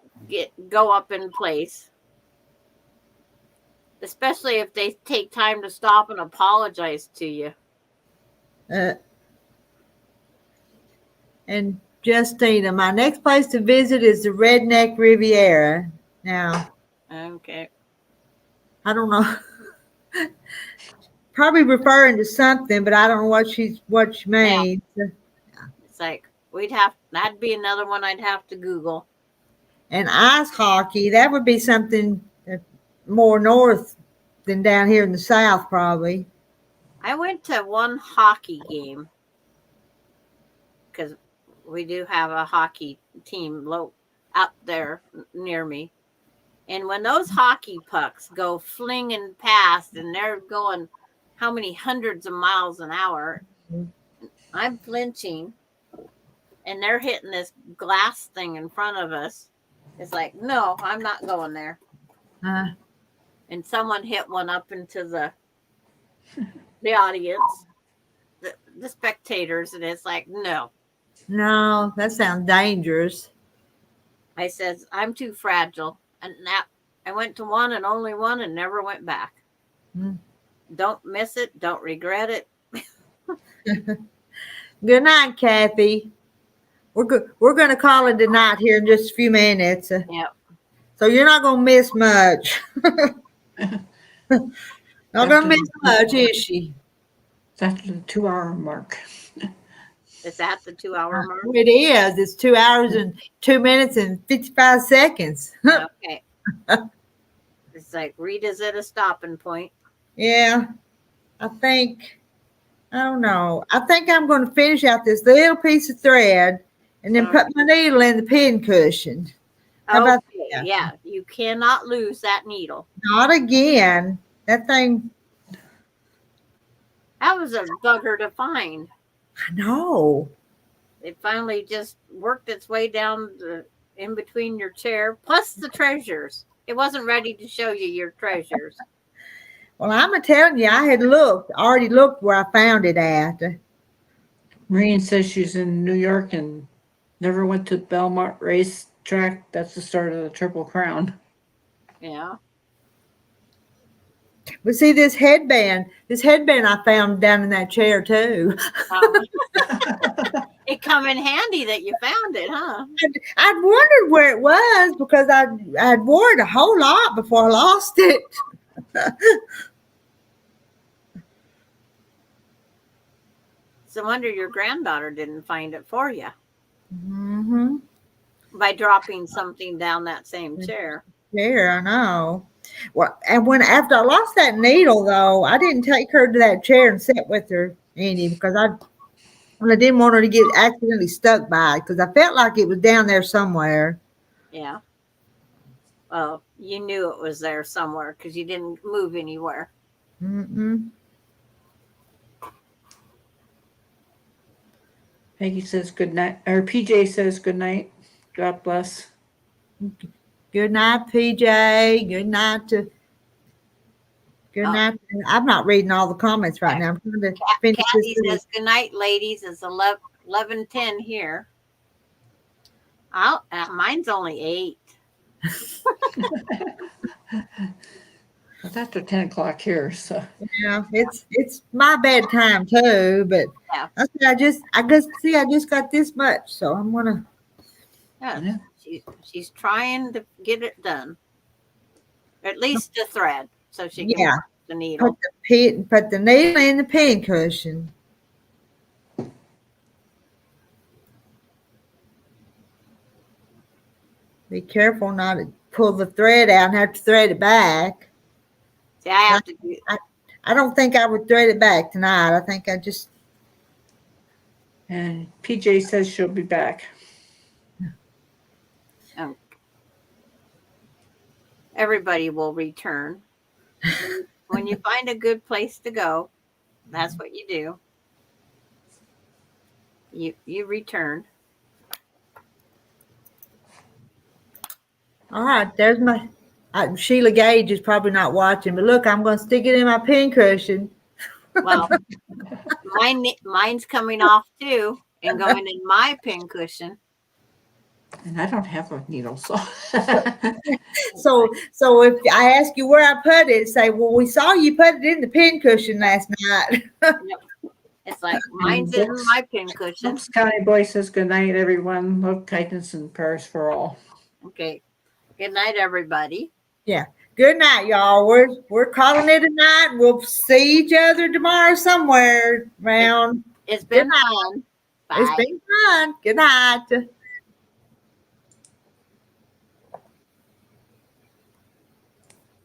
Speaker 5: go up in place, especially if they take time to stop and apologize to you.
Speaker 1: And Justina, my next place to visit is the Redneck Riviera. Now,
Speaker 5: okay,
Speaker 1: I don't know. Probably referring to something, but I don't know what she means.
Speaker 5: Yeah. It's like that'd be another one I'd have to Google.
Speaker 1: And ice hockey, that would be something more north than down here in the south, probably.
Speaker 5: I went to one hockey game because we do have a hockey team up there near me. And when those hockey pucks go flinging past and they're going how many hundreds of miles an hour, I'm flinching and they're hitting this glass thing in front of us. It's like, no, I'm not going there. And someone hit one up into the audience, the spectators, and it's like, no.
Speaker 1: No, that sounds dangerous.
Speaker 5: I says, I'm too fragile. And I went to one and only one and never went back. Don't miss it. Don't regret it.
Speaker 1: Good night, Kathy. We're going to call it a night here in just a few minutes.
Speaker 5: Yep.
Speaker 1: So you're not going to miss much. Not going to miss much, is she?
Speaker 4: That's the 2-hour mark.
Speaker 5: Is that the 2-hour mark?
Speaker 1: It is. It's 2 hours and 2 minutes and 55 seconds.
Speaker 5: Okay. It's like, Rita's at a stopping point.
Speaker 1: Yeah. I don't know. I think I'm going to finish out this little piece of thread and then put my needle in the pin cushion. How about that?
Speaker 5: Yeah. You cannot lose that needle.
Speaker 1: Not again. That thing.
Speaker 5: That was a bugger to find.
Speaker 1: I know.
Speaker 5: It finally just worked its way down in between your chair, plus the treasures. It wasn't ready to show you your treasures.
Speaker 1: Well, I'm telling you, I had already looked where I found it at.
Speaker 4: Maureen says she's in New York and never went to Belmont Racetrack. That's the start of the Triple Crown.
Speaker 5: Yeah.
Speaker 1: But see, this headband I found down in that chair too.
Speaker 5: It come in handy that you found it, huh?
Speaker 1: I'd wondered where it was because I'd wore it a whole lot before I lost it.
Speaker 5: It's a wonder your granddaughter didn't find it for you.
Speaker 1: Mm-hmm.
Speaker 5: By dropping something down that same chair.
Speaker 1: Yeah, I know. Well, and after I lost that needle, though, I didn't take her to that chair and sit with her any because I didn't want her to get accidentally stuck by it because I felt like it was down there somewhere.
Speaker 5: Yeah. Well, you knew it was there somewhere because you didn't move anywhere.
Speaker 1: Mm-mm.
Speaker 4: Peggy says good night, or PJ says good night. God bless.
Speaker 1: Good night, PJ. Good Good night. I'm not reading all the comments right now. I'm trying to finish
Speaker 5: Kathy
Speaker 1: this.
Speaker 5: says, good night, ladies. It's 11:10 here. Mine's only 8.
Speaker 4: It's after 10 o'clock here, so.
Speaker 1: Yeah, it's my bedtime too, but
Speaker 5: Yeah.
Speaker 1: I just got this much, so I'm gonna.
Speaker 5: Yeah. She's trying to get it done. At least the thread, so she can work the needle.
Speaker 1: Put the needle in the pin cushion. Be careful not to pull the thread out and have to thread it back.
Speaker 5: See, I have to do.
Speaker 1: I don't think I would thread it back tonight. I think I just.
Speaker 4: And PJ says she'll be back.
Speaker 5: Everybody will return. When you find a good place to go, that's what you do. You return.
Speaker 1: All right, there's my. Sheila Gage is probably not watching, but look, I'm going to stick it in my pin cushion.
Speaker 5: Well, mine's coming off too and going in my pin cushion.
Speaker 4: And I don't have a needle, so.
Speaker 1: So if I ask you where I put it, say, well, we saw you put it in the pin cushion last night.
Speaker 5: Yep. It's like mine's in my pin cushion.
Speaker 4: Brooks County Boy says good night, everyone. Love, kindness, and prayers for all.
Speaker 5: Okay. Good night, everybody.
Speaker 1: Yeah. Good night, y'all. We're calling it a night. We'll see each other tomorrow somewhere around.
Speaker 5: It's been fun. Bye.
Speaker 1: It's been fun. Good night.